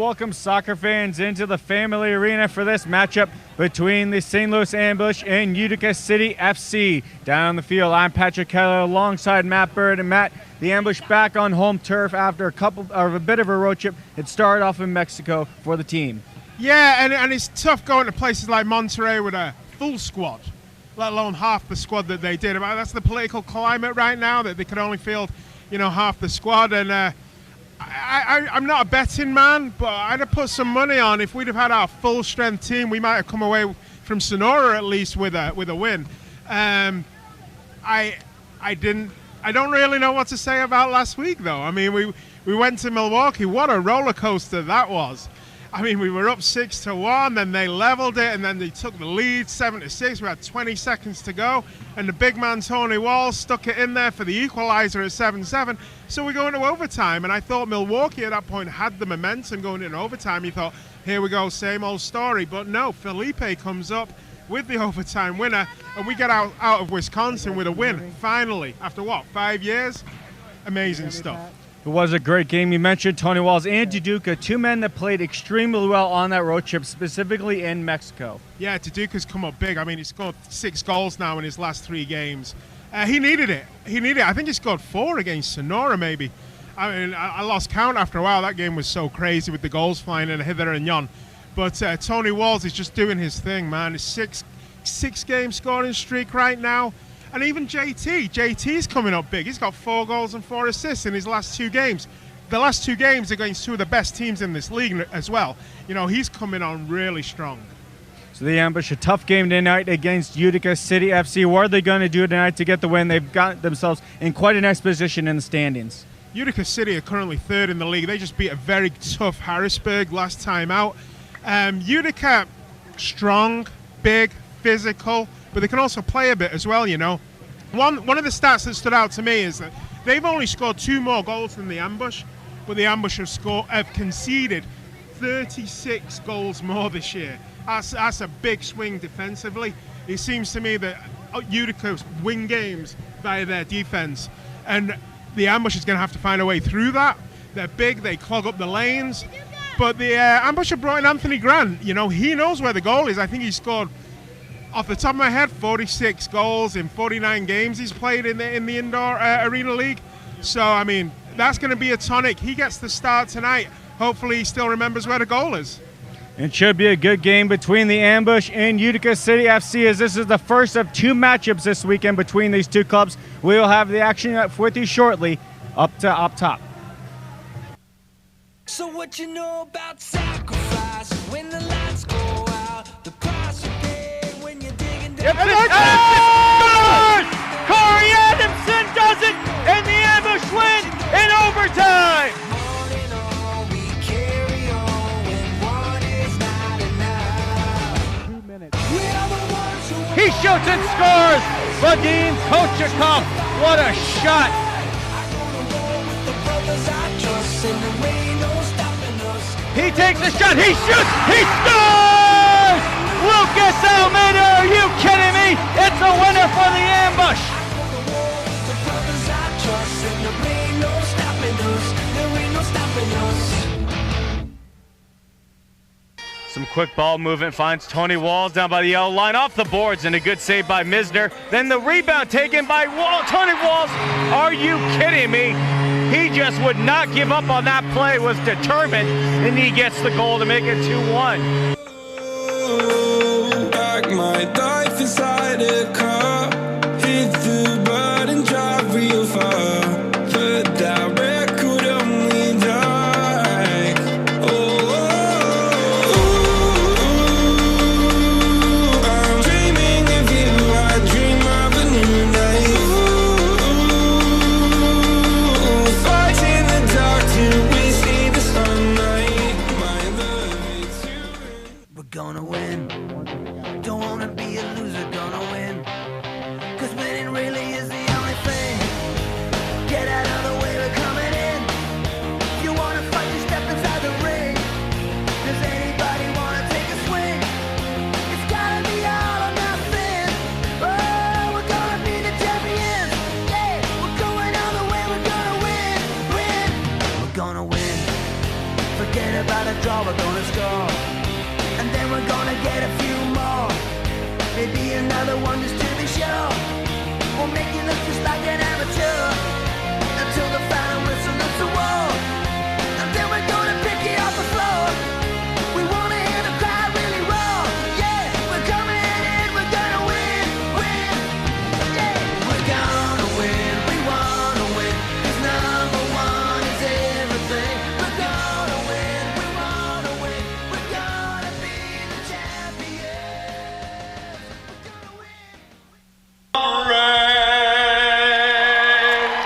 welcome soccer fans into the family arena for this matchup between the St. Louis Ambush and Utica City FC. Down on the field, I'm Patrick Keller alongside Matt Bird. And Matt, the Ambush back on home turf after a bit of a road trip. It started off in Mexico for the team. Yeah, and it's tough going to places like Monterrey with a full squad, let alone half the squad that they did. That's the political climate right now, that they could only field, half the squad. And I'm not a betting man, but I'd have put some money on if we'd have had our full strength team, we might have come away from Sonora at least with a win. I don't really know what to say about last week though. I mean, we went to Milwaukee. What a roller coaster that was. I mean, we were up 6-1, then they leveled it, and then they took the lead 7-6. We had 20 seconds to go, and the big man Tony Walls stuck it in there for the equalizer at 7-7. So we go into overtime, and I thought Milwaukee at that point had the momentum going into overtime. You thought, here we go, same old story. But no, Felipe comes up with the overtime winner, and we get out of Wisconsin with a win, finally, after what, 5 years? Amazing stuff. It was a great game. You mentioned Tony Walls and Utica, two men that played extremely well on that road trip, specifically in Mexico. Yeah, Udica's come up big. I mean, he scored 6 goals now in his last 3 games. He needed it. I think he scored 4 against Sonora, maybe. I mean, I lost count after a while. That game was so crazy with the goals flying in hither and yon. But Tony Walls is just doing his thing, man. It's six game scoring streak right now. And even JT's coming up big. He's got 4 goals and 4 assists in his last 2 games. The last 2 games against 2 of the best teams in this league as well. He's coming on really strong. So the Ambush, a tough game tonight against Utica City FC. What are they going to do tonight to get the win? They've got themselves in quite a nice position in the standings. Utica City are currently 3rd in the league. They just beat a very tough Harrisburg last time out. Utica, strong, big, physical, but they can also play a bit as well, One of the stats that stood out to me is that they've only scored 2 more goals than the Ambush, but the Ambush have conceded 36 goals more this year. That's a big swing defensively. It seems to me that Utica win games via their defense, and the Ambush is going to have to find a way through that. They're big, they clog up the lanes, but the Ambush have brought in Anthony Grant. He knows where the goal is. I think he scored, off the top of my head, 46 goals in 49 games he's played in the indoor arena league. So, I mean, that's going to be a tonic. He gets the start tonight. Hopefully he still remembers where the goal is. It should be a good game between the Ambush and Utica City FC, as this is the first of 2 matchups this weekend between these 2 clubs. We will have the action up with you shortly, up top. So what you know about sacrifice when the lights go out, the price you pay when you're digging down. Corey Adamson does it, and the Ambush win in overtime. He shoots and scores. Vadim Kochakov, what a shot. He takes the shot, he shoots, he scores! Lucas Almeida, are you kidding me? It's a winner for the Ambush. Some quick ball movement finds Tony Walls down by the yellow line, off the boards, and a good save by Misner. Then the rebound taken by Tony Walls. Are you kidding me? He just would not give up on that play, was determined, and he gets the goal to make it 2-1. Back my life inside a car, hit the button, drive real far, put that record on me, die. I'm dreaming of you, I dream of a new night. Fighting the dark till we see the sunlight. My love is you. We're gonna win. Don't wanna be a loser, gonna win. 'Cause winning really is the only thing. Get out of the way, we're coming in. If you wanna fight, you step inside the ring. Does anybody wanna take a swing? It's gotta be all or nothing. Oh, we're gonna be the champions. Yeah, we're going all the way, we're gonna win. We're gonna win. Forget about a draw. get a few more. Maybe another one just to be sure. We'll make you look just like an amateur until the final whistle is the war. And then we're gonna pick you off the floor. We wanna hear the crowd really roar. Yeah, we're coming in, we're gonna win, win. Yeah, we're gonna win, we wanna win. 'Cause number one is everything. We're gonna win, we wanna win. We're gonna be the champions. We're gonna win.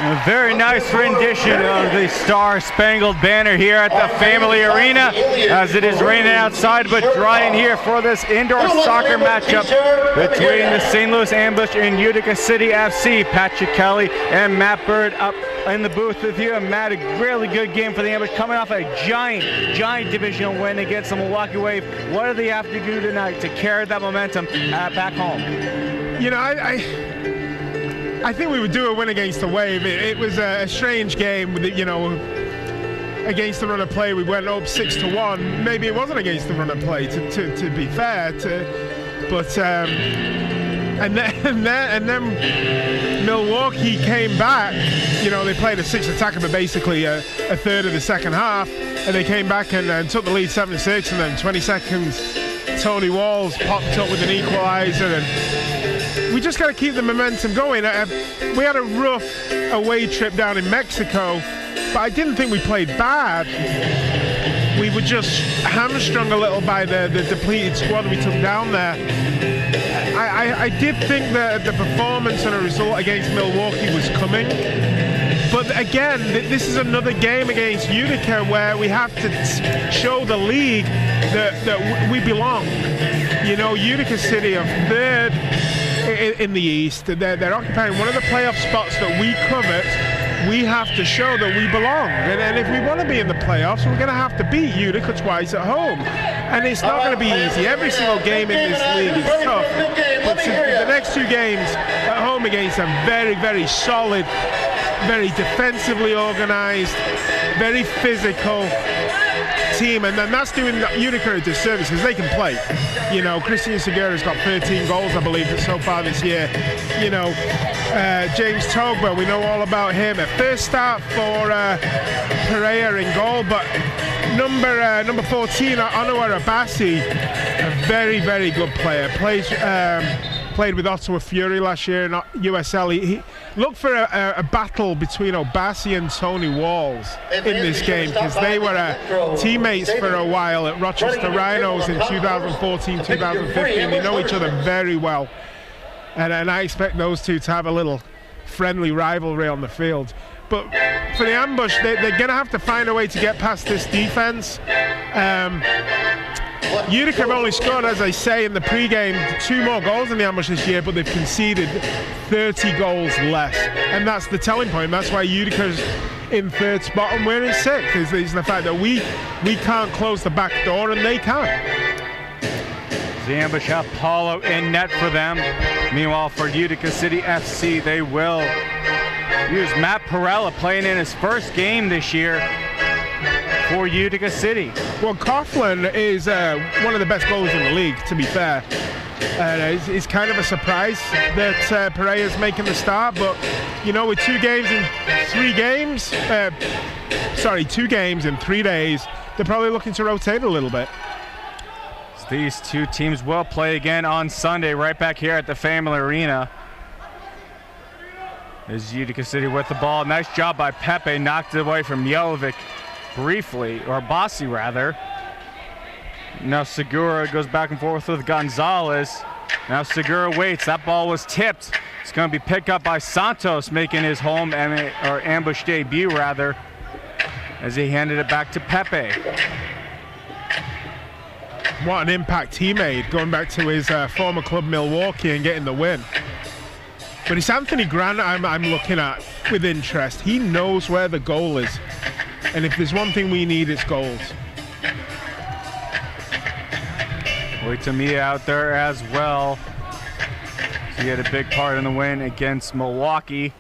A very nice rendition of the Star Spangled Banner here at the Family Arena, as it is raining outside but drying here for this indoor soccer matchup between the St. Louis Ambush and Utica City FC. Patrick Kelly and Matt Bird up in the booth with you. And Matt, a really good game for the Ambush, coming off a giant divisional win against the Milwaukee Wave. What do they have to do tonight to carry that momentum back home? You know, I think we would do a win against the Wave. It was a strange game with, you know, against the run of play. We went up 6-1. Maybe it wasn't against the run of play, to be fair. But and then Milwaukee came back. You know, they played a 6 attacker, but basically a third of the second half, and they came back and took the lead 7-6, and then 20 seconds, Tony Walls popped up with an equalizer, and we just got to keep the momentum going. We had a rough away trip down in Mexico, but I didn't think we played bad. We were just hamstrung a little by the depleted squad we took down there. I did think that the performance and a result against Milwaukee was coming. But again, this is another game against Utica where we have to show the league that we belong. You know, Utica City are third in the East. They're occupying one of the playoff spots that we covet. We have to show that we belong. And if we want to be in the playoffs, we're going to have to beat Utica twice at home. And it's not going to be easy. Every single game in this league is tough. But the next two games at home against a very solid, very defensively organized, very physical team, and then that's doing Utica a disservice because they can play. You know, Christian Segura's got 13 goals, I believe, so far this year. You know, James Togba, we know all about him. A first start for Pereira in goal, but number 14, Anwar Abbasi, a very good player. Played with Ottawa Fury last year in USL. He looked for a battle between Abbasi and Tony Walls in this game because they were teammates for a while at Rochester Rhinos in 2014-2015. They know each other very well. And I expect those two to have a little friendly rivalry on the field. But for the Ambush, they're going to have to find a way to get past this defense. Utica have only scored, as I say in the pre-game, 2 more goals in the Ambush this year, but they've conceded 30 goals less. And that's the telling point. That's why Utica's in 3rd spot and we're in 6th, is the fact that we can't close the back door and they can. The Ambush have Paulo in net for them. Meanwhile, for Utica City FC, they will use Matt Perella, playing in his first game this year for Utica City. Well, Coughlin is one of the best goalies in the league, to be fair. It's kind of a surprise that Pereira's making the start, but you know, with 2 games in 3 days, they're probably looking to rotate a little bit. These two teams will play again on Sunday, right back here at the Family Arena. Is Utica City with the ball. Nice job by Pepe, knocked it away from Jovic briefly, or Bassi rather. Now Segura goes back and forth with Gonzalez. Now Segura waits. That ball was tipped. It's going to be picked up by Santos, making his home or ambush debut rather, as he handed it back to Pepe. What an impact he made, going back to his former club Milwaukee and getting the win. But it's Anthony Grant I'm looking at with interest. He knows where the goal is. And if there's one thing we need, it's goals. Wait to me out there as well. He had a big part in the win against Milwaukee.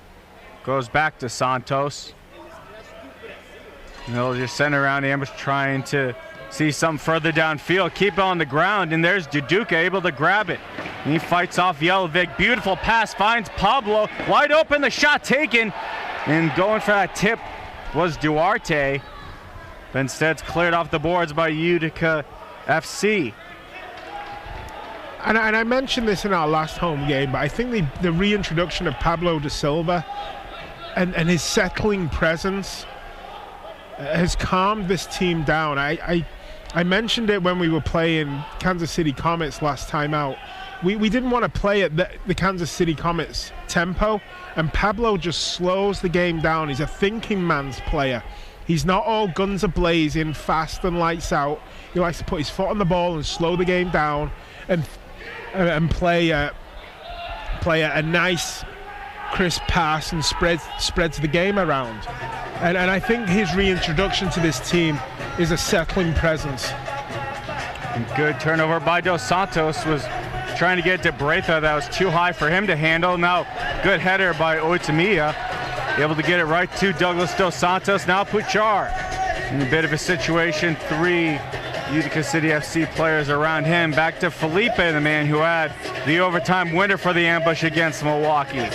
Goes back to Santos. And they'll just send around the ambush, trying to see something further downfield, keep it on the ground, and there's Utica able to grab it. And he fights off Yelovic. Beautiful pass, finds Pablo. Wide open, the shot taken. And going for that tip was Duarte. But instead, it's cleared off the boards by Utica FC. And I mentioned this in our last home game, but I think the reintroduction of Pablo da Silva and his settling presence has calmed this team down. I mentioned it when we were playing Kansas City Comets last time out. We didn't want to play at the Kansas City Comets tempo, and Pablo just slows the game down. He's a thinking man's player. He's not all guns a-blazing, fast and lights out. He likes to put his foot on the ball and slow the game down and play a nice, crisp pass and spreads the game around. And I think his reintroduction to this team is a settling presence. And good turnover by Dos Santos. Was trying to get to Breitha. That was too high for him to handle. Now, good header by Oitamia. Able to get it right to Douglas Dos Santos. Now Puchar in a bit of a situation. 3 Utica City FC players around him. Back to Felipe, the man who had the overtime winner for the ambush against Milwaukee.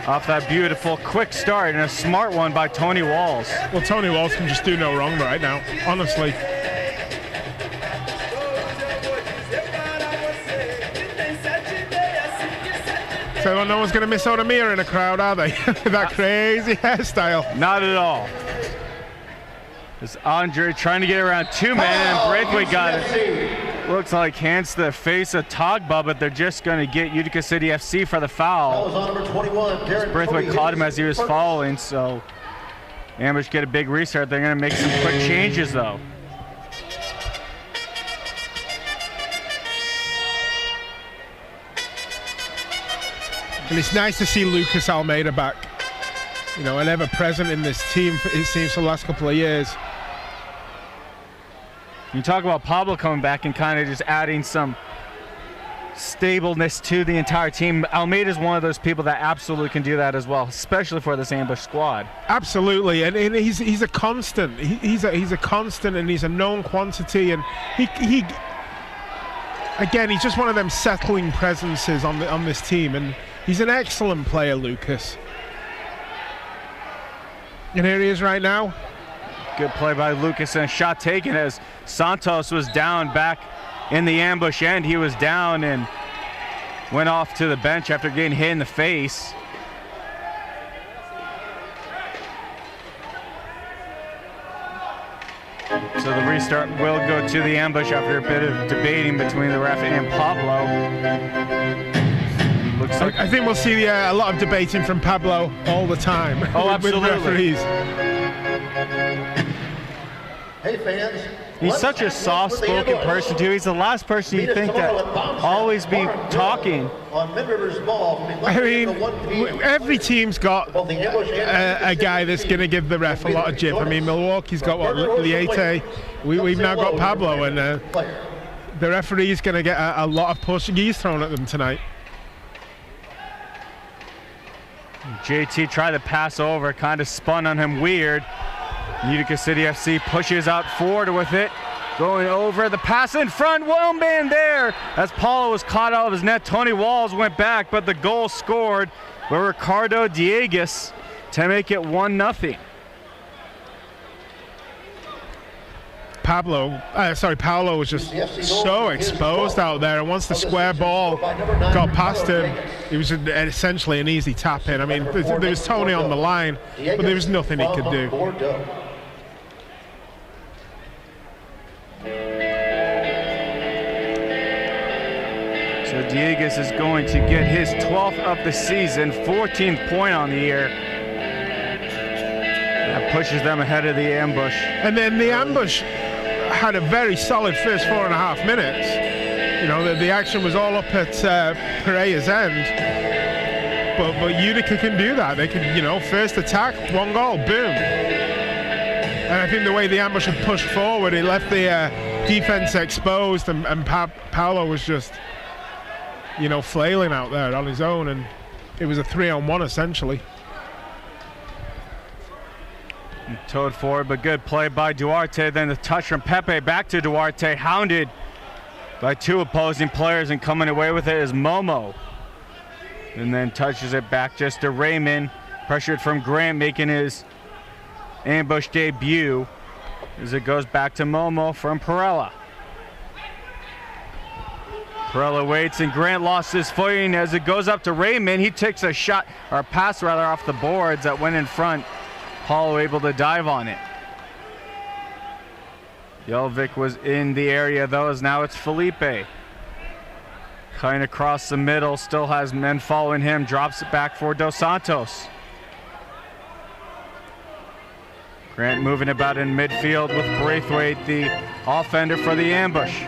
Off that beautiful quick start and a smart one by Tony Walls. Well, Tony Walls can just do no wrong right now, honestly. So no one's going to miss Otamia in a crowd, are they? That crazy hairstyle. Not at all. It's Andre trying to get around 2 men, and Braithwaite got it. Looks like hands to the face of Togba, but they're just going to get Utica City FC for the foul. Braithwaite caught him as he was falling, so Ambush get a big restart. They're going to make some quick changes, though. And it's nice to see Lucas Almeida back. You know, an ever-present in this team, it seems, for the last couple of years. You talk about Pablo coming back and kind of just adding some stableness to the entire team. Almeida's one of those people that absolutely can do that as well, especially for this ambush squad. Absolutely, and he's a constant. He's a constant, and he's a known quantity. And he again, he's just one of them settling presences on this team, and he's an excellent player, Lucas. And here he is right now. Good play by Lucas and a shot taken as Santos was down back in the ambush end. He was down and went off to the bench after getting hit in the face. So the restart will go to the ambush after a bit of debating between the ref and Pablo. Looks like I think we'll see a lot of debating from Pablo all the time. Oh, absolutely. With referees. Hey fans, he's such a soft-spoken person too. He's the last person you think that always be talking. I mean, every team's got a guy that's going to give the ref a lot of jip. I mean, Milwaukee's got what, Liete. We've now got Pablo, and the referee's going to get a lot of Portuguese thrown at them tonight. JT tried to pass over, kind of spun on him weird. Utica City FC pushes out forward with it. Going over the pass in front, one man there. As Paulo was caught out of his net, Tony Walls went back, but the goal scored by Ricardo Diegues to make it 1-0. Paulo was just so exposed out there, and once the square ball got past him, it was essentially an easy tap in. I mean, there was Tony on the line, but there was nothing he could do. So Diegues is going to get his 12th of the season, 14th point on the year. That pushes them ahead of the ambush. And then the ambush had a very solid first 4.5 minutes. You know, the action was all up at Pereira's end. But Utica can do that. They can, you know, first attack, 1 goal, boom. And I think the way the ambush had pushed forward, it left the defense exposed, and Paulo was just, you know, flailing out there on his own, and it was a 3-on-1 essentially. Towed forward, but good play by Duarte. Then the touch from Pepe back to Duarte, hounded by two opposing players, and coming away with it is Momo. And then touches it back just to Raymond. Pressured from Grant, making his ambush debut as it goes back to Momo from Perella. Perella waits, and Grant lost his footing as it goes up to Raymond. He takes a shot, or a pass rather, off the boards that went in front. Paulo able to dive on it. Jelvik was in the area though, as now it's Felipe. Kind of across the middle, still has men following him, drops it back for Dos Santos. Grant moving about in midfield with Braithwaite, the offender for the ambush.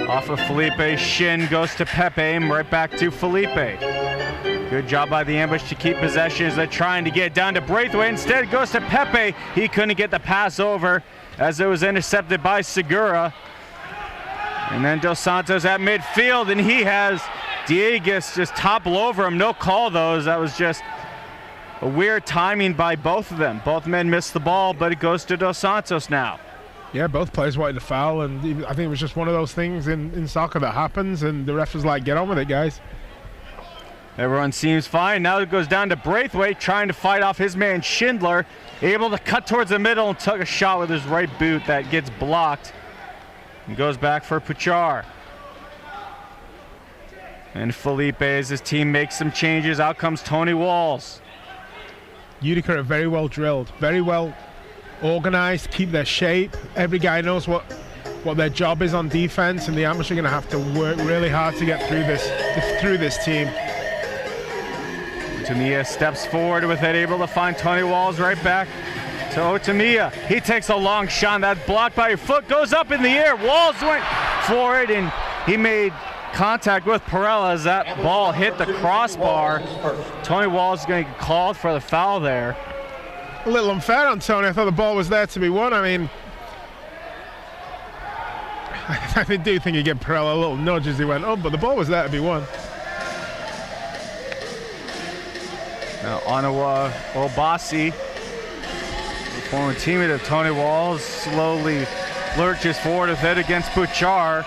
Off of Felipe's shin goes to Pepe, and right back to Felipe. Good job by the ambush to keep possession as they're trying to get down to Braithwaite. Instead it goes to Pepe. He couldn't get the pass over as it was intercepted by Segura. And then Dos Santos at midfield, and he has Dieguez just topple over him. No call though, that was just a weird timing by both of them. Both men missed the ball, but it goes to Dos Santos now. Yeah, both players wanted to foul, and I think it was just one of those things in soccer that happens, and the ref was like, get on with it, guys. Everyone seems fine. Now it goes down to Braithwaite, trying to fight off his man Schindler. Able to cut towards the middle and took a shot with his right boot that gets blocked. And goes back for Puchar. And Felipe, as his team makes some changes, out comes Tony Walls. Utica are very well drilled, very well organized, keep their shape. Every guy knows what their job is on defense, and the Amish are going to have to work really hard to get through this team. Otamia steps forward with it, able to find Tony Walls right back to Otamia. He takes a long shot, that's blocked by your foot, goes up in the air. Walls went for it, and he made contact with Perella as that ball hit the crossbar. Tony Walls is going to get called for the foul there. A little unfair on Tony. I thought the ball was there to be won. I mean, I do think he gave Perella a little nudge as he went up, but the ball was there to be won. Now Onawa Obasi, the former teammate of Tony Walls, slowly lurches forward with it against Puchar.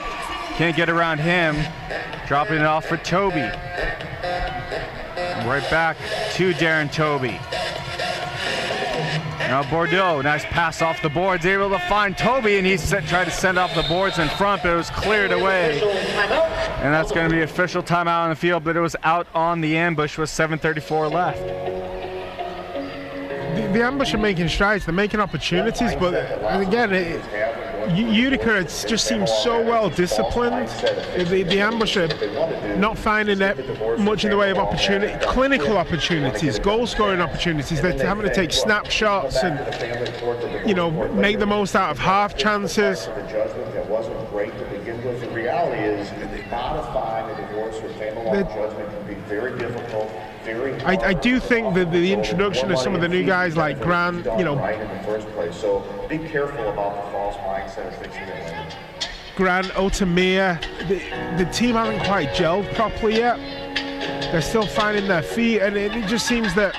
Can't get around him. Dropping it off for Toby. Right back to Darren Toby. Now Bordeaux, nice pass off the boards, able to find Toby, and he tried to send off the boards in front, but it was cleared away. And that's going to be official timeout on the field, but it was out on the ambush with 7:34 left. The ambush are making strides, they're making opportunities, but again, Utica just seems so well disciplined. The ambush are not finding much in the way of opportunity, clinical opportunities, goal scoring opportunities. They're having to take snapshots and, you know, make the most out of half chances. The judgment that wasn't great to begin with. The reality is modifying a divorce or family law judgment can be very difficult. I do think that the introduction of some of the new guys like Grant, you know, right in the first place. So be careful about the false mindset of fixing it later. Grant, Otamia, the team hasn't quite gelled properly yet. They're still finding their feet, and it just seems that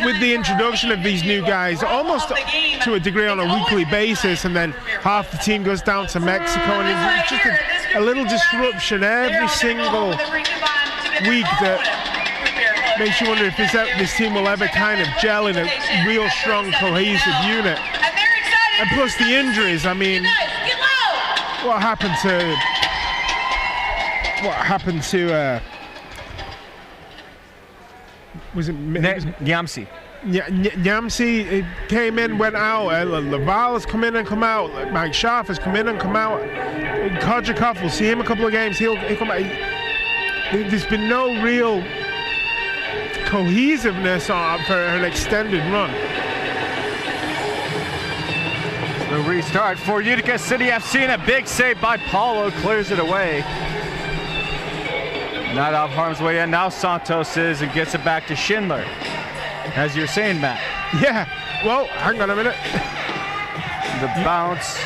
with the introduction of these new guys, almost to a degree on a weekly basis, and then half the team goes down to Mexico, and it's just a little disruption every single week that makes you wonder if this team will ever kind of gel in a real strong, cohesive unit. And plus the injuries, I mean, what happened to was it Nyamsi? Nyamsi came in, went out. Laval has come in and come out. Mike Scharf has come in and come out. Kodjakov, we'll see him a couple of games. He'll come out. There's been no real cohesiveness for an extended run. The restart for Utica City FC, and a big save by Paulo clears it away. Not out of harm's way yet. Now Santos is and gets it back to Schindler. As you're saying, Matt. Yeah. Well, hang on a minute. The bounce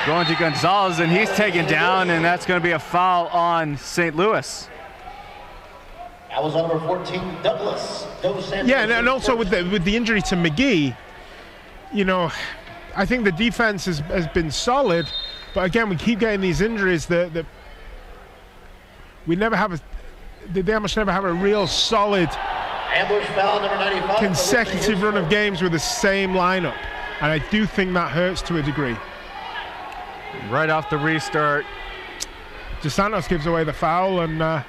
going to Gonzalez, and he's taken down, and that's going to be a foul on St. Louis. That was number 14, Douglas. Yeah, and also with the injury to McGee, you know, I think the defense has been solid, but again, we keep getting these injuries that we never have they almost never have a real solid ambush foul, number 95. Consecutive run of games with the same lineup, and I do think that hurts to a degree. Right off the restart, Dos Santos gives away the foul, and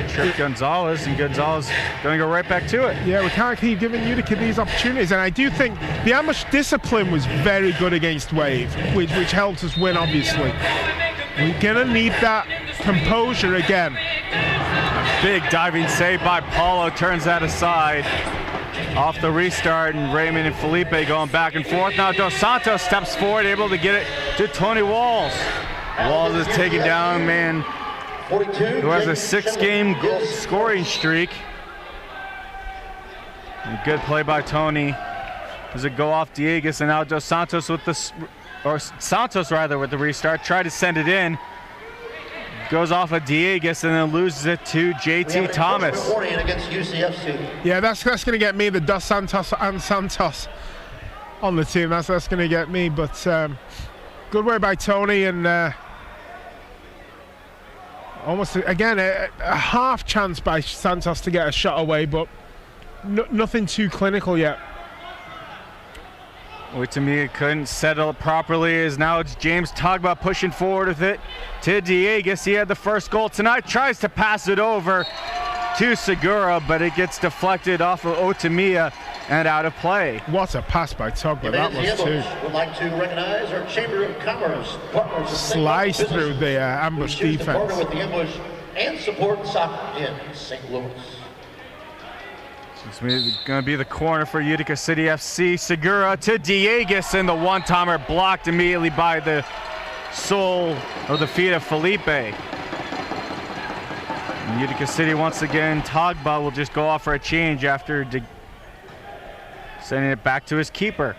Trip Gonzalez, and Gonzalez going to go right back to it. yeah, we can't keep giving Utica these opportunities, and I do think the ambush discipline was very good against Wave, which helped us win, obviously. We're gonna need that composure again. Big diving save by Paulo, turns that aside. Off the restart, and Raymond and Felipe going back and forth. Now Dos Santos steps forward, able to get it to Tony Walls. Walls is taking down man 42, who has a 6-game scoring streak. And good play by Tony. Does it go off Diegues, and now Dos Santos with the, or Santos rather, with the restart. Tried to send it in. Goes off of Diegues and then loses it to JT Thomas. Against UCFC. Yeah, that's going to get me, the Dos Santos and Santos on the team. That's going to get me, but good work by Tony, and almost, again, a half chance by Santos to get a shot away, but nothing too clinical yet. To me, it couldn't settle it properly, as now it's James Togba pushing forward with it to Diegues. He had the first goal tonight, tries to pass it over to Segura, but it gets deflected off of Otamiya and out of play. What a pass by Togba that was too. Would like to recognize our Chamber of Commerce partners. Slice through the ambush defense. Partner with the ambush and support soccer in St. Louis. It's going to be the corner for Utica City FC. Segura to Diegues, and the one-timer blocked immediately by the sole or the feet of Felipe. And Utica City once again, Togba will just go off for a change after sending it back to his keeper.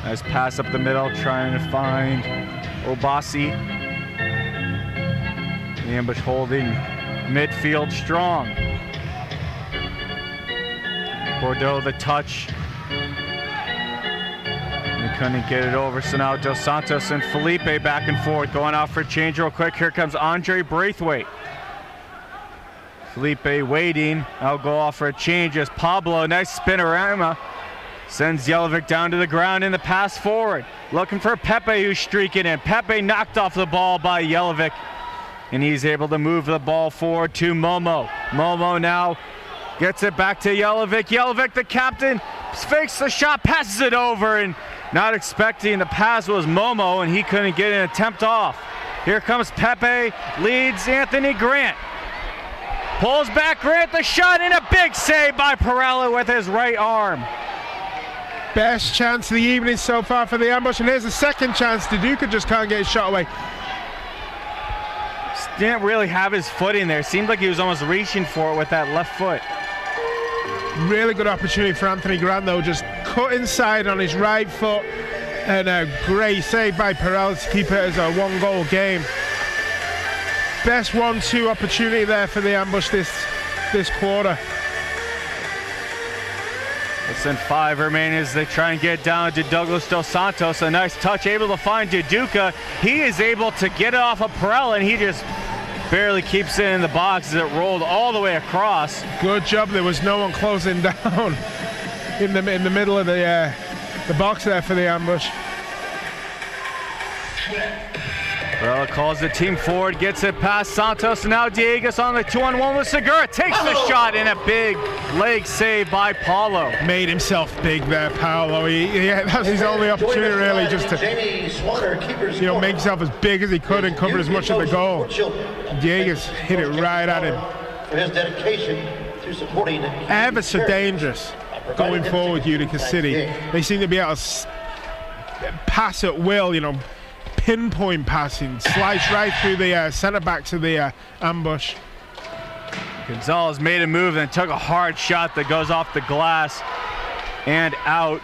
Nice pass up the middle, trying to find Obasi. The ambush holding midfield strong. Bordeaux the touch. They couldn't get it over, so now Dos Santos and Felipe back and forth, going out for a change real quick. Here comes Andre Braithwaite. Felipe waiting. I'll go off for a change as Pablo, nice spinorama, sends Jelic down to the ground in the pass forward. Looking for Pepe, who's streaking in. Pepe knocked off the ball by Jelic, and he's able to move the ball forward to Momo. Momo now gets it back to Jelic. Jelic, the captain, fakes the shot, passes it over, and not expecting the pass was Momo, and he couldn't get an attempt off. Here comes Pepe, leads Anthony Grant. Pulls back Grant, the shot, and a big save by Perella with his right arm. Best chance of the evening so far for the ambush, and here's the second chance. Utica just can't get his shot away. Didn't really have his foot in there. Seemed like he was almost reaching for it with that left foot. Really good opportunity for Anthony Grant, though. Just cut inside on his right foot, and a great save by Perella to keep it as a one-goal game. Best 1-2 opportunity there for the ambush this quarter. Less than 5 remaining as they try and get down to Douglas Dos Santos. A nice touch, able to find Utica. He is able to get it off of Perella, and he just barely keeps it in the box as it rolled all the way across. Good job. There was no one closing down in the middle of the box there for the ambush. Perella calls the team forward, gets it past Santos, and now Diegues on the 2-on-1 with Segura. Takes the shot, and a big leg save by Paulo. Made himself big there, Paulo. That was his only opportunity, really, just to make himself as big as he could and cover as much of the goal. Diegues hit it right at him. For his dedication to supporting ever so dangerous going forward, Utica City. They seem to be able to pass at will, pinpoint passing, slice right through the center back to the ambush. Gonzalez made a move and took a hard shot that goes off the glass and out.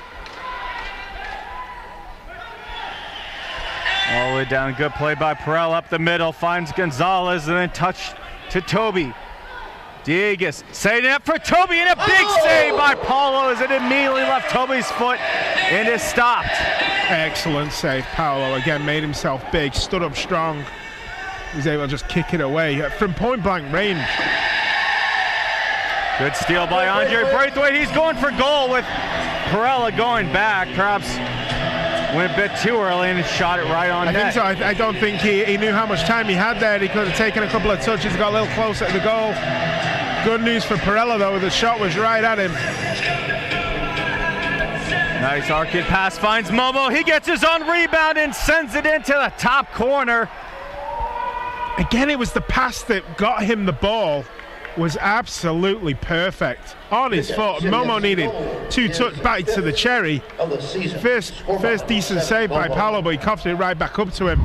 All the way down. Good play by Perella up the middle. Finds Gonzalez and then touch to Toby. Diegas setting up for Toby and a big save by Paulo as it immediately left Toby's foot and is stopped. Excellent save. Paulo again made himself big, stood up strong. He was able to just kick it away from point blank range. Good steal by Andre Braithwaite. He's going for goal with Perella going back. Perhaps went a bit too early and shot it right on net. I think so. I don't think he knew how much time he had there. He could have taken a couple of touches, got a little closer to the goal. Good news for Perella though, the shot was right at him. Nice arcade pass, finds Momo. He gets his own rebound and sends it into the top corner. Again, it was the pass that got him the ball. Was absolutely perfect on his foot. Momo needed 2 bites to the cherry. First decent save by Paulo, but he coughed it right back up to him.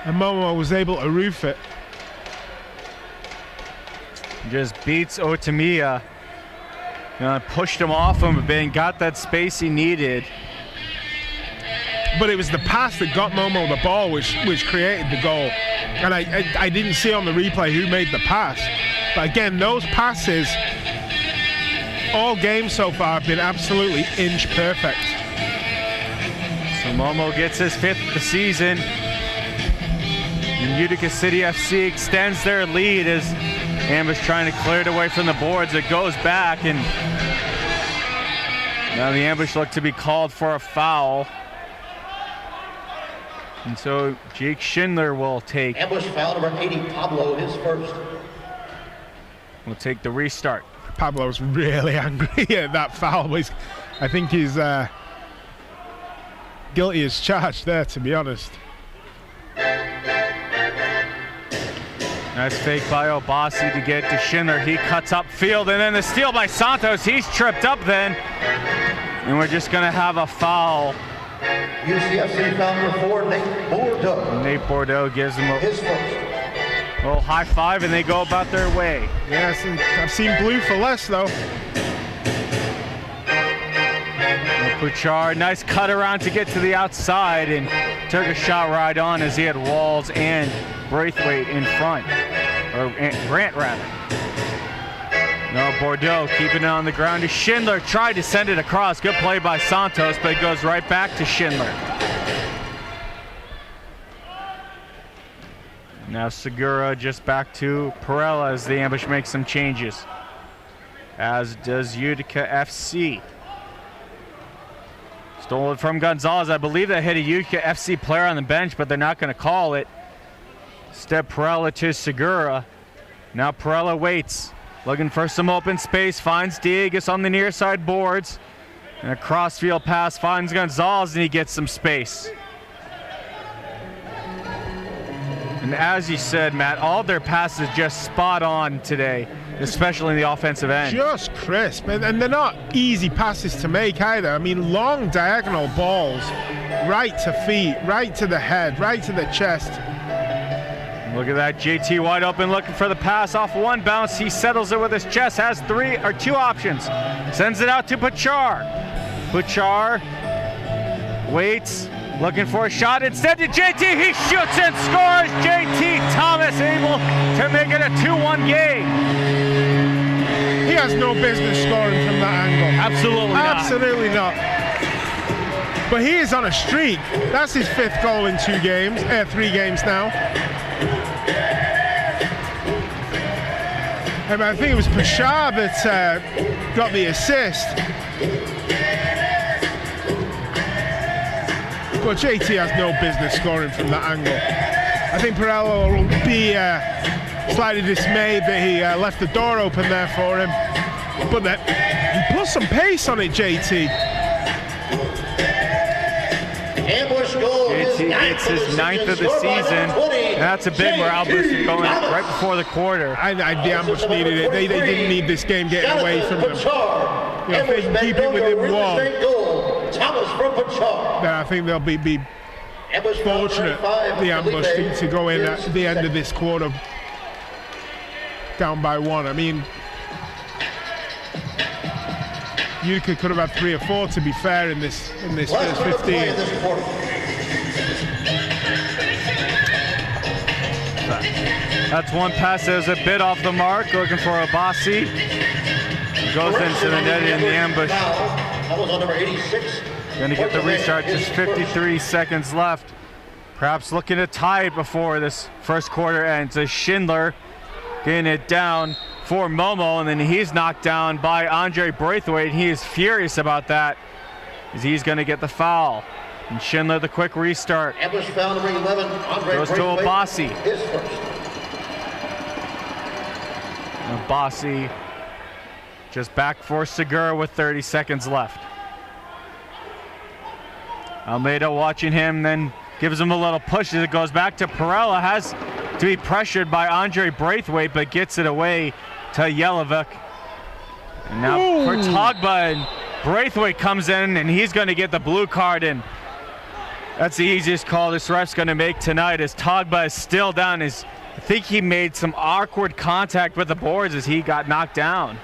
And Momo was able to roof it. Just beats Otamiya. Pushed him off him a bit and got that space he needed. But it was the pass that got Momo the ball which created the goal. And I didn't see on the replay who made the pass. But again, those passes all game so far have been absolutely inch perfect. So Momo gets his 5th of the season. And Utica City FC extends their lead as Ambush trying to clear it away from the boards. It goes back, and now the Ambush look to be called for a foul. And so Jake Schindler will take. Ambush foul number 80, Pablo, his first. Will take the restart. Pablo's really angry at that foul. I think he's guilty as charged there, to be honest. Nice fake by Obasi to get to Schindler. He cuts up field, and then the steal by Santos. He's tripped up then. And we're just going to have a foul. UCFC foul number 4, Nate Bordeaux. Nate Bordeaux gives him his first. a little high five, and they go about their way. Yes, I've seen blue for less, though. Bouchard, nice cut around to get to the outside and took a shot right on as he had Walls and Braithwaite in front, or Grant rather. No, Bordeaux keeping it on the ground. Schindler tried to send it across. Good play by Santos, but it goes right back to Schindler. Now Segura just back to Perella as the Ambush makes some changes, as does Utica FC. Stolen from Gonzalez. I believe that hit a Utica FC player on the bench, but they're not going to call it. Step Perella to Segura. Now Perella waits, looking for some open space, finds Diegas on the near side boards. And a crossfield pass finds Gonzalez, and he gets some space. And as you said, Matt, all their passes just spot on today, especially in the offensive end. Just crisp, and they're not easy passes to make either. I mean, long diagonal balls, right to feet, right to the head, right to the chest. Look at that, JT wide open, looking for the pass off one bounce. He settles it with his chest, has 2 options. Sends it out to Bouchard. Bouchard waits, looking for a shot. Instead to JT, he shoots and scores. JT Thomas able to make it a 2-1 game. He has no business scoring from that angle. Absolutely not. Absolutely not. But he is on a streak. That's his 5th goal in 3 games now. And I think it was Bouchard that got the assist. But JT has no business scoring from that angle. I think Perella will be slightly dismayed that he left the door open there for him. But he put some pace on it, JT. Ambush goal. It's his 9th of the season. And that's a big where Ambush is going right before the quarter. The Ambush needed it. They didn't need this game getting away from them. If they can keep it within 1, then I think they'll be fortunate, the Ambush, to go in at the end of this quarter down by 1. I mean, Utica could have had 3 or 4, to be fair, in this first 15. That's one pass that was a bit off the mark, looking for Abasi. Goes into the net in the ambush. That was on number 86. Going to get the restart, just 53 seconds left. Perhaps looking to tie it before this first quarter ends. As Schindler getting it down for Momo, and then he's knocked down by Andre Braithwaite. He is furious about that, as he's going to get the foul. And Schindler, the quick restart. Ambush foul number 11. Andre Goes to Braithwaite Abasi. is first. Abasi just back for Segura with 30 seconds left. Almeida watching him, then gives him a little push as it goes back to Perella. Has to be pressured by Andre Braithwaite, but gets it away to Jelinek. And now for Togba, and Braithwaite comes in, and he's going to get the blue card, and that's the easiest call this ref's going to make tonight, as Togba is still down. I think he made some awkward contact with the boards as he got knocked down.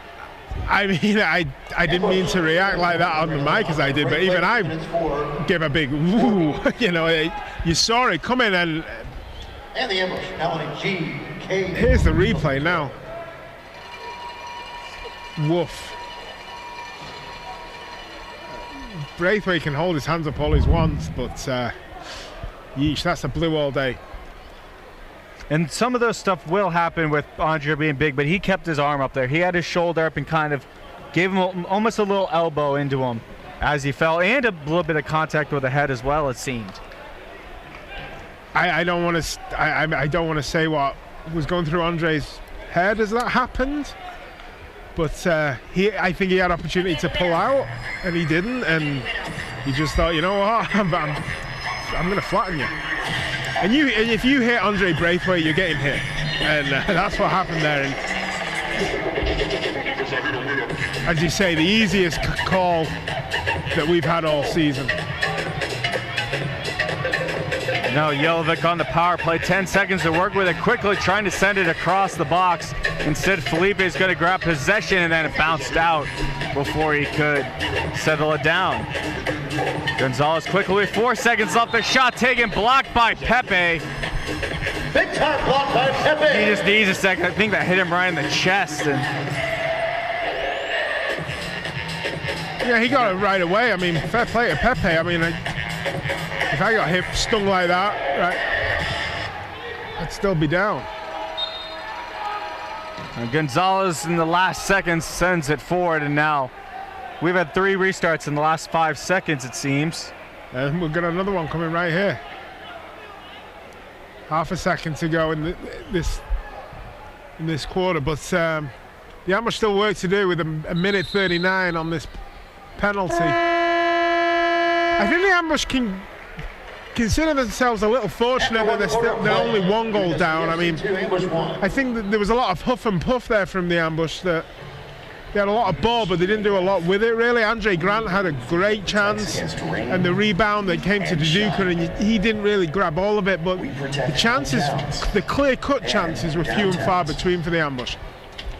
I mean, I didn't mean to react like that on the mic as I did, but even I gave a big woo. You know, you saw it coming, and the ambush penalty G.K. Here's the replay now. Woof. Braithwaite can hold his hands up all he wants, but yeesh, that's a blue all day. And some of those stuff will happen with Andre being big, but he kept his arm up there. He had his shoulder up and kind of gave him almost a little elbow into him as he fell, and a little bit of contact with the head as well, it seemed. I don't want to say what was going through Andre's head as that happened, but I think he had opportunity to pull out and he didn't, and he just thought, you know what, I'm going to flatten you. And if you hit Andre Braithwaite, you're getting hit, and that's what happened there. And as you say, the easiest call that we've had all season. Now Jelinek on the power play, 10 seconds to work with it, quickly trying to send it across the box. Instead, Felipe is going to grab possession, and then it bounced out before he could settle it down. Gonzalez quickly with 4 seconds left. The shot taken, blocked by Pepe. Big time block by Pepe. He just needs a second. I think that hit him right in the chest. And yeah, he got it right away. I mean, fair play to Pepe. I mean, if I got hit, stung like that, right, I'd still be down. And Gonzalez in the last seconds sends it forward, and now we've had 3 restarts in the last 5 seconds, it seems. And we've got another one coming right here. Half a second to go in this quarter, but the ambush still work to do with a minute 39 on this penalty. I think the ambush can consider themselves a little fortunate that they're only 1 goal down. I mean, I think that there was a lot of huff and puff there from the ambush. That they had a lot of ball, but they didn't do a lot with it, really. Andre Grant had a great chance, and the rebound that came to Utica, and he didn't really grab all of it, but the chances, the clear-cut chances were few and far between for the ambush.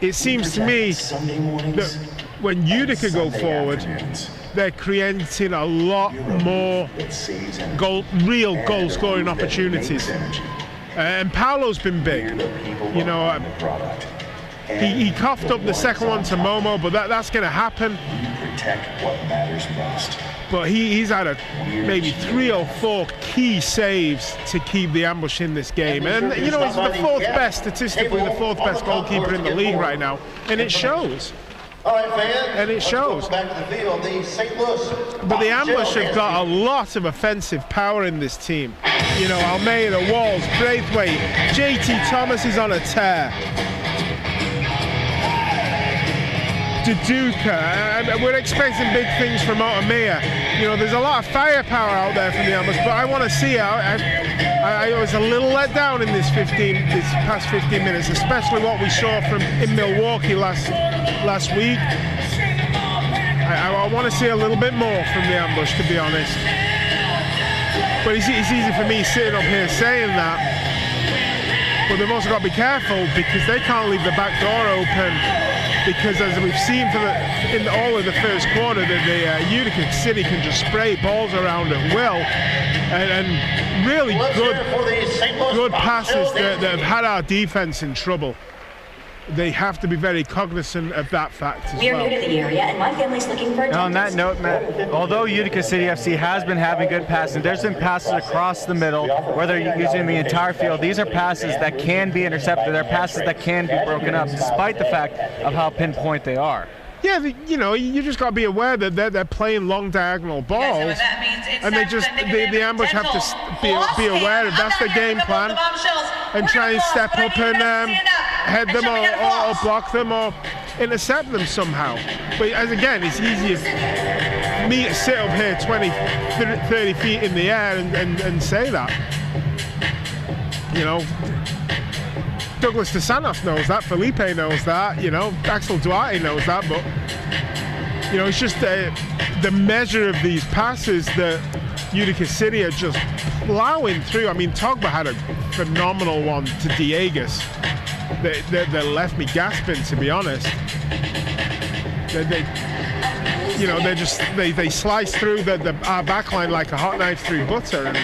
It seems to me that when Utica go forward, they're creating a lot more real goal-scoring opportunities. And Paolo's been big, you know. He coughed up the second one to Momo, but that's going to happen. But he's had maybe 3 or 4 key saves to keep the ambush in this game. And, you know, he's the 4th best, statistically the 4th best goalkeeper in the league right now. And it shows. All right, fans. And it shows. Back to the field, the St. Louis. But the ambush have got a lot of offensive power in this team. You know, Almeida, Walls, Braithwaite, JT Thomas is on a tear. Utica, and we're expecting big things from Otomia. You know, there's a lot of firepower out there from the ambush, but I want to see it. I was a little let down in this past 15 minutes, especially what we saw in Milwaukee last week. I want to see a little bit more from the ambush, to be honest. But it's easy for me sitting up here saying that. But they've also got to be careful, because they can't leave the back door open because as we've seen in all of the first quarter, that the Utica City can just spray balls around at will, and really good passes that have had our defense in trouble. They have to be very cognizant of that fact as We're well. new to the area, and my family's looking for a On that dentist. note, Matt, although Utica City FC has been having good passing, there's been passes across the middle, whether you're using the entire field. These are passes that can be intercepted. They're passes that can be broken up, despite the fact of how pinpoint they are. Yeah, you know, you just got to be aware that they're playing long diagonal balls, and the ambush have to be aware of that's the game plan, and try and step up and head them or block them or intercept them somehow. But as again, it's easier for me to sit up here 20, 30 feet in the air and say that. You know, Douglas DeSantos knows that, Felipe knows that, you know, Axel Duarte knows that, but you know, it's just the measure of these passes that Utica City are just plowing through. I mean, Togba had a phenomenal one to Diegas that left me gasping, to be honest. They slice through our backline like a hot knife through butter, and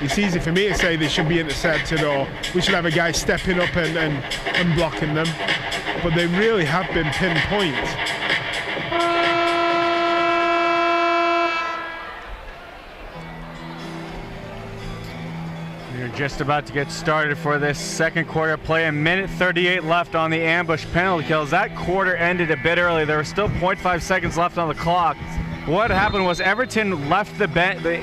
it's easy for me to say they should be intercepted or we should have a guy stepping up and blocking them, but they really have been pinpoint. We're just about to get started for this second quarter play. A minute 38 left on the ambush penalty kills. That quarter ended a bit early. There were still 0.5 seconds left on the clock. What happened was Everton left the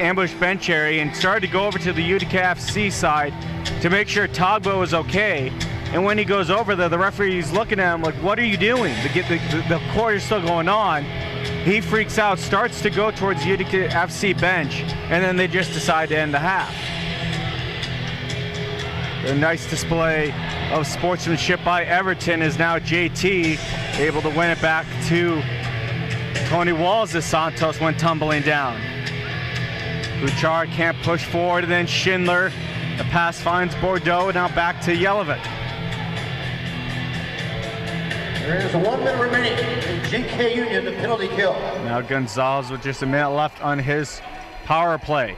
ambush bench area and started to go over to the Utica FC side to make sure Togba was okay. And when he goes over there, the referee's looking at him like, what are you doing? The quarter's still going on. He freaks out, starts to go towards Utica FC bench, and then they just decide to end the half. A nice display of sportsmanship by Everton is now JT able to win it back to Tony Walls as Santos went tumbling down. Bouchard can't push forward, and then Schindler. The pass finds Bordeaux, now back to Jelinek. There is 1 minute remaining in GK Union, the penalty kill. Now Gonzalez with just a minute left on his power play.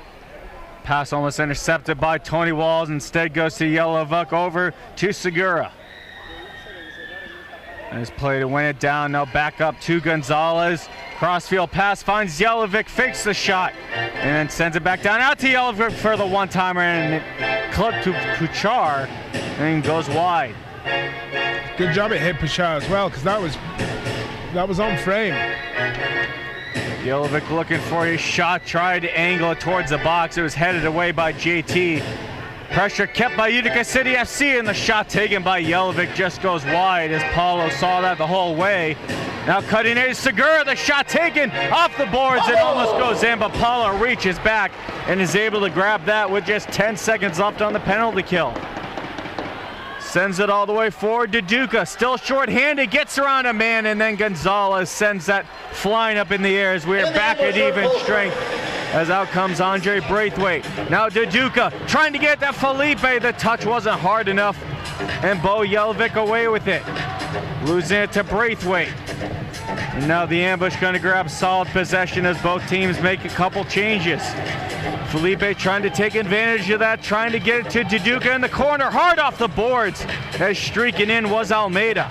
Pass almost intercepted by Tony Walls. Instead goes to Jelinek over to Segura. Nice play to win it down. Now back up to Gonzalez. Crossfield pass finds Jelinek, fakes the shot, and then sends it back down out to Jelinek for the one-timer, and it clipped to Puchar and goes wide. Good job it hit Puchar as well, because that was on frame. Jelinek looking for his shot, tried to angle it towards the box. It was headed away by JT. Pressure kept by Utica City FC, and the shot taken by Jelinek just goes wide, as Paulo saw that the whole way. Now cutting in Segura, the shot taken off the boards and almost goes in, but Paulo reaches back and is able to grab that with just 10 seconds left on the penalty kill. Sends it all the way forward to Duca, still short-handed, gets around a man, and then Gonzalez sends that flying up in the air as we're back at even strength. As out comes Andre Braithwaite. Now to Duca, trying to get that Felipe. The touch wasn't hard enough, and Bo Jelinek away with it. Losing it to Braithwaite. And now the ambush going to grab solid possession as both teams make a couple changes. Felipe trying to take advantage of that, trying to get it to Duca in the corner, hard off the boards, as streaking in was Almeida.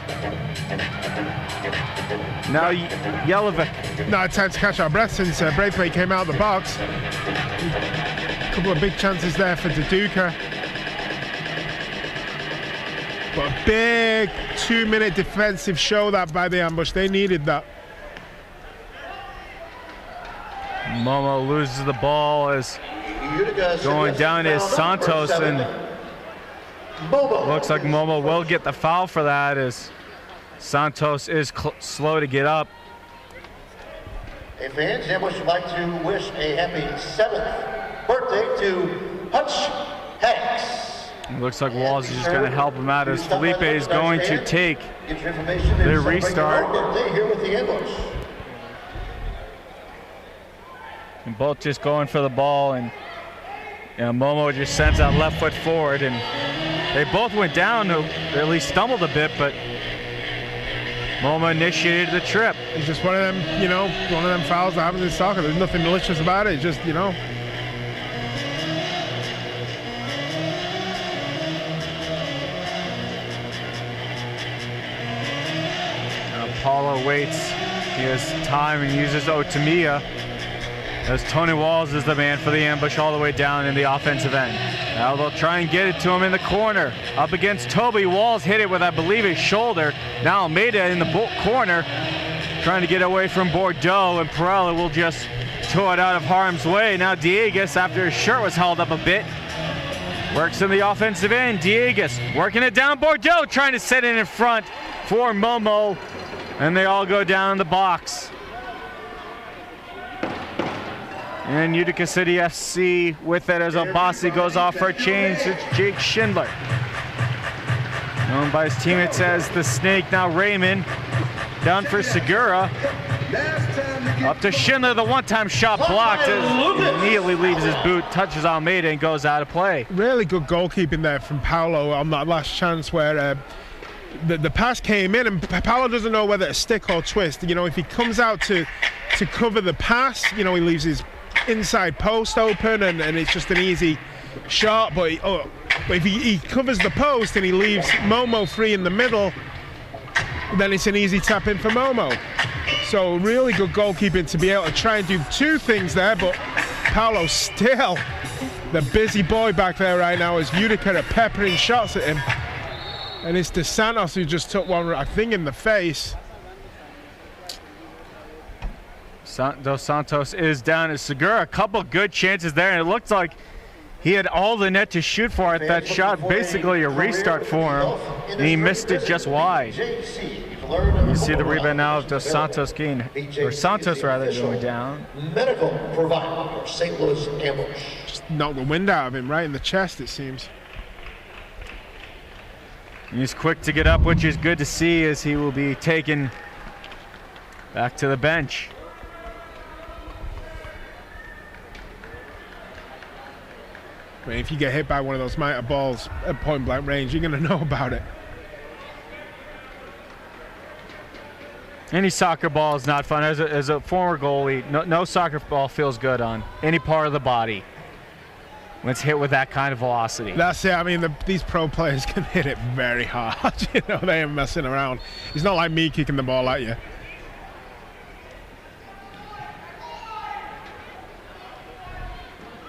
Now Jelinek. No, time to catch our breath since Braithwaite came out of the box. A couple of big chances there for Duca. But a big 2-minute defensive show that by the ambush. They needed that. Momo loses the ball as going down is Santos, and looks like Momo will get the foul for that as Santos is slow to get up. Hey fans, Ambush would like to wish a happy 7th birthday to Hutch Hanks. It looks like Walls is just going to help him out as Felipe is going to take the restart. Here with the ambush. And both just going for the ball, and Momo just sends that left foot forward, and they both went down, or at least stumbled a bit, but Momo initiated the trip. It's just one of them, one of them fouls that happens in soccer. There's nothing malicious about it. It's just, Paulo waits. He has time and uses Otamiya as Tony Walls is the man for the ambush all the way down in the offensive end. Now they'll try and get it to him in the corner. Up against Toby. Walls hit it with, I believe, his shoulder. Now Almeida in the corner trying to get away from Bordeaux, and Perella will just tow it out of harm's way. Now Diegues, after his shirt was held up a bit, works in the offensive end. Diegues working it down. Bordeaux trying to set it in front for Momo. And they all go down in the box. And Utica City FC with it as Obasi goes off for a change. It's Jake Schindler, known by his teammates as the Snake. Now Raymond down for Segura. Up to Schindler, the one-time shot blocked. Immediately leaves his boot, touches Almeida, and goes out of play. Really good goalkeeping there from Paulo on that last chance where the pass came in, and Paulo doesn't know whether to stick or twist. If he comes out to cover the pass, he leaves his inside post open, and it's just an easy shot. But if he covers the post and he leaves Momo free in the middle, then it's an easy tap in for Momo. So really good goalkeeping to be able to try and do two things there, but Paulo still the busy boy back there right now as Utica are peppering shots at him. And it's De Santos who just took one, I think, in the face. Dos Santos is down as Segura. A couple good chances there, and it looked like he had all the net to shoot for it. That shot, basically a restart for him, and he missed it just wide. You see the rebound now of Dos Santos Santos rather, going down. Medical provider for St. Louis ambush. Just knocked the wind out of him right in the chest, it seems. He's quick to get up, which is good to see, as he will be taken back to the bench. I mean, if you get hit by one of those mitre balls at point blank range, you're going to know about it. Any soccer ball is not fun. As a former goalie, no soccer ball feels good on any part of the body when it's hit with that kind of velocity. That's it. I mean, these pro players can hit it very hard. They ain't messing around. It's not like me kicking the ball at you.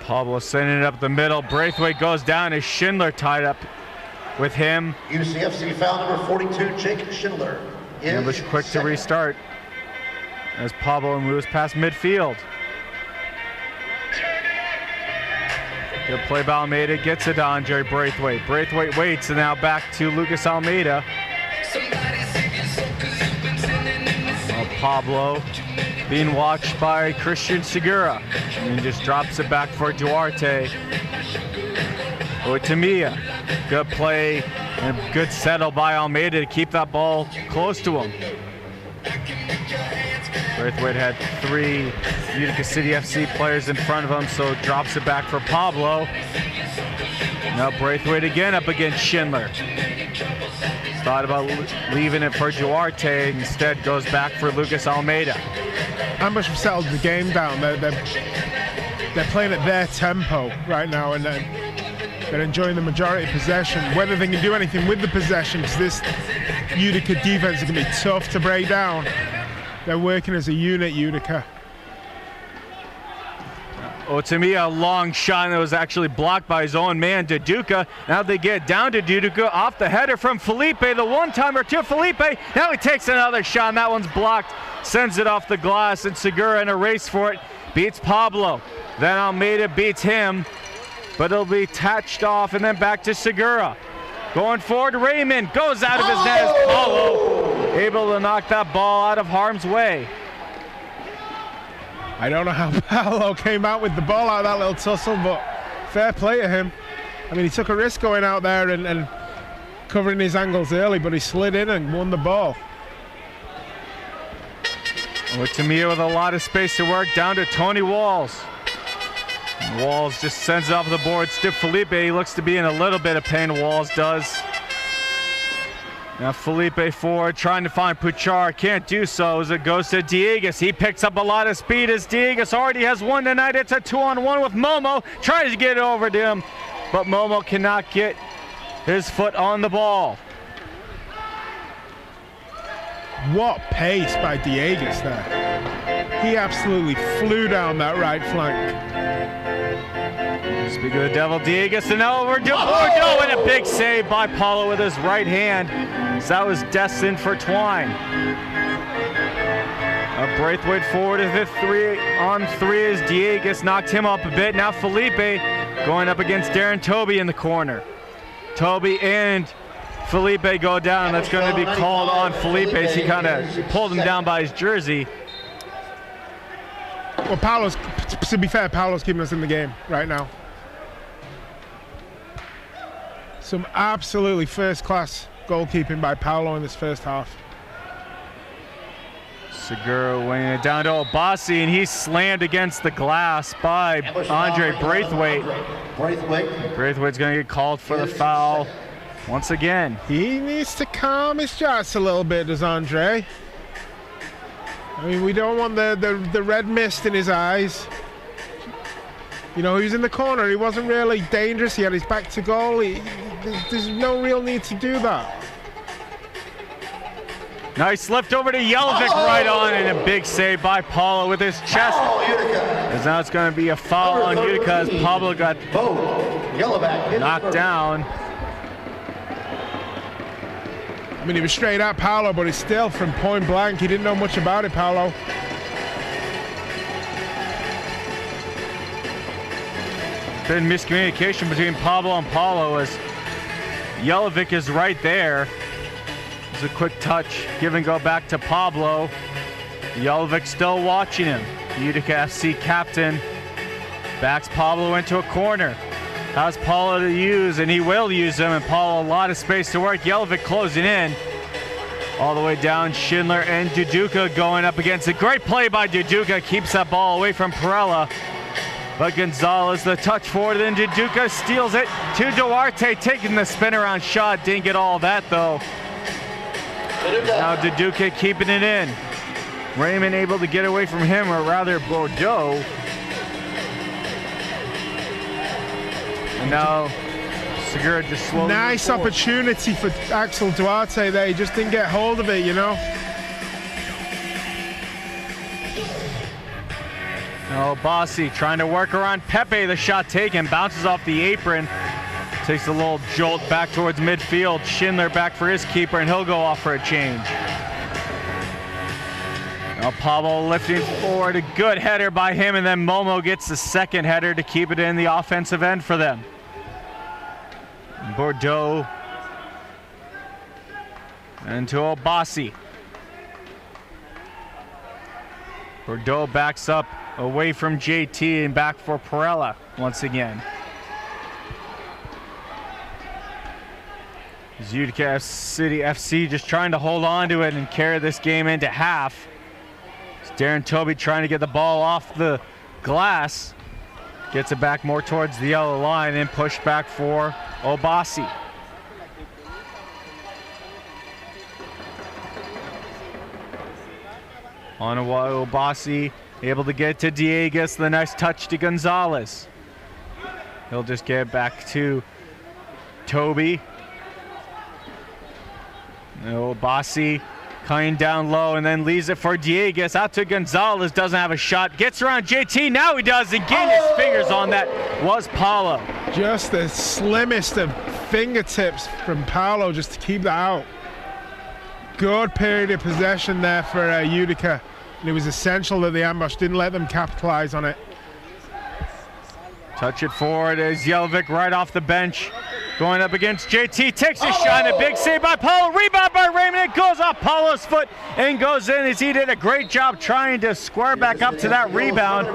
Pablo sending it up the middle. Braithwaite goes down as Schindler tied up with him. UCFC foul number 42, Jake Schindler. Ambush quick to restart as Pablo moves past midfield. Good play by Almeida, gets it on Jerry Braithwaite. Braithwaite waits, and now back to Lucas Almeida. Pablo being watched by Christian Segura, and just drops it back for Duarte. Otamiya, good play and a good settle by Almeida to keep that ball close to him. Braithwaite had 3 Utica City FC players in front of him, so drops it back for Pablo. Now Braithwaite again up against Schindler. Thought about leaving it for Duarte, instead goes back for Lucas Almeida. Ambush have settled the game down. They're playing at their tempo right now, and they're enjoying the majority of possession. Whether they can do anything with the possession, because this Utica defense is going to be tough to break down. They're working as a unit, Utica. Otamiya, a long shot that was actually blocked by his own man, Duduka. Now they get down to Duduka off the header from Felipe, the one-timer to Felipe. Now he takes another shot, and that one's blocked. Sends it off the glass, and Segura in a race for it beats Pablo. Then Almeida beats him, but it'll be touched off, and then back to Segura. Going forward, Raymond goes out of his net as Paulo able to knock that ball out of harm's way. I don't know how Paulo came out with the ball out of that little tussle, but fair play to him. I mean, he took a risk going out there and covering his angles early, but he slid in and won the ball. Otamiya with a lot of space to work, down to Tony Walls. Walls just sends it off the board. Stiff Felipe, he looks to be in a little bit of pain, Walls does. Now Felipe forward, trying to find Puchar, can't do so as it goes to Dieguez. He picks up a lot of speed as Dieguez already has one tonight. It's a 2-on-1 with Momo, tries to get it over to him, but Momo cannot get his foot on the ball. What pace by Dieguez there. He absolutely flew down that right flank. Speaking of the devil, Dieguez, and now over to Bordeaux, and a big save by Paulo with his right hand. So that was destined for Twine. Braithwaite forward to the 3-on-3 as Dieguez knocked him up a bit. Now Felipe going up against Darren Toby in the corner. Toby and Felipe go down. That's going to be called on Felipe as he kind of pulled him down by his jersey. Well, Paulo's, to be fair, Paulo's keeping us in the game right now. Some absolutely first-class goalkeeping by Paulo in this first half. Segura weighing it down to Obasi, and he's slammed against the glass by Andre Braithwaite. Braithwaite's going to get called for the foul once again. He needs to calm his jets a little bit, does Andre? I mean, we don't want the red mist in his eyes. You know, he was in the corner. He wasn't really dangerous. He had his back to goal. There's no real need to do that. Nice lift over to Jelvik right on, and a big save by Paulo with his chest. As now it's going to be a foul on Utica as Pablo got knocked down. I mean, he was straight at Paulo, but he's still from point blank. He didn't know much about it, Paulo. Been miscommunication between Pablo and Paulo as Jelvik is right there. It's a quick touch, give and go back to Pablo. Jelvik still watching him. Utica FC captain backs Pablo into a corner. Has Paulo to use, and he will use him, and Paulo a lot of space to work. Jelvik closing in. All the way down, Schindler and Duduka going up against a great play by Duduka. Keeps that ball away from Perella. But Gonzalez, the touch forward, and Duduka steals it to Duarte, taking the spin around shot. Didn't get all that though. Now Duduka keeping it in. Raymond able to get away from him, or rather Bordeaux. And now Segura just slowly. Nice opportunity for Axel Duarte there. He just didn't get hold of it, you know. Oh, Bossi trying to work around Pepe. The shot taken, bounces off the apron. Takes a little jolt back towards midfield. Schindler back for his keeper, and he'll go off for a change. Now Pablo lifting forward, a good header by him, and then Momo gets the second header to keep it in the offensive end for them. Bordeaux and to Obasi. Bordeaux backs up away from JT and back for Perella once again. Utica City FC just trying to hold on to it and carry this game into half. It's Darren Toby trying to get the ball off the glass. Gets it back more towards the yellow line and pushed back for Obasi. On a while, Obasi able to get to Dieguez, the nice touch to Gonzalez. He'll just get it back to Toby. Obasi coming down low and then leaves it for Dieguez. Out to Gonzalez, doesn't have a shot. Gets around JT, now he does. Again, his fingers on that was Paulo. Just the slimmest of fingertips from Paulo just to keep that out. Good period of possession there for Utica. And it was essential that the ambush didn't let them capitalize on it. Touch it forward as Jelvik right off the bench. Going up against JT, takes a shot, and a big save by Paulo. Rebound by Raymond, it goes off Paulo's foot and goes in as he did a great job trying to square back up to that rebound.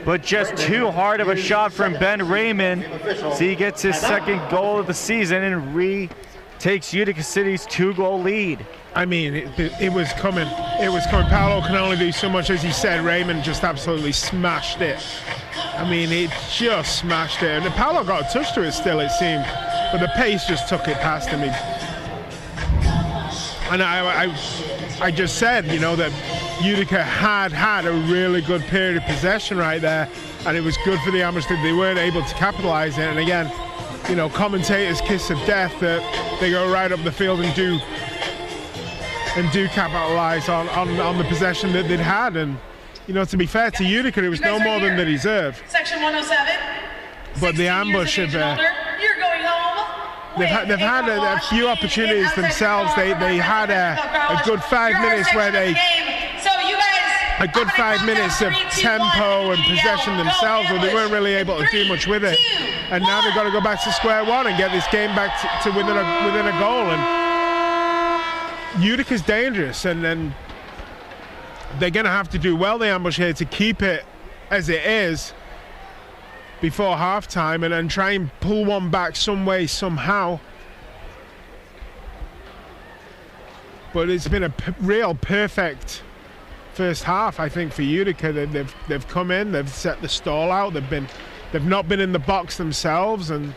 But just too hard of a shot from Ben Raymond. So he gets his second goal of the season and retakes Utica City's 2-goal lead. I mean, it was coming. It was coming. Paulo can only do so much, as you said. Raymond just absolutely smashed it. I mean, it just smashed it. And Paulo got a touch to it still, it seemed. But the pace just took it past him. And I just said, you know, that Utica had a really good period of possession right there, and it was good for the ambush that they weren't able to capitalize it. And again, you know, commentators' kiss of death that they go right up the field and do capitalize on the possession that they'd had. And, you know, to be fair to Utica, it was no more than they deserved. Section 107. But the ambush of you're going home. they've had a few opportunities themselves. They had a good 5 minutes where they a good 5 minutes of tempo and possession themselves, where they weren't really able to do much with it. And now they've got to go back to square one and get this game back to within a goal. And Utica's dangerous, and then they're going to have to do well, the ambush here, to keep it as it is before halftime, and then try and pull one back some way, somehow. But it's been a real perfect first half, I think, for Utica. They've come in, they've set the stall out, they've not been in the box themselves, and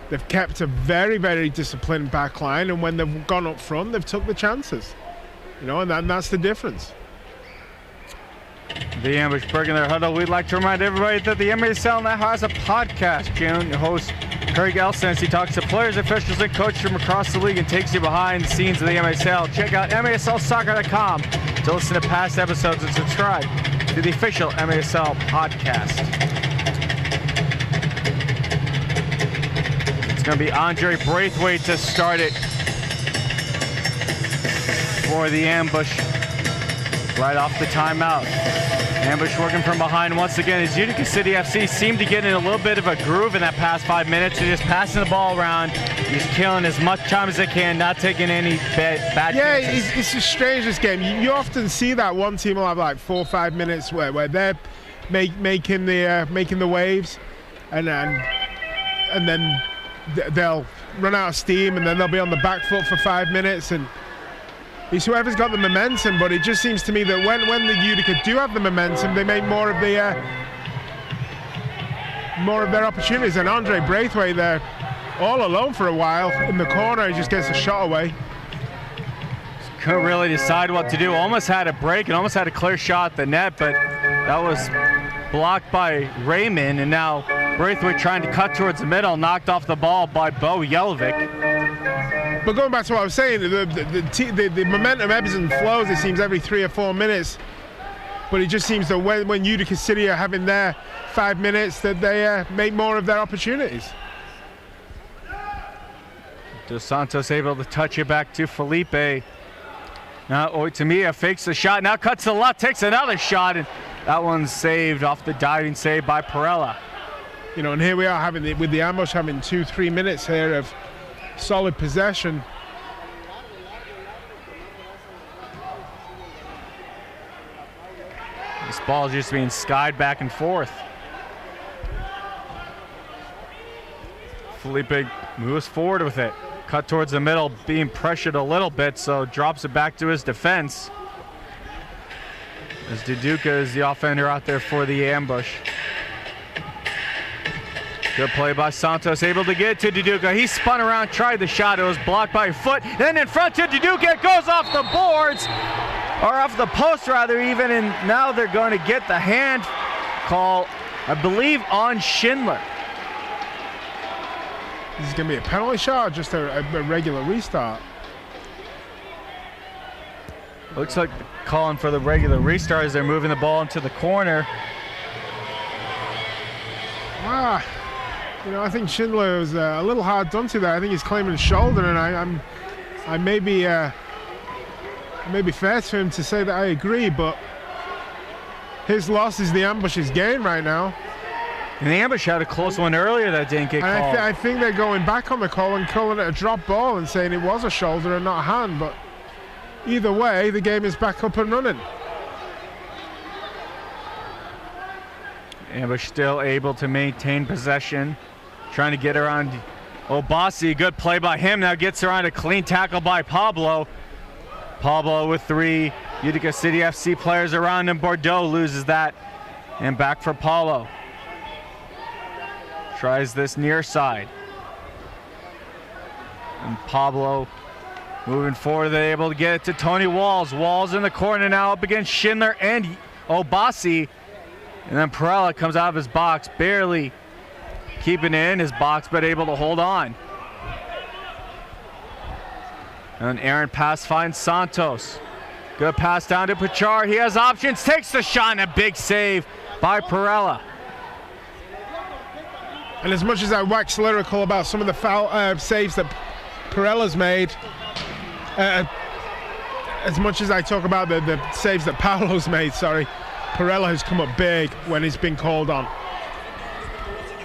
they've kept a very, very disciplined back line. And when they've gone up front, they've took the chances, you know, and that's the difference. The Ambush breaking their huddle. We'd like to remind everybody that the MASL now has a podcast. June, your host, Craig Elsens, he talks to players, officials, and coaches from across the league and takes you behind the scenes of the MASL. Check out MASLsoccer.com to listen to past episodes and subscribe to the official MASL podcast. It's going to be Andre Braithwaite to start it for the Ambush right off the timeout. Ambush working from behind once again as Utica City FC seemed to get in a little bit of a groove in that past 5 minutes. They're just passing the ball around, just killing as much time as they can, not taking any bad chances. Yeah, it's just strange, this game. You often see that one team will have like 4 or 5 minutes where they're making the waves, and then they'll run out of steam, and then they'll be on the back foot for 5 minutes, and it's whoever's got the momentum. But it just seems to me that when the Utica do have the momentum, they make more of their opportunities. And Andre Braithwaite there, all alone for a while in the corner, he just gets a shot away. Couldn't really decide what to do. Almost had a break and almost had a clear shot at the net, but that was blocked by Raymond. And now Braithwaite trying to cut towards the middle, knocked off the ball by Bo Jelovic. But going back to what I was saying, the momentum ebbs and flows, it seems, every 3 or 4 minutes. But it just seems that when Utica City are having their 5 minutes, that they make more of their opportunities. Dos Santos able to touch it back to Felipe. Now Oitamia fakes the shot, now cuts to the left, takes another shot, and that one's saved off the diving save by Perella. You know, and here we are with the Ambush having 2-3 minutes here of solid possession. This ball just being skied back and forth. Felipe moves forward with it. Cut towards the middle, being pressured a little bit, so drops it back to his defense. As Utica is the offender out there for the Ambush. Good play by Santos, able to get to Utica. He spun around, tried the shot. It was blocked by a foot. Then in front to Utica, it goes off the boards, or off the post rather even, and now they're going to get the hand call, I believe, on Schindler. This is going to be a penalty shot or just a regular restart? Looks like calling for the regular restart as they're moving the ball into the corner. You know, I think Schindler was a little hard done to there. I think he's claiming his shoulder, and I may be fair to him to say that I agree, but his loss is the Ambush's gain right now. And the Ambush had a close one earlier that didn't get called. I think they're going back on the call and calling it a drop ball and saying it was a shoulder and not a hand, but either way, the game is back up and running. Ambush still able to maintain possession, trying to get around Obasi. Good play by him. Now gets around a clean tackle by Pablo. Pablo with 3 Utica City FC players around him. Bordeaux loses that. And back for Paulo. Tries this near side. And Pablo Moving forward, they're able to get it to Tony Walls. Walls in the corner now up against Schindler and Obasi. And then Perella comes out of his box, barely keeping it in his box, but able to hold on. And Aaron pass finds Santos. Good pass down to Pachar. He has options, takes the shot, and a big save by Perella. And as much as I wax lyrical about some of the foul saves that Perella's made, as much as I talk about the saves that Paolo's made, Perella has come up big when he's been called on.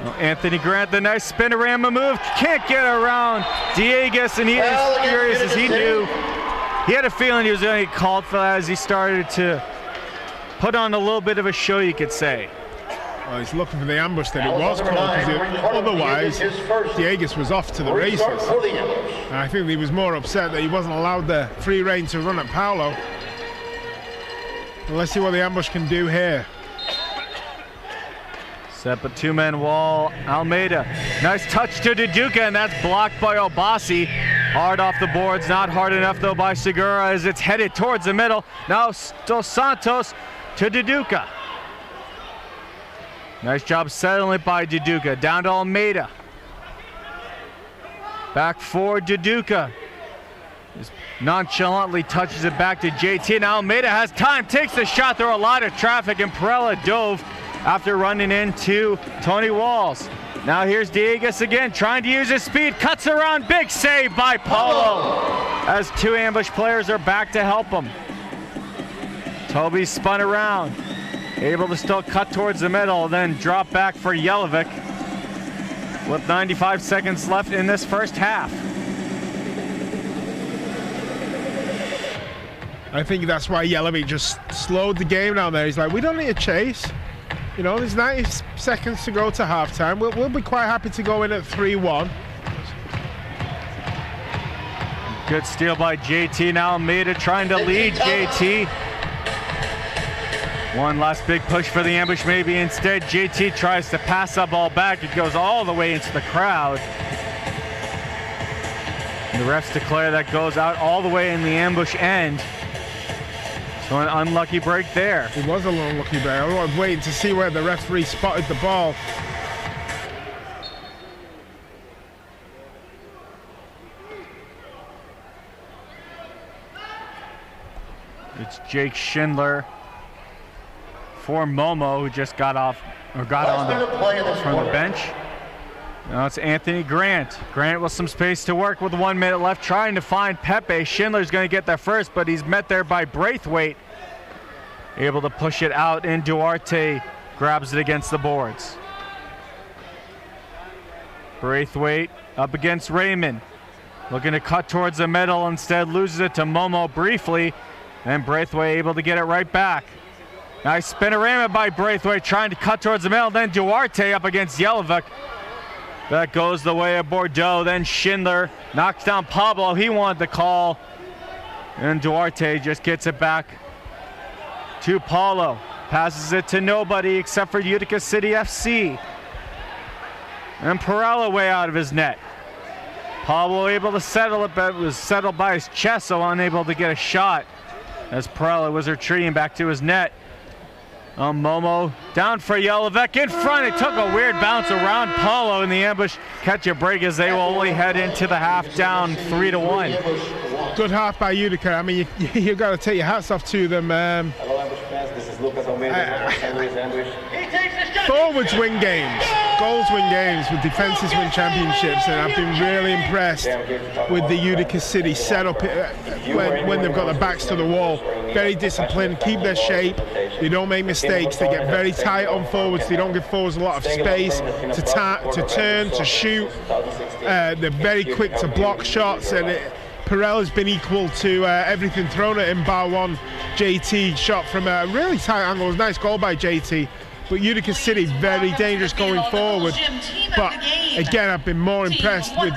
Well, Anthony Grant, the nice spinorama move, can't get around Dieguez, and he is furious as he knew. He had a feeling he was going to get called for that as he started to put on a little bit of a show, you could say. Well, he's looking for the ambush that it was called, because otherwise Dieguez was off to the races. And I think he was more upset that he wasn't allowed the free rein to run at Paolo. Well, let's see what the ambush can do here. Set up a two-man wall. Almeida, nice touch to Utica, and that's blocked by Obasi. Hard off the boards, not hard enough though by Segura as it's headed towards the middle. Now Dos Santos to Utica. Nice job settling it by Utica. Down to Almeida. Back for Utica. Just nonchalantly touches it back to JT. Now Almeida has time, takes the shot through a lot of traffic, and Perella dove after running into Tony Walls. Now here's Dieguez again, trying to use his speed, cuts around, big save by Paulo, as two ambush players are back to help him. Toby spun around, able to still cut towards the middle, then drop back for Jelic with 95 seconds left in this first half. I think that's why Jelic just slowed the game down there. He's like, we don't need a chase. You know, there's 90 seconds to go to halftime. We'll be quite happy to go in at 3-1. Good steal by JT. Now Almeida trying to lead JT. One last big push for the ambush maybe. Instead, JT tries to pass that ball back. It goes all the way into the crowd. And the refs declare that goes out all the way in the ambush end. So an unlucky break there. It was a little unlucky break. I was waiting to see where the referee spotted the ball. It's Jake Schindler for Momo, who just got off or got on from the bench. Now it's Anthony Grant. Grant with some space to work with 1 minute left, trying to find Pepe. Schindler's going to get there first, but he's met there by Braithwaite. Able to push it out, and Duarte grabs it against the boards. Braithwaite up against Raymond. Looking to cut towards the middle, instead loses it to Momo briefly. And Braithwaite able to get it right back. Nice spinorama by Braithwaite, trying to cut towards the middle. Then Duarte up against Jelic. That goes the way of Bordeaux. Then Schindler knocks down Pablo. He wanted the call. And Duarte just gets it back to Paulo. Passes it to nobody except for Utica City FC. And Perella way out of his net. Pablo able to settle it, but it was settled by his chest, so unable to get a shot as Perella was retreating back to his net. Momo down for Jelic in front. It took a weird bounce around Paulo in the ambush. Catch a break as they will only head into the half down 3-1. Good half by Utica. I mean, you got to take your hats off to them. Hello, ambush fans. This is Lucas Almeida. Forwards win games, goals win games, with defenses win championships, and I've been really impressed with the Utica City setup when they've got their backs to the wall. Very disciplined, keep their shape, they don't make mistakes, they get very tight on forwards, they don't give forwards a lot of space to turn, to shoot. They're very quick to block shots, and Perella's been equal to everything thrown at him, bar one JT shot from a really tight angle. It was a nice goal by JT. But Utica City very dangerous going forward. But again, I've been more impressed with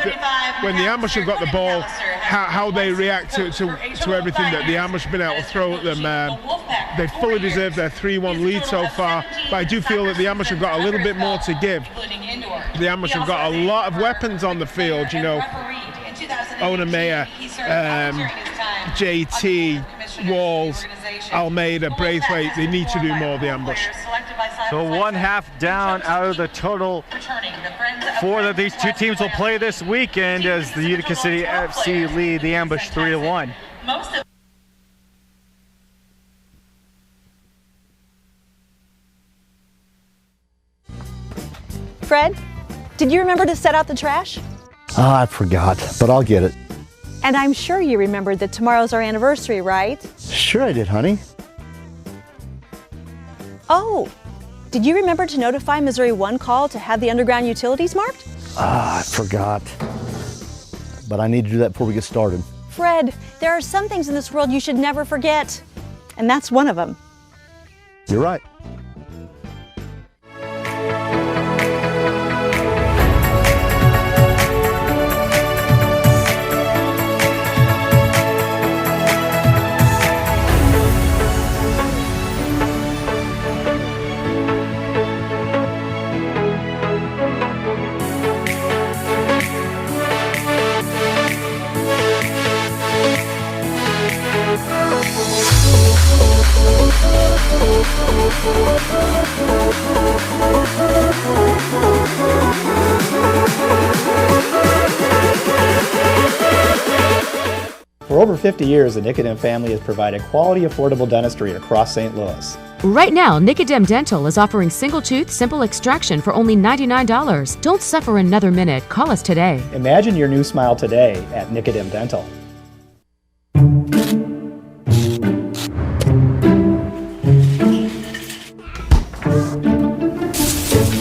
when the ambush have got the ball, how they react to everything that the ambush have been able to throw at them. They fully deserve their 3-1 lead so far. But I do feel that the ambush have got a little bit more to give. The ambush have got a lot of weapons on the field, you know. owner Mayer, JT, Walls, Almeida, Braithwaite, they need to do more of the ambush. So 1/2 down out of the total 4 that these two teams will play this weekend as the Utica City FC lead the ambush 3-1. Fred, did you remember to set out the trash? I forgot, but I'll get it. And I'm sure you remembered that tomorrow's our anniversary, right? Sure I did, honey. Oh, did you remember to notify Missouri 1 call to have the underground utilities marked? I forgot. But I need to do that before we get started. Fred, there are some things in this world you should never forget. And that's one of them. You're right. For over 50 years, the Nicodem family has provided quality, affordable dentistry across St. Louis. Right now, Nicodem Dental is offering single tooth, simple extraction for only $99. Don't suffer another minute. Call us today. Imagine your new smile today at Nicodem Dental.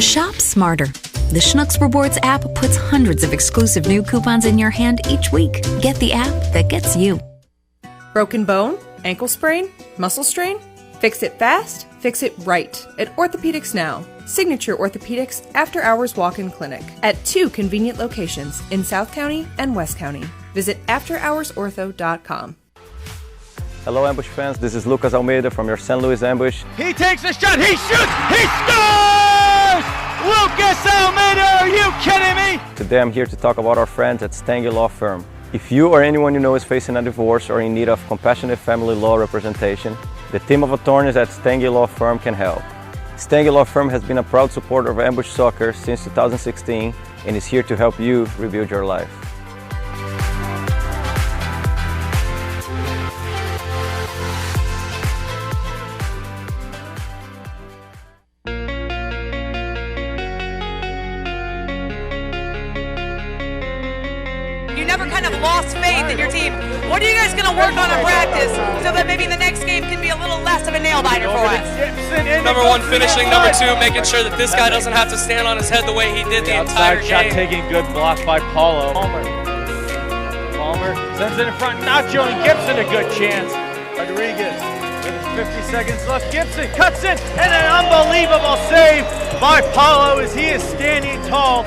Shop smarter. The Schnucks Rewards app puts hundreds of exclusive new coupons in your hand each week. Get the app that gets you. Broken bone? Ankle sprain? Muscle strain? Fix it fast, fix it right at Orthopedics Now. Signature Orthopedics After Hours Walk-In Clinic at 2 convenient locations in South County and West County. Visit afterhoursortho.com. Hello, Ambush fans. This is Lucas Almeida from your St. Louis Ambush. He takes a shot. He shoots. He scores! Lucas Almeida, are you kidding me? Today I'm here to talk about our friends at Stange Law Firm. If you or anyone you know is facing a divorce or in need of compassionate family law representation, the team of attorneys at Stange Law Firm can help. Stange Law Firm has been a proud supporter of Ambush Soccer since 2016 and is here to help you rebuild your life. You never kind of lost faith in your team. What are you guys going to work on in practice so that maybe the next game can be a little less of a nail biter for us? Number one, finishing. Number two, making sure that this guy doesn't have to stand on his head the way he did the entire Shot game. taking, good block by Paulo. Palmer sends it in front. Nacho and Gibson a good chance. Rodriguez with 50 seconds left. Gibson cuts in and an unbelievable save by Paulo as he is standing tall.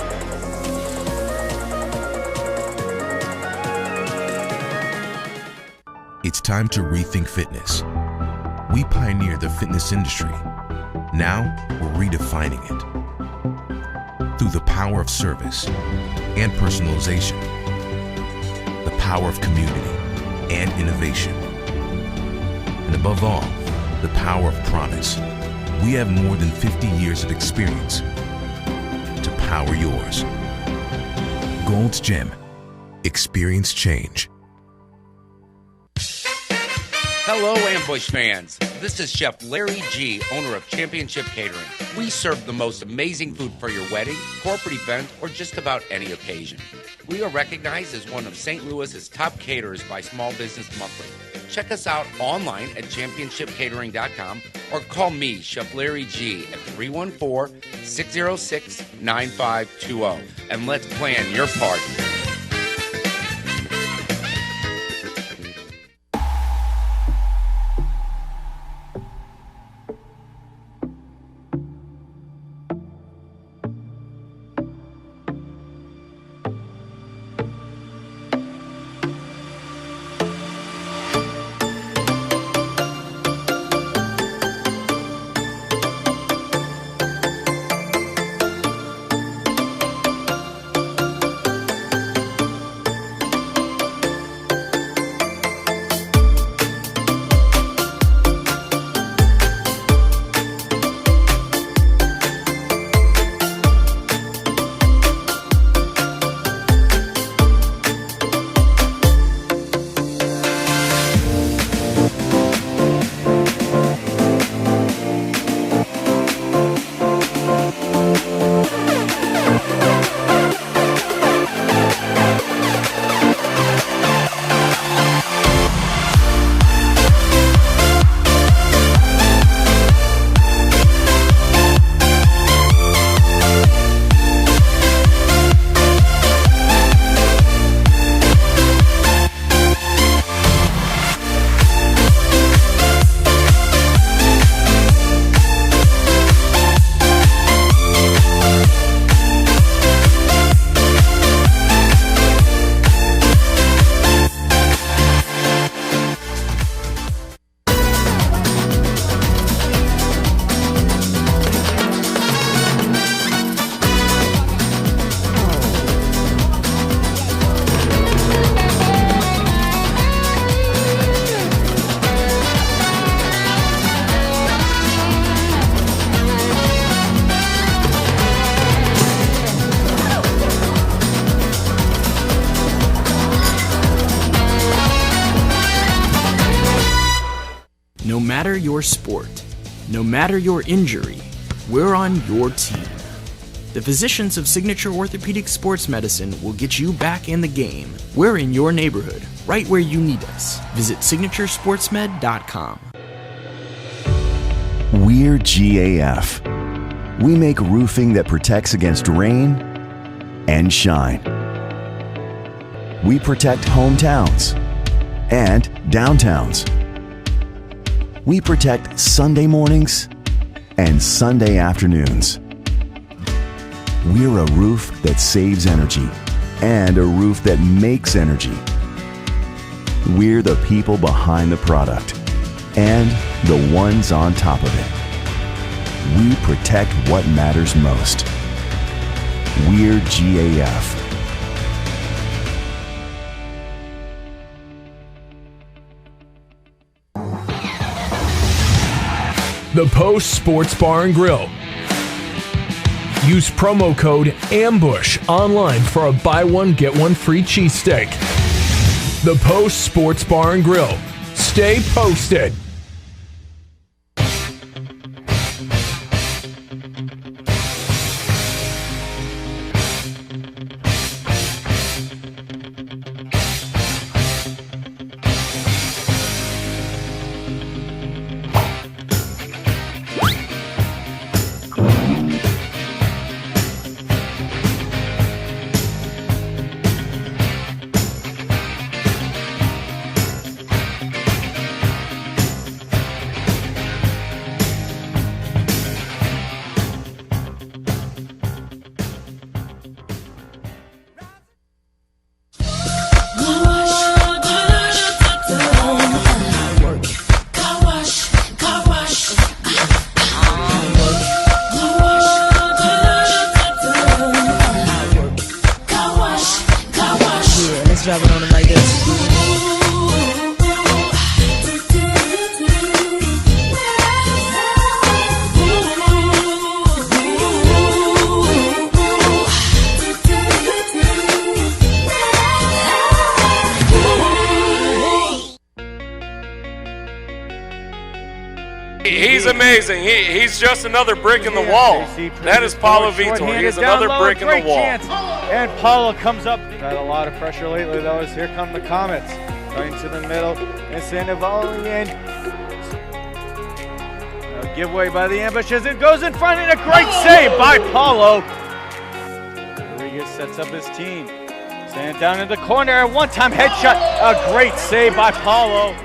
It's time to rethink fitness. We pioneered the fitness industry. Now we're redefining it. Through the power of service and personalization, the power of community and innovation, and above all, the power of promise. We have more than 50 years of experience to power yours. Gold's Gym. Experience change. Hello, Ambush fans. This is Chef Larry G., owner of Championship Catering. We serve the most amazing food for your wedding, corporate event, or just about any occasion. We are recognized as one of St. Louis's top caterers by Small Business Monthly. Check us out online at championshipcatering.com or call me, Chef Larry G., at 314-606-9520. And let's plan your party. matter your sport, no matter your injury, we're on your team. The physicians of Signature Orthopedic Sports Medicine will get you back in the game. We're in your neighborhood, right where you need us. Visit signaturesportsmed.com. We're GAF. We make roofing that protects against rain and shine. We protect hometowns and downtowns. We protect Sunday mornings and Sunday afternoons. We're a roof that saves energy and a roof that makes energy. We're the people behind the product and the ones on top of it. We protect what matters most. We're GAF. The Post Sports Bar and Grill. Use promo code AMBUSH online for a buy one, get one free cheesesteak. The Post Sports Bar and Grill. Stay posted. Driving on it like this. He's amazing. He's just another brick in the wall. That is Paulo Vitor. He's another brick in the wall. And Paulo comes up. Had a lot of pressure lately, though, as here come the Comets. Going to the middle. And Sandoval in. A giveaway by the ambushes. It goes in front and a great save by Paulo. Rodriguez sets up his team. Stand down in the corner. A one-time headshot. A great save by Paulo.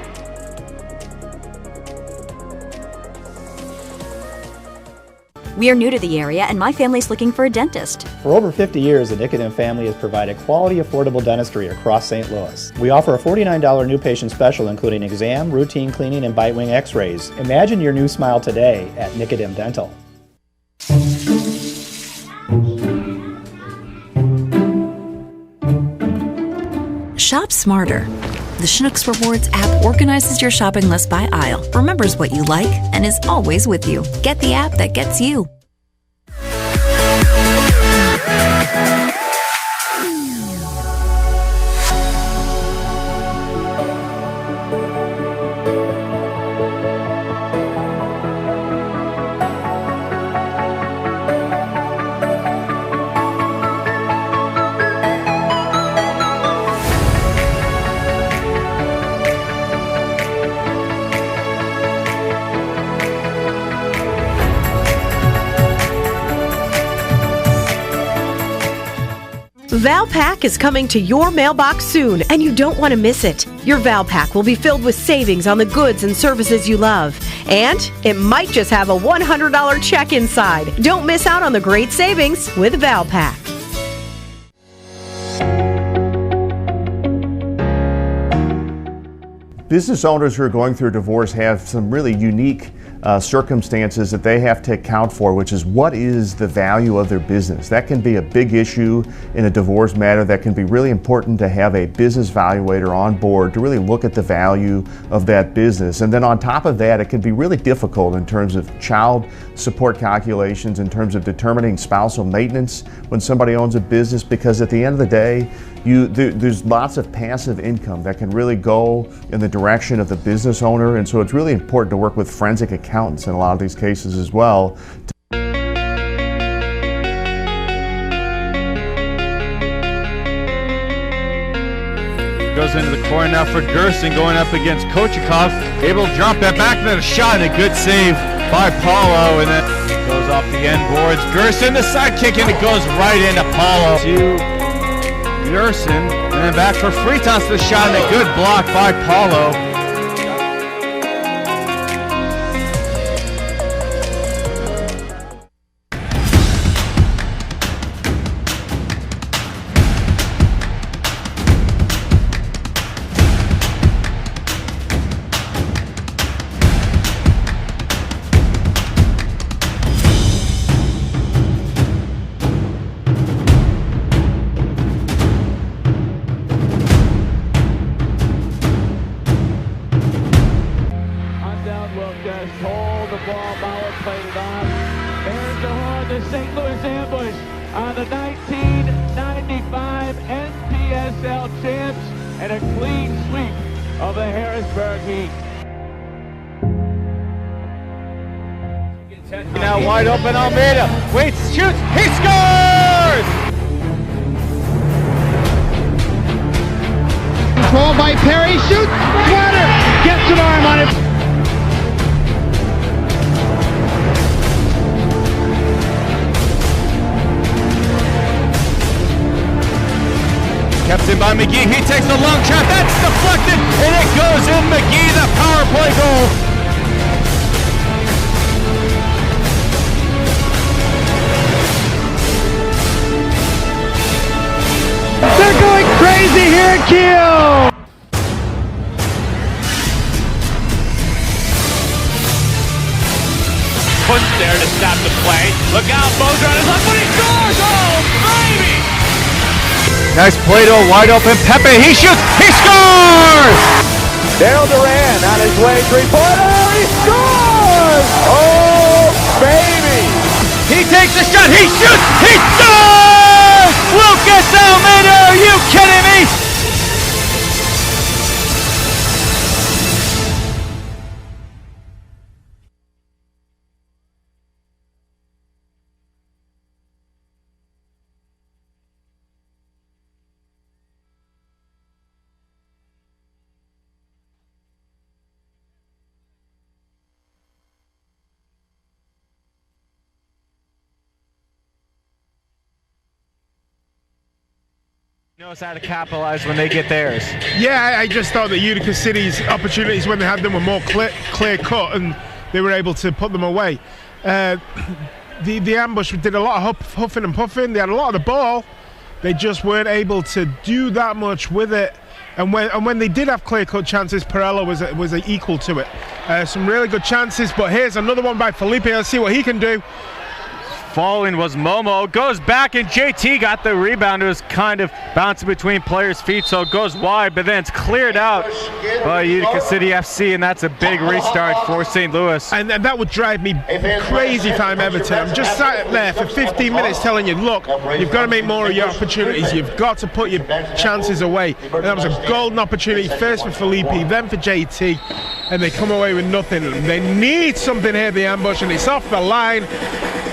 We are new to the area, and my family's looking for a dentist. For over 50 years, the Nicodim family has provided quality, affordable dentistry across St. Louis. We offer a $49 new patient special, including exam, routine cleaning, and bite wing x-rays. Imagine your new smile today at Nicodim Dental. Shop smarter. The Schnucks Rewards app organizes your shopping list by aisle, remembers what you like, and is always with you. Get the app that gets you. ValPack is coming to your mailbox soon, and you don't want to miss it. Your ValPack will be filled with savings on the goods and services you love. And it might just have a $100 check inside. Don't miss out on the great savings with ValPack. Business owners who are going through a divorce have some really unique circumstances that they have to account for, which is what is the value of their business. That can be a big issue in a divorce matter. That can be really important to have a business valuator on board to really look at the value of that business. And then on top of that, it can be really difficult in terms of child support calculations, in terms of determining spousal maintenance when somebody owns a business, because at the end of the day, there's lots of passive income that can really go in the direction of the business owner, and so it's really important to work with forensic accountants in a lot of these cases as well. Goes into the corner now for Gerson, going up against Kochikov, able to drop that back, and then a shot, and a good save by Paulo, and then goes off the end boards. Gerson, the side kick, and it goes right into Paulo. To Gerson, and then back for Fritas, the shot, and a good block by Paulo. Hold the ball, Bauer played it on. There's the horn, the St. Louis ambush on the 1995 NPSL champs, and a clean sweep of the Harrisburg Heat. Now wide open Almeida, waits, shoots, he scores! Ball by Perry, shoots, Sweater gets an arm on it. Kept in by McGee, he takes the long shot, that's deflected, and it goes in. McGee, the power play goal. They're going crazy here at Kiel! Push there to stop the play. Look out, Bozer on his left, but he scores! Oh, baby! Nice play to a wide open Pepe. He shoots. He scores! Daryl Duran on his way, three-pointer. He scores! Oh, baby! He takes a shot. He shoots. He scores! Lucas Almeida, are you kidding me? Knows how to capitalize when they get theirs. Yeah, I just thought that Utica City's opportunities when they had them were more clear cut, and they were able to put them away. The ambush did a lot of huffing and puffing. They had a lot of the ball. They just weren't able to do that much with it. And when they did have clear-cut chances, Perella was equal to it. Some really good chances, but here's another one by Felipe. Let's see what he can do. Falling was Momo, goes back, and JT got the rebound. It was kind of bouncing between players' feet, so it goes wide, but then it's cleared out by Utica City FC, and that's a big restart for St. Louis. And that would drive me crazy if I'm Everton. I'm just sat there for 15 minutes telling you, look, you've got to make more of your opportunities. You've got to put your chances away. And that was a golden opportunity, first for Felipe, then for JT, and they come away with nothing. They need something here, the ambush, and it's off the line.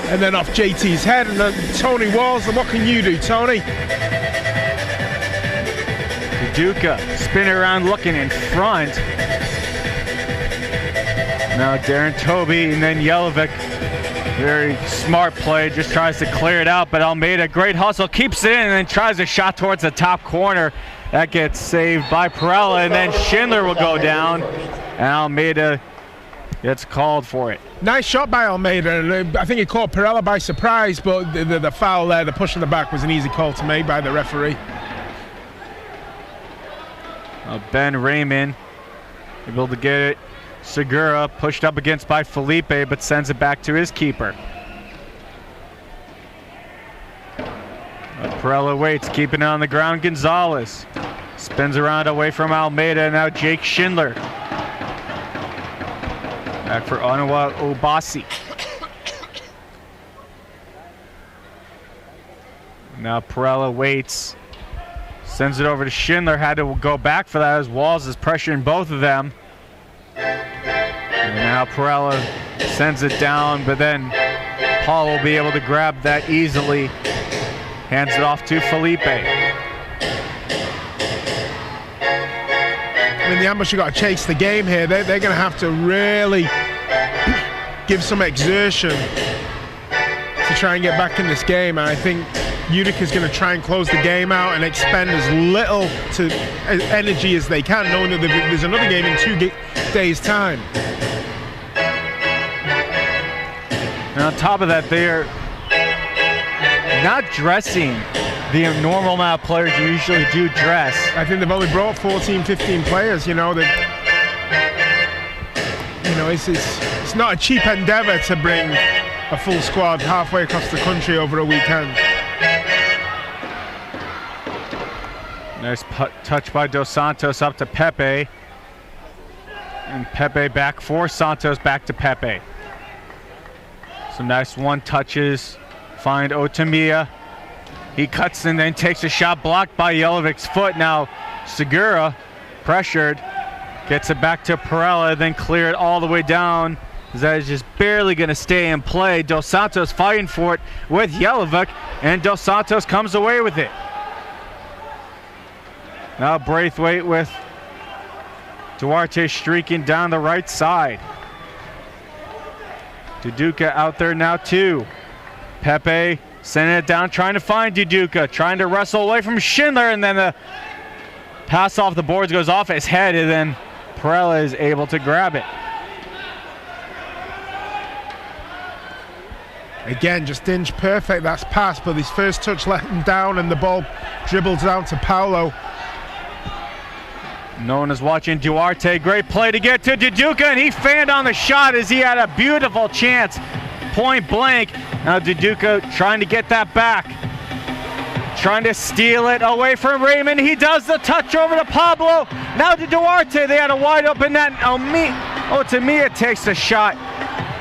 And then off JT's head, and then Tony Walls. And what can you do, Tony? Utica spinning around, looking in front. Now Darren Toby, and then Yelovic. Very smart play, just tries to clear it out, but Almeida, great hustle, keeps it in, and then tries a shot towards the top corner. That gets saved by Perella, and then Schindler will go down, and Almeida gets called for it. Nice shot by Almeida. I think he caught Perella by surprise, but the foul there, the push in the back, was an easy call to make by the referee. Ben Raymond able to get it. Segura pushed up against by Felipe, but sends it back to his keeper. Perella waits, keeping it on the ground. Gonzalez spins around away from Almeida. Now Jake Schindler. Back for Onawa Obasi. Now Perella waits. Sends it over to Schindler. Had to go back for that as Walls is pressuring both of them. And now Perella sends it down, but then Paul will be able to grab that easily. Hands it off to Felipe. I mean, the Ambush have got to chase the game here. They're going to have to really give some exertion to try and get back in this game. And I think Utica's going to try and close the game out and expend as little to energy as they can, knowing that there's another game in 2 days' time. And on top of that, they're not dressing the normal amount of players you usually do dress. I think they've only brought 14, 15 players, you know. It's not a cheap endeavor to bring a full squad halfway across the country over a weekend. Nice touch by Dos Santos up to Pepe. And Pepe back for Santos, back to Pepe. Some nice one touches. Find Otamiya. He cuts and then takes a shot blocked by Jelovic's foot. Now Segura pressured. Gets it back to Perella, then clear it all the way down. That is just barely going to stay in play. Dos Santos fighting for it with Jelovic, and Dos Santos comes away with it. Now Braithwaite with Duarte streaking down the right side. Duduka out there now too. Pepe sending it down, trying to find Duduka, trying to wrestle away from Schindler, and then the pass off the boards goes off his head, and then Perella is able to grab it. Again, just inch perfect, that's pass, but his first touch let him down and the ball dribbles down to Paulo. No one is watching Duarte. Great play to get to Duduka, and he fanned on the shot as he had a beautiful chance. Point blank. Now Duduka trying to get that back. Trying to steal it away from Raymond. He does the touch over to Pablo. Now to Duarte. They had a wide open net. Otamiya takes the shot.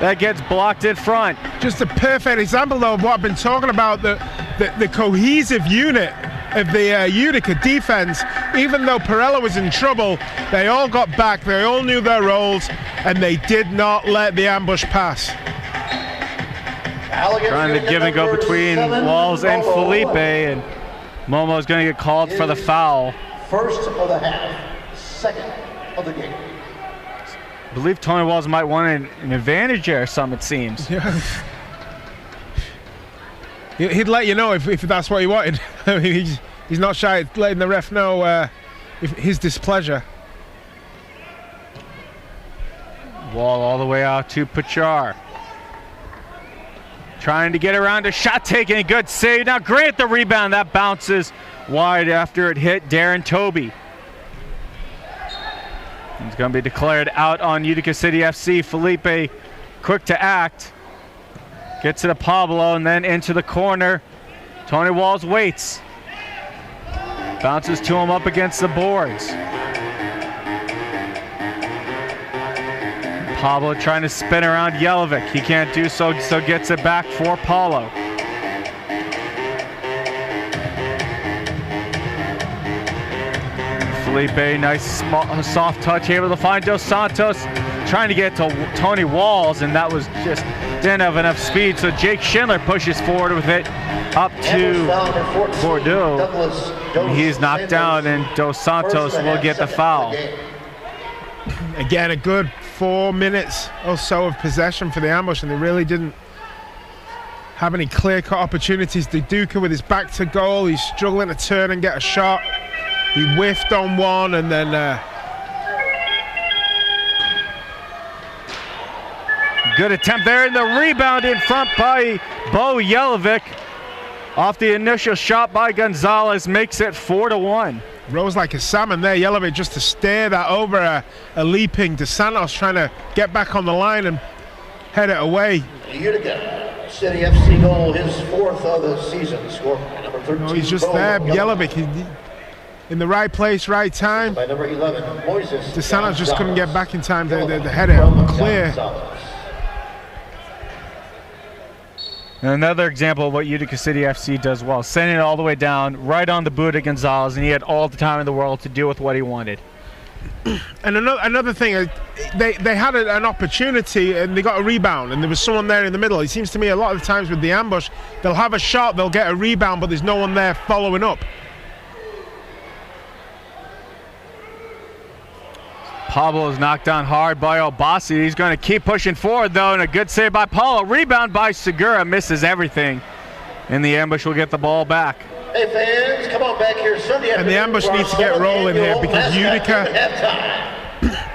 That gets blocked in front. Just a perfect example, though, of what I've been talking about, the cohesive unit of the Utica defense. Even though Perella was in trouble, they all got back, they all knew their roles, and they did not let the ambush pass. Trying to give and go between Walls and Felipe, and Momo's going to get called for the foul. First of the half, second of the game. I believe Tony Walls might want an advantage there or something, it seems. Yeah. He'd let you know if that's what he wanted. I mean, he's not shy at letting the ref know his displeasure. Wall all the way out to Pachar. Trying to get around a shot taking, a good save. Now Grant the rebound, that bounces wide after it hit Darren Toby. It's going to be declared out on Utica City FC. Felipe quick to act. Gets it to Pablo and then into the corner. Tony Walls waits. Bounces to him up against the boards. Pablo trying to spin around Jelovic. He can't do so, so gets it back for Paulo. Felipe, nice soft touch, able to find Dos Santos, trying to get to Tony Walls, and that was just didn't have enough speed, so Jake Schindler pushes forward with it up to Bordeaux. And he's knocked down, and Dos Santos will get the foul. Again, a good 4 minutes or so of possession for the ambush, and they really didn't have any clear-cut opportunities. Duduka with his back to goal, he's struggling to turn and get a shot. He whiffed on one, and then good attempt there, and the rebound in front by Bo Jelovic off the initial shot by Gonzalez makes it 4-1. Rose like a salmon there. Yelovic just to steer that over a leaping DeSantos, trying to get back on the line and head it away. Utica City FC goal, his fourth of the season. Score by number 13. No, he's just there. Yelovic in the right place, right time. By number 11, Moises. DeSantos just couldn't get back in time to head it clear. And another example of what Utica City FC does well, sending it all the way down, right on the boot of Gonzalez, and he had all the time in the world to deal with what he wanted. And another thing, they had an opportunity and they got a rebound, and there was someone there in the middle. It seems to me a lot of times with the ambush, they'll have a shot, they'll get a rebound, but there's no one there following up. Pablo is knocked down hard by Obasi. He's going to keep pushing forward, though, and a good save by Paulo. Rebound by Segura, misses everything. And the ambush will get the ball back. Hey fans, come on back here Sunday afternoon. And the ambush needs to get rolling here because Utica,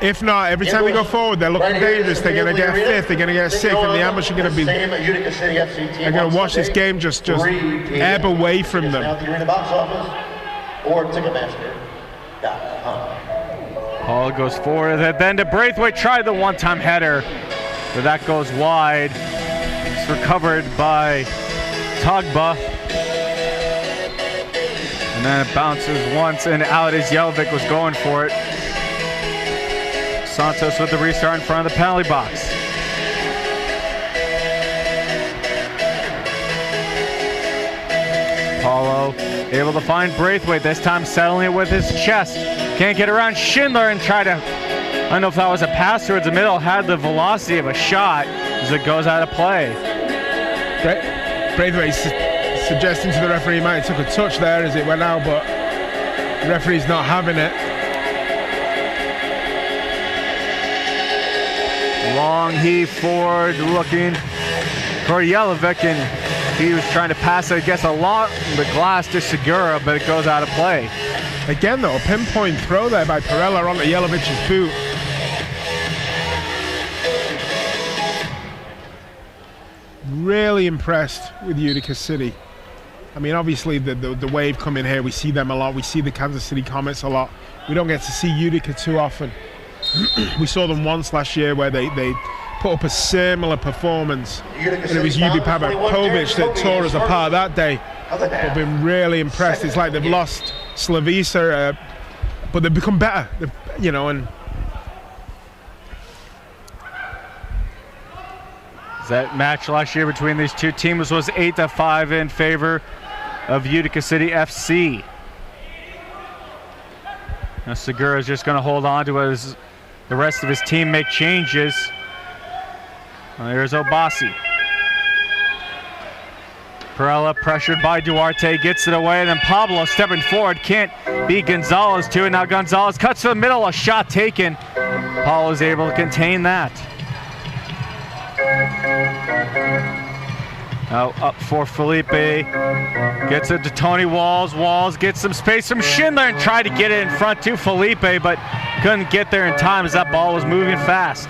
if not, every time they go forward, they're looking dangerous. They're going to get fifth, they're going to get sixth, and the ambush are going to be. They're going to watch this game just ebb away from them. Out the arena box office or Ticketmaster.com. Paul goes forward, then to Braithwaite, tried the one-time header, but that goes wide. It's recovered by Togba. And then it bounces once and out as Yelovic was going for it. Santos with the restart in front of the penalty box. Paulo able to find Braithwaite, this time settling it with his chest. Can't get around Schindler and try to, I don't know if that was a pass towards the middle, had the velocity of a shot as it goes out of play. Braithwaite suggesting to the referee he might have took a touch there as it went out, but the referee's not having it. Long heave forward looking for Yelovic, and he was trying to pass it, I guess, along the glass to Segura, but it goes out of play. Again, though, a pinpoint throw there by Perella onto Yelovic's boot. Really impressed with Utica City. I mean, obviously, the Wave come in here. We see them a lot. We see the Kansas City Comets a lot. We don't get to see Utica too often. We saw them once last year where they put up a similar performance. And it was Ubi Pavic that tore us apart that day. I've been really impressed. It's like they've lost Slavisa, but they've become better, you know. And that match last year between these two teams was 8-5 in favor of Utica City FC. Now Segura is just going to hold on to it as the rest of his team make changes. There's Obasi. Perella pressured by Duarte, gets it away, and then Pablo stepping forward, can't beat Gonzalez to it. Now Gonzalez cuts to the middle, a shot taken. Paulo is able to contain that. Now up for Felipe, gets it to Tony Walls. Walls gets some space from Schindler and tried to get it in front to Felipe, but couldn't get there in time as that ball was moving fast.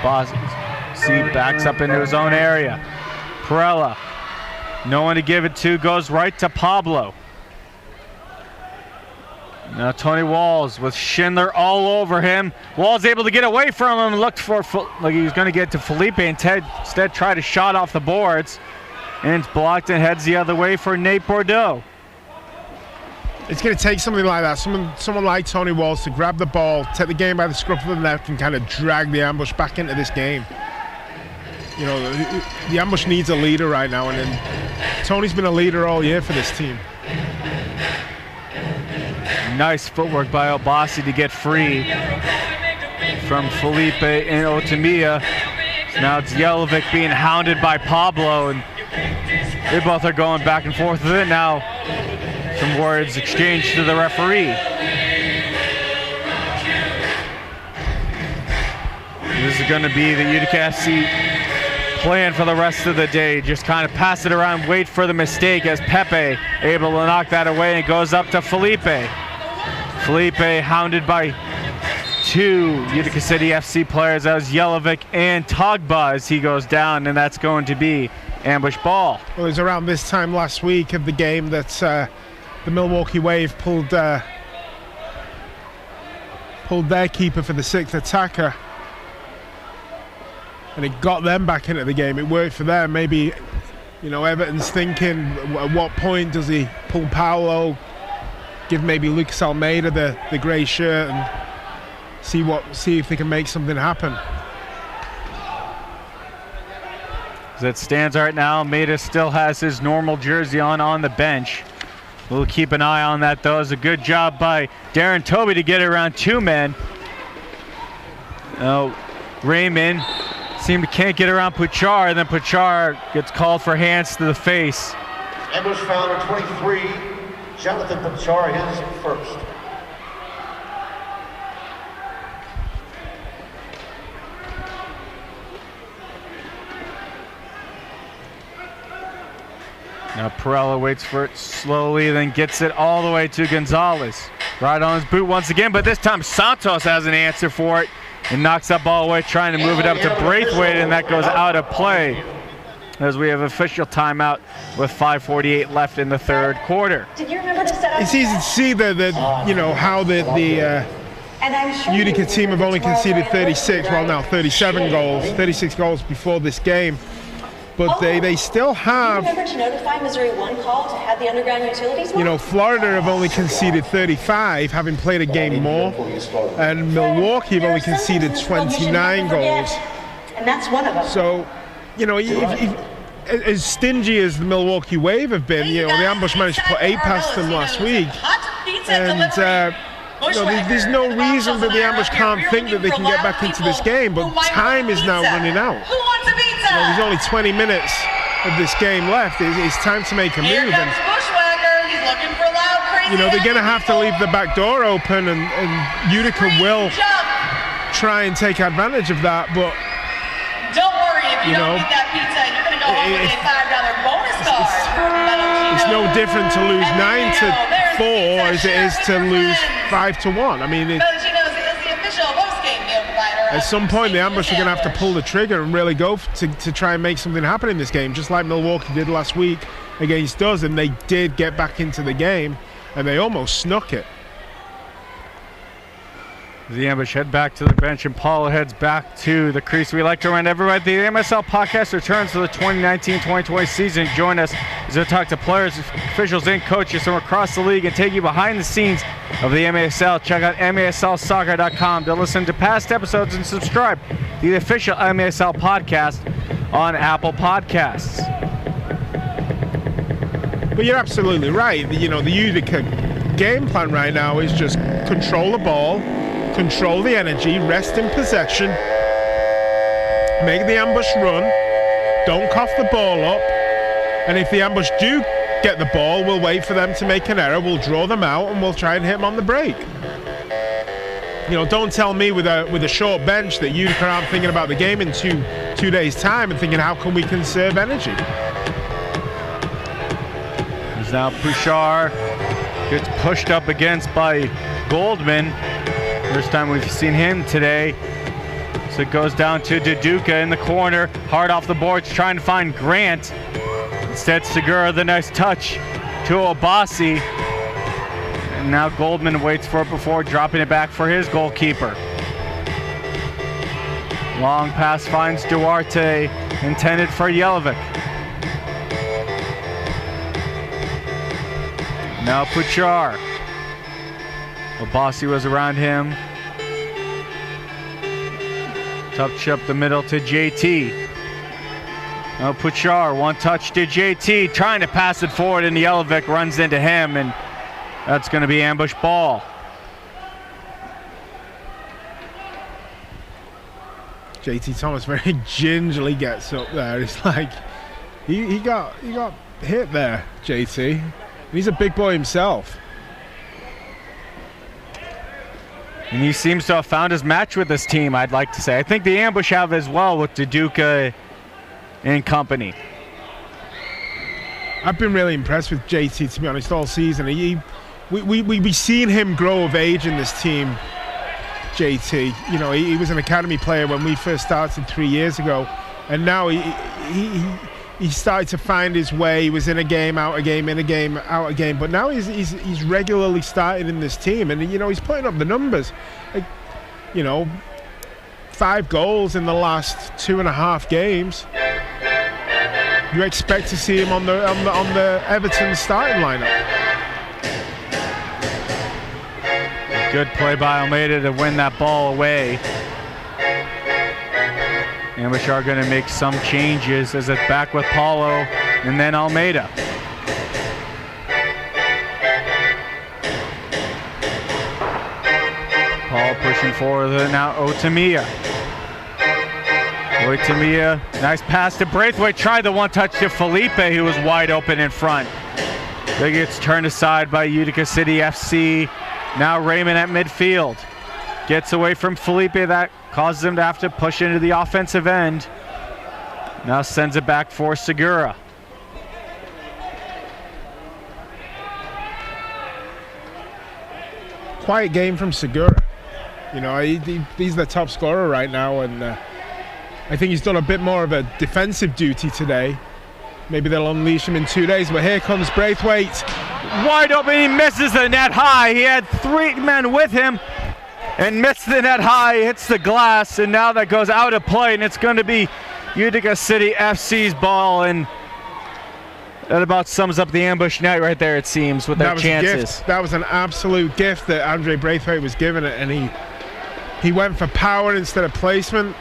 Bossi backs up into his own area. Perella, no one to give it to, goes right to Pablo. Now Tony Walls with Schindler all over him. Walls able to get away from him, looked for, like he was going to get to Felipe, and instead tried a shot off the boards. And it's blocked and heads the other way for Nate Bordeaux. It's going to take something like that, someone like Tony Walls to grab the ball, take the game by the scruff of the neck, and kind of drag the ambush back into this game. You know, the ambush needs a leader right now, and then Tony's been a leader all year for this team. Nice footwork by Obasi to get free from Felipe and Otamiya. So now it's Yelovic being hounded by Pablo, and they both are going back and forth with it now. Some words exchanged to the referee. This is going to be the Utica FC plan for the rest of the day. Just kind of pass it around, wait for the mistake as Pepe able to knock that away, and goes up to Felipe. Felipe hounded by two Utica City FC players. That was Jelinek and Togba as he goes down, and that's going to be ambush ball. Well, it was around this time last week of the game that the Milwaukee Wave pulled their keeper for the 6th attacker, and it got them back into the game. It worked for them. Maybe, Everton's thinking, at what point does he pull Paolo, give maybe Lucas Almeida the grey shirt, and see if they can make something happen. As it stands right now, Almeida still has his normal jersey on the bench. We'll keep an eye on that, though. It was a good job by Darren Toby to get around 2 men. Raymond can't get around Puchar, and then Puchar gets called for hands to the face. Ambush foul number 23, Jonathan Puchar, his first. Now Perella waits for it slowly, then gets it all the way to Gonzalez. Right on his boot once again, but this time Santos has an answer for it and knocks that ball away, trying to move it up to Braithwaite, and that goes out of play as we have official timeout with 5:48 left in the third quarter. Did you remember to set up? It's easy to see how the Utica team have only conceded 36, well now 37 goals, 36 goals before this game. But they still have. Remember to notify Missouri 1 call to have the underground utilities marked? Florida have only conceded 35, having played a game more, and Milwaukee have only conceded 29 goals. And that's one of them. So, as stingy as the Milwaukee Wave have been, the ambush managed to put 8 past them last week, and there's no reason that the ambush can't think that they can get back into this game. But time is now running out. There's only 20 minutes of this game left. It's time to make a move. And, they're going to have to leave the back door open, and Utica will try and take advantage of that. But don't worry, if you don't eat that pizza, you're going to go home with a $5 bonus card. It's no different to lose 9-4 as it is to lose 5-1. I mean, at some point, the ambush are going to have to pull the trigger and really go to try and make something happen in this game, just like Milwaukee did last week against us, and they did get back into the game, and they almost snuck it. The ambush head back to the bench, and Paulo heads back to the crease. We like to remind everybody the MSL podcast returns to the 2019-2020 season. Join us as we talk to players, officials, and coaches from across the league and take you behind the scenes of the MASL. Check out MASLsoccer.com to listen to past episodes and subscribe to the official MASL podcast on Apple Podcasts. But you're absolutely right. The Utica game plan right now is just control the ball, control the energy, rest in possession, make the ambush run, don't cough the ball up, and if the ambush do get the ball, we'll wait for them to make an error, we'll draw them out, and we'll try and hit them on the break. Don't tell me with a short bench that Utica aren't thinking about the game in two days' time and thinking, how can we conserve energy? There's now Puchar, gets pushed up against by Goldman. First time we've seen him today. So it goes down to Utica in the corner. Hard off the boards, trying to find Grant. Instead, Segura, the nice touch to Obasi. And now Goldman waits for it before dropping it back for his goalkeeper. Long pass finds Duarte, intended for Jelinek. Now Puchar. Obasi was around him. Touch up the middle to JT. Now Puchar, one touch to JT, trying to pass it forward, and Jelinek runs into him, and that's going to be ambush ball. JT Thomas very gingerly gets up there. It's like he got hit there, JT. He's a big boy himself. And he seems to have found his match with this team, I'd like to say. I think the ambush have as well with Utica and company. I've been really impressed with JT, to be honest, all season. We've seen him grow of age in this team JT. You know, he was an academy player when we first started 3 years ago, and now he started to find his way. He was in a game, out a game, in a game, out a game, but now he's regularly starting in this team, and you know, he's putting up the numbers. Like, you know, 5 goals in the last 2.5 games. You expect to see him on the Everton starting lineup. Good play by Almeida to win that ball away. Ambush are going to make some changes as it's back with Paulo and then Almeida. Paul pushing forward now Otamiya. Otamiya, nice pass to Braithwaite, tried the one touch to Felipe, who was wide open in front. It gets turned aside by Utica City FC. Now Raymond at midfield. Gets away from Felipe, that causes him to have to push into the offensive end. Now sends it back for Segura. Quiet game from Segura. You know, he's the top scorer right now, and I think he's done a bit more of a defensive duty today. Maybe they'll unleash him in 2 days, but here comes Braithwaite. Wide open, he misses the net high. He had 3 men with him and missed the net high, hits the glass, and now that goes out of play, and it's going to be Utica City FC's ball, and that about sums up the ambush night right there, it seems, with their chances. That was an absolute gift that Andre Braithwaite was given it, and he went for power instead of placement.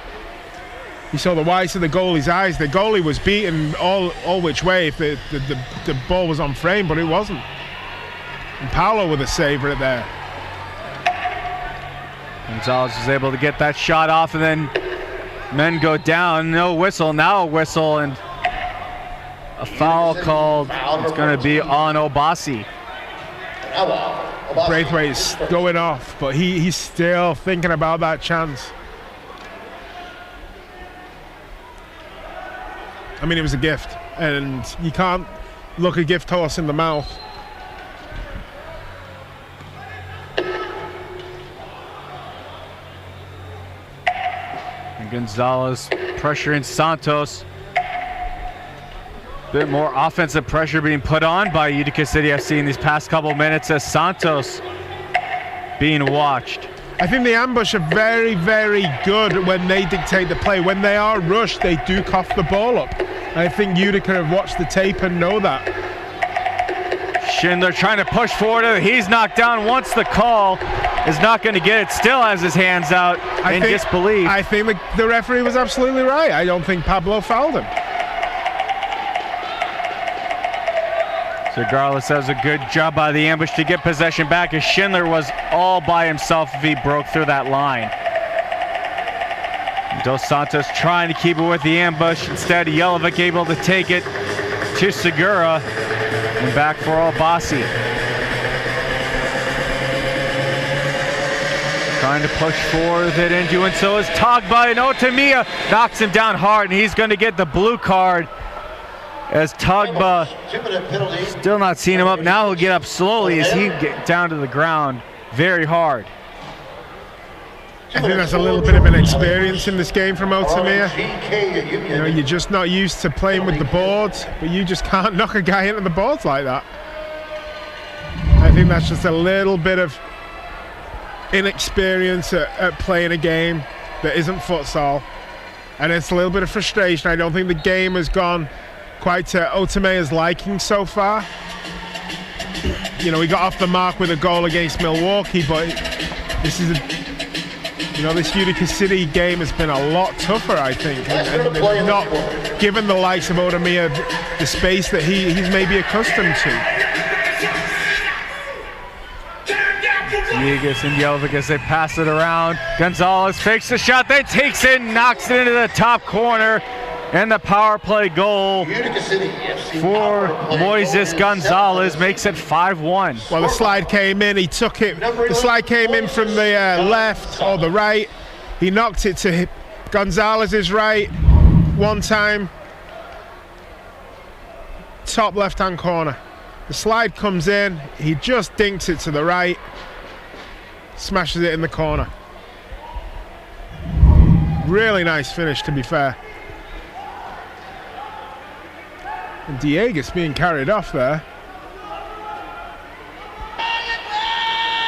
You saw the whites of the goalie's eyes. The goalie was beaten all which way if the ball was on frame, but it wasn't. And Paolo with a save right there. Gonzalez was able to get that shot off, and then men go down. No whistle, now a whistle, and a foul called. It's going to be on Obasi. Braithwaite's going off, but he's still thinking about that chance. I mean, it was a gift, and you can't look a gift horse in the mouth. And Gonzalez pressuring Santos. Bit more offensive pressure being put on by Utica City FC in these past couple minutes as Santos being watched. I think the ambush are very, very good when they dictate the play. When they are rushed, they do cough the ball up. I think Utica have watched the tape and know that. Schindler trying to push forward. He's knocked down once the call is not going to get it. Still has his hands out in disbelief. I think the referee was absolutely right. I don't think Pablo fouled him. Regardless, that was a good job by the ambush to get possession back, as Schindler was all by himself if he broke through that line. Dos Santos trying to keep it with the ambush. Instead, Jelinek able to take it to Segura and back for Obasi. Trying to push forward it into, and so is Togba, and Otamiya knocks him down hard, and he's going to get the blue card. As Togba still not seeing him up. Now he'll get up slowly as he gets down to the ground very hard. I think that's a little bit of an experience in this game from Otamiya. You know, you're just not used to playing with the boards, but you just can't knock a guy into the boards like that. I think that's just a little bit of inexperience at playing a game that isn't futsal. And it's a little bit of frustration. I don't think the game has gone quite to Otamiya's liking so far. You know, he got off the mark with a goal against Milwaukee, but this is this Utica City game has been a lot tougher, I think, and not given the likes of Otamiya the space that he's maybe accustomed to. Villegas and Jelinek as they pass it around. Gonzalez fakes the shot, then takes it, knocks it into the top corner. And the power play goal for Moises Gonzalez makes it 5-1. Well, the slide came in, he took it. The slide came in from the left or the right. He knocked it to Gonzalez's right one time. Top left-hand corner. The slide comes in, he just dinks it to the right. Smashes it in the corner. Really nice finish, to be fair. And Diego's being carried off there.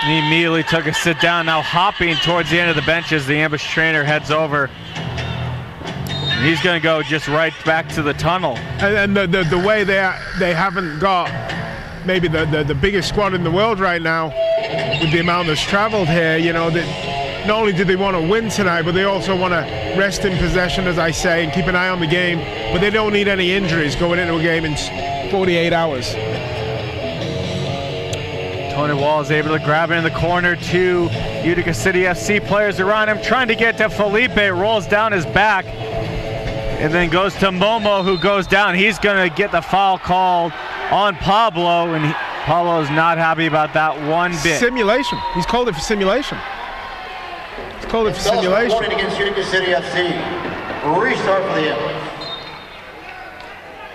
He immediately took a sit down, now hopping towards the end of the bench as the ambush trainer heads over. And he's going to go just right back to the tunnel. And the way they haven't got maybe the biggest squad in the world right now, with the amount that's traveled here, you know, that not only do they want to win tonight, but they also want to rest in possession, as I say, and keep an eye on the game. But they don't need any injuries going into a game in 48 hours. Tony Wall is able to grab it in the corner. Two Utica City FC players around him, trying to get to Felipe, rolls down his back, and then goes to Momo, who goes down. He's going to get the foul called on Pablo, and Pablo's not happy about that one bit. Simulation. He's called it for simulation. He's called it for simulation. Warning against Utica City FC. Restart for the Ambush.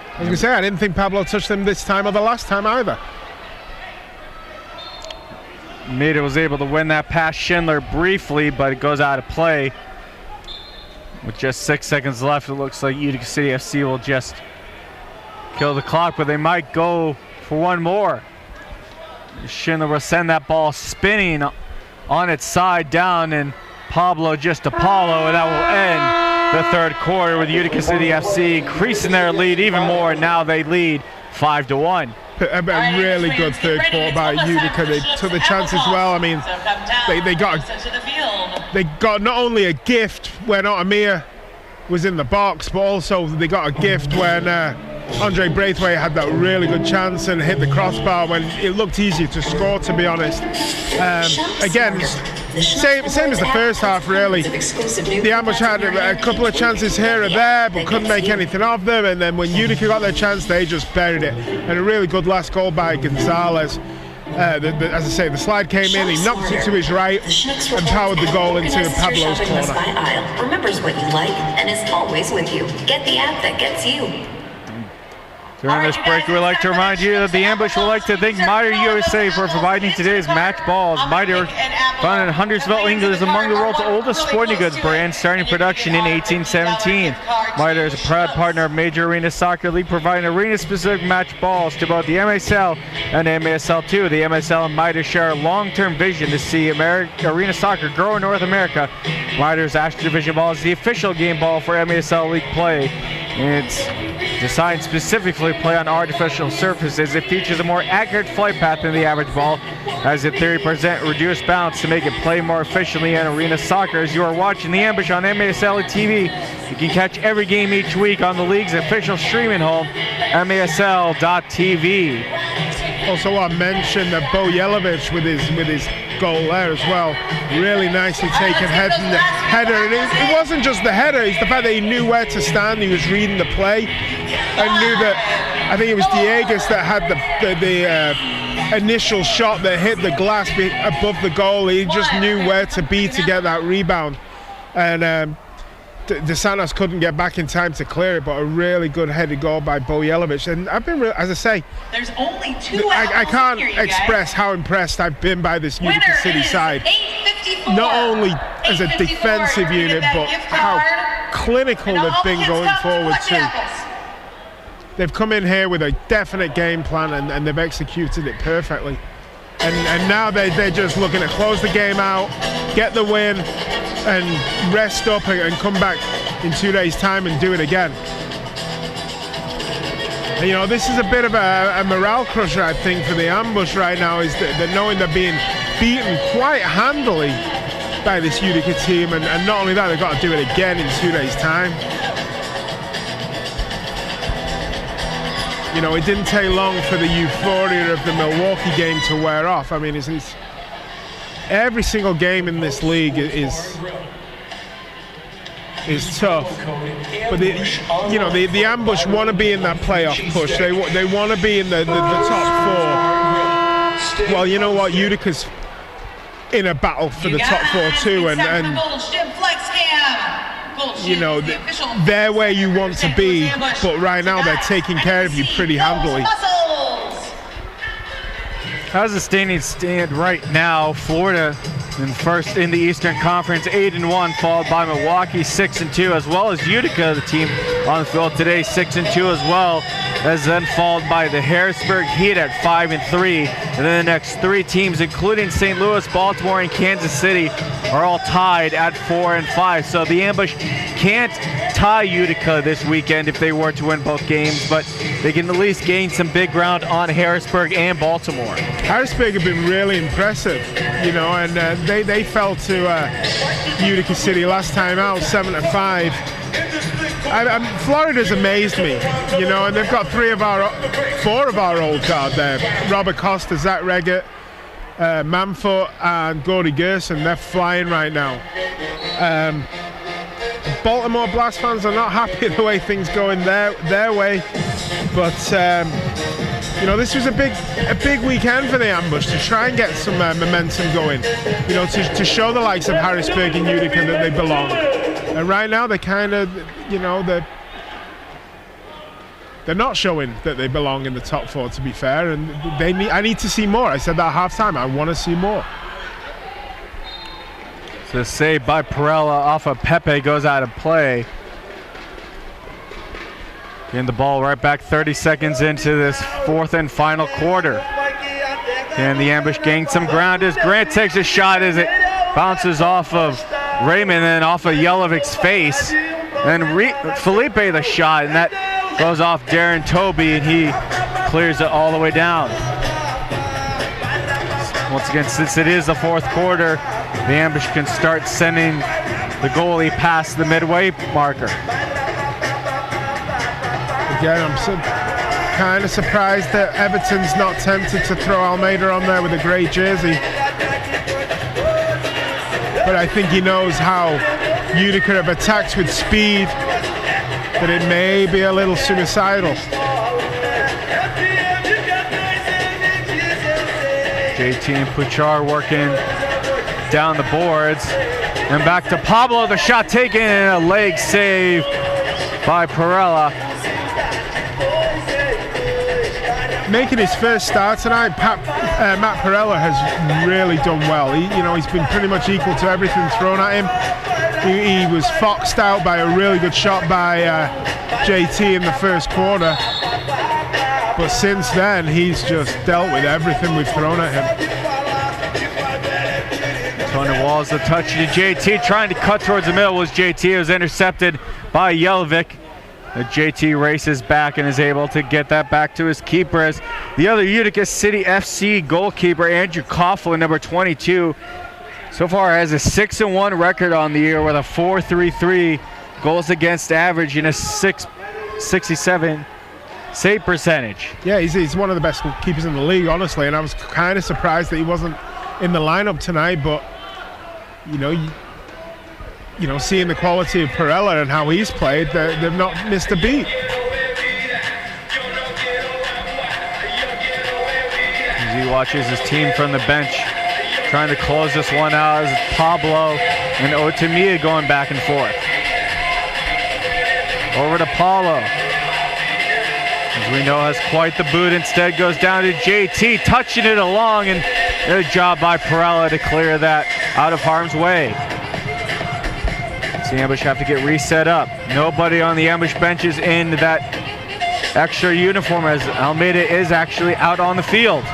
I was going to say, I didn't think Pablo touched him this time or the last time either. Mida was able to win that past Schindler briefly, but it goes out of play. With just 6 seconds left, it looks like Utica City FC will just kill the clock, but they might go for one more. Schindler will send that ball spinning on its side down, and Pablo just Apollo, and that will end the third quarter with Utica City FC increasing their lead even more, and now they lead 5-1. A really good third quarter by Utica. They took the chances well. I mean, they got not only a gift when Otamir was in the box, but also they got a gift when Andre Braithwaite had that really good chance and hit the crossbar when it looked easier to score, to be honest. Again, same as the first half, really. The Ambush had a couple of chances here or there, but couldn't make anything of them, and then when Utica got their chance, they just buried it. And a really good last goal by Gonzalez. As I say, the slide came in, he knocked it to his right and powered the goal into Pablo's corner. Remembers what you like and is always with you. Get the app that gets you. During this break, we'd like to remind you that the Ambush would like to thank Mitre USA for providing today's match balls. Mitre, founded in Huntersville, England, is among the world's oldest sporting goods brands, starting production in 1817. Mitre is a proud partner of Major Arena Soccer League, providing arena-specific match balls to both the MSL and MASL2. The MSL and Mitre share a long-term vision to see arena soccer grow in North America. Mitre's Astro Division ball is the official game ball for MASL League play. It's designed specifically to play on artificial surfaces. It features a more accurate flight path than the average ball, has a 30% reduced bounce to make it play more efficiently in arena soccer. As you are watching the Ambush on MASL TV, you can catch every game each week on the league's official streaming home, MASL.TV. Also, I mentioned that Bo Yelovich with his goal there as well. Really nicely taken header. And it wasn't just the header, it's the fact that he knew where to stand, he was reading the play, and knew that, I think it was Diego's that had the initial shot that hit the glass above the goal. He just knew where to be to get that rebound. And DeSantos couldn't get back in time to clear it, but a really good headed goal by Bo Yelovich. And I've been, as I say, there's only two. I can't express how impressed I've been by this Utica City side. Not only as a defensive unit, but how clinical they've been going forward too. They've come in here with a definite game plan, and they've executed it perfectly. And now they're just looking to close the game out, get the win, and rest up and come back in 2 days' time and do it again. And, you know, this is a bit of a morale crusher, I think, for the Ambush right now, is that knowing they're being beaten quite handily by this Utica team, and not only that, they've got to do it again in 2 days' time. You know, it didn't take long for the euphoria of the Milwaukee game to wear off. I mean, it's every single game in this league is tough, but the Ambush want to be in that playoff push. They want to be in the top four. Well, you know what, Utica's in a battle for the top four too, and you know, they're where you want to be, but right now they're taking care of you pretty handily. How's the standings stand right now? Florida And first in the Eastern Conference, 8-1, followed by Milwaukee, 6-2, as well as Utica, the team on the field today, 6-2 as well, as then followed by the Harrisburg Heat at 5-3. And then the next three teams, including St. Louis, Baltimore, and Kansas City, are all tied at 4-5. So the Ambush can't tie Utica this weekend if they were to win both games, but they can at least gain some big ground on Harrisburg and Baltimore. Harrisburg have been really impressive, you know, and they fell to Utica City last time out, 7-5. Florida's amazed me, you know, and they've got four of our old guard there. Robert Costa, Zach Reggett, Manfoot, and Gordy Gerson. They're flying right now. Baltimore Blast fans are not happy the way things go in their way, but you know, this was a big weekend for the Ambush to try and get some momentum going, you know, to show the likes of Harrisburg and Utica that they belong. And right now they kind of, you know, they're not showing that they belong in the top four, to be fair, and I need to see more. I said that at halftime, I want to see more. So the save by Perella off of Pepe goes out of play. Getting the ball right back 30 seconds into this fourth and final quarter. And the Ambush gained some ground as Grant takes a shot as it bounces off of Raymond and then off of Yelovic's face. And Felipe the shot, and that goes off Darren Toby, and he clears it all the way down. Once again, since it is the fourth quarter, the Ambush can start sending the goalie past the midway marker. Again, I'm kind of surprised that Everton's not tempted to throw Almeida on there with a grey jersey. But I think he knows how Utica have attacked with speed, that it may be a little suicidal. JT and Puchar working down the boards. And back to Pablo, the shot taken and a leg save by Perella. Making his first start tonight, Matt Perella has really done well. He's been pretty much equal to everything thrown at him. He was foxed out by a really good shot by JT in the first quarter. But since then, he's just dealt with everything we've thrown at him. Tony Walls, the touch to JT, trying to cut towards the middle was JT. It was intercepted by Yelovic. JT races back and is able to get that back to his keeper as the other Utica City FC goalkeeper, Andrew Coughlin, number 22, so far has a 6-1 record on the year with a 4.33 goals against average and a 6.67 save percentage. Yeah, he's one of the best keepers in the league, honestly, and I was kind of surprised that he wasn't in the lineup tonight, but you know, seeing the quality of Perella and how he's played, they've not missed a beat. As he watches his team from the bench trying to close this one out, as Pablo and Otamiya going back and forth. Over to Paulo. As we know, has quite the boot. Instead goes down to JT, touching it along, and good job by Perella to clear that out of harm's way. The Ambush have to get reset up. Nobody on the Ambush bench is in that extra uniform as Almeida is actually out on the field.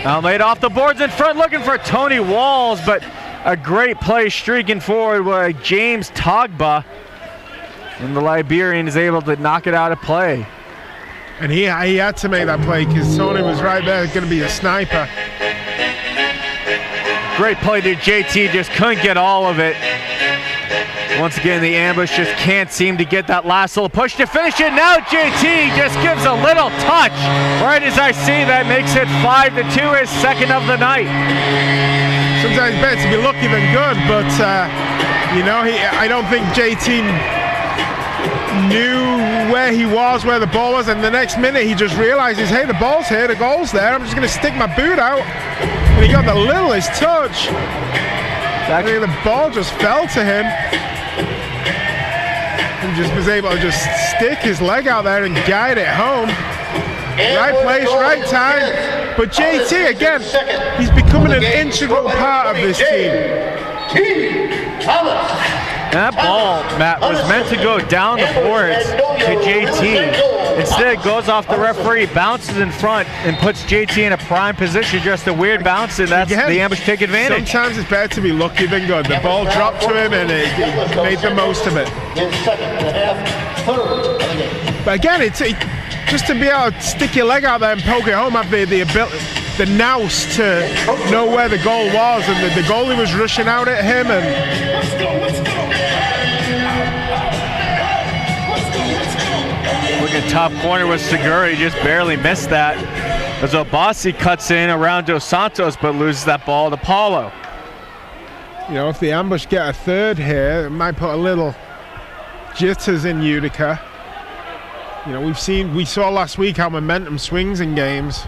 Almeida off the boards in front looking for Tony Walls, but a great play streaking forward with James Togba. And the Liberian is able to knock it out of play. And he had to make that play because Tony was right there, going to be a sniper. Great play to JT, just couldn't get all of it. Once again, the Ambush just can't seem to get that last little push to finish it. Now JT just gives a little touch. Right as I see that, makes it 5-2, his second of the night. Sometimes better to be lucky than good, but I don't think JT knew where he was, where the ball was, and the next minute he just realizes, hey, the ball's here, the goal's there, I'm just going to stick my boot out. And he got the littlest touch. Actually, the ball just fell to him. He just was able to just stick his leg out there and guide it home. Right place, right time. But JT, again, he's becoming an integral part of this team. That ball, Matt, was meant to go down the boards to JT. Instead, it goes off the referee, bounces in front, and puts JT in a prime position. Just a weird bounce, and that's the ambush take advantage. Sometimes it's better to be lucky than good. The ball dropped to him, and he made the most of it. But again, it's just to be able to stick your leg out there and poke it home, have the ability, the nous to know where the goal was, and the goalie was rushing out at him, and look at top corner with Segura. He just barely missed that as Obasi cuts in around Dos Santos, but loses that ball to Paulo. You know, if the ambush get a third here, it might put a little jitters in Utica. You know, we saw last week how momentum swings in games.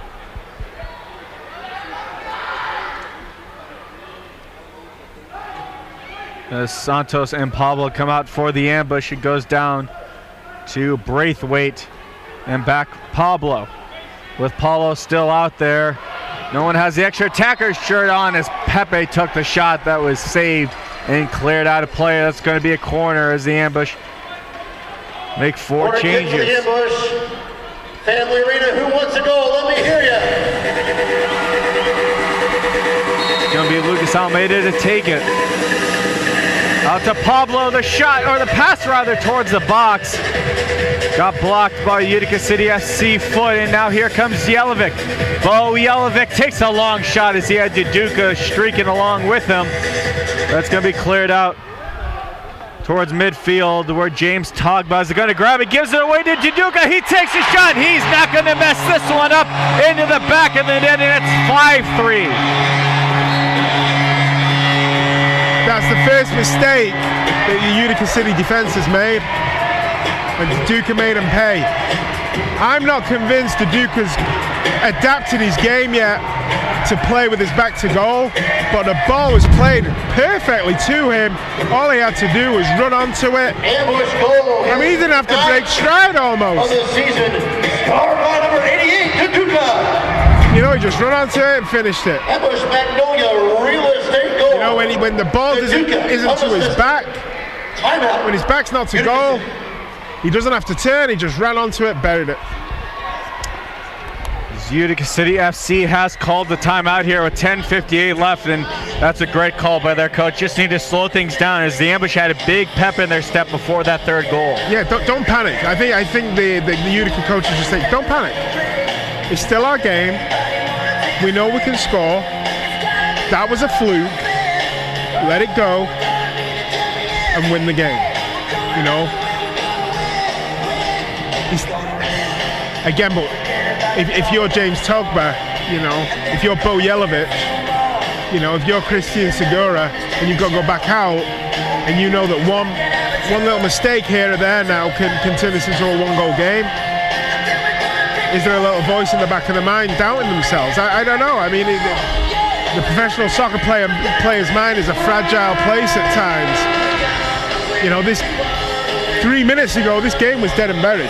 As Santos and Pablo come out for the ambush, it goes down to Braithwaite and back Pablo. With Paulo still out there, no one has the extra attacker's shirt on as Pepe took the shot that was saved and cleared out of play. That's going to be a corner as the ambush make four changes. For the ambush. Family Arena, who wants to go? Let me hear you. It's going to be Lucas Almeida to take it. Out to Pablo, the shot, or the pass rather, towards the box. Got blocked by Utica City SC foot, and now here comes Jelevic. Bo Jelevic takes a long shot as he had Utica streaking along with him. That's going to be cleared out towards midfield where James Togba is going to grab it, gives it away to Utica. He takes a shot. He's not going to mess this one up into the back of the net, and it's 5-3. That's the first mistake that the Utica City defense has made, and Duca made him pay. I'm not convinced Duca's adapted his game yet to play with his back to goal, but the ball was played perfectly to him. All he had to do was run onto it. Ambush goal. I mean, he didn't have to break stride almost. Of the season, star by number 88, Utica. You know, he just run onto it and finished it. Ambush Magnolia, real estate goal. You know, when the ball isn't to his back, when his back's not to goal, he doesn't have to turn, he just ran onto it, buried it. Utica City FC has called the timeout here with 10:58 left, and that's a great call by their coach. Just need to slow things down as the ambush had a big pep in their step before that third goal. Yeah, don't panic. I think the Utica coaches just say, don't panic. It's still our game. We know we can score. That was a fluke. Let it go and win the game. You know? Again, but if you're James Togba, you know, if you're Bo Jelevic, you know, if you're Christian Segura and you've got to go back out and you know that one little mistake here or there now can turn this into a one-goal game, is there a little voice in the back of the mind doubting themselves? I don't know. I mean, the professional soccer player's mind is a fragile place at times. You know, 3 minutes ago, this game was dead and buried.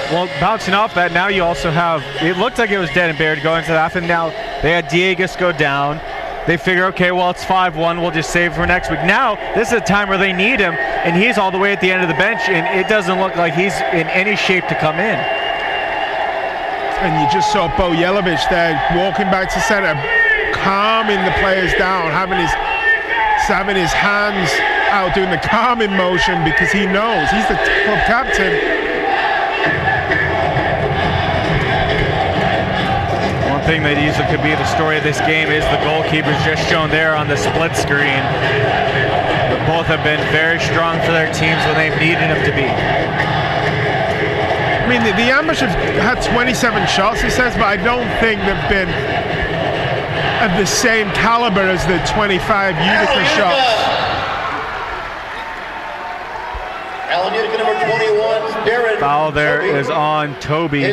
Well, bouncing off that, now you also have, it looked like it was dead and buried going into the half, and now they had Diegas go down. They figure, okay, well, it's 5-1, we'll just save for next week. Now, this is a time where they need him, and he's all the way at the end of the bench, and it doesn't look like he's in any shape to come in. And you just saw Bo Jelevic there walking back to center, calming the players down, having his hands out doing the calming motion because he knows he's the club captain. One thing that easily could be the story of this game is the goalkeepers just shown there on the split screen. But both have been very strong for their teams when they've needed them to be. I mean, the ambush have had 27 shots, it says, but I don't think they've been of the same caliber as the 25 Utica shots. Foul there is on Toby.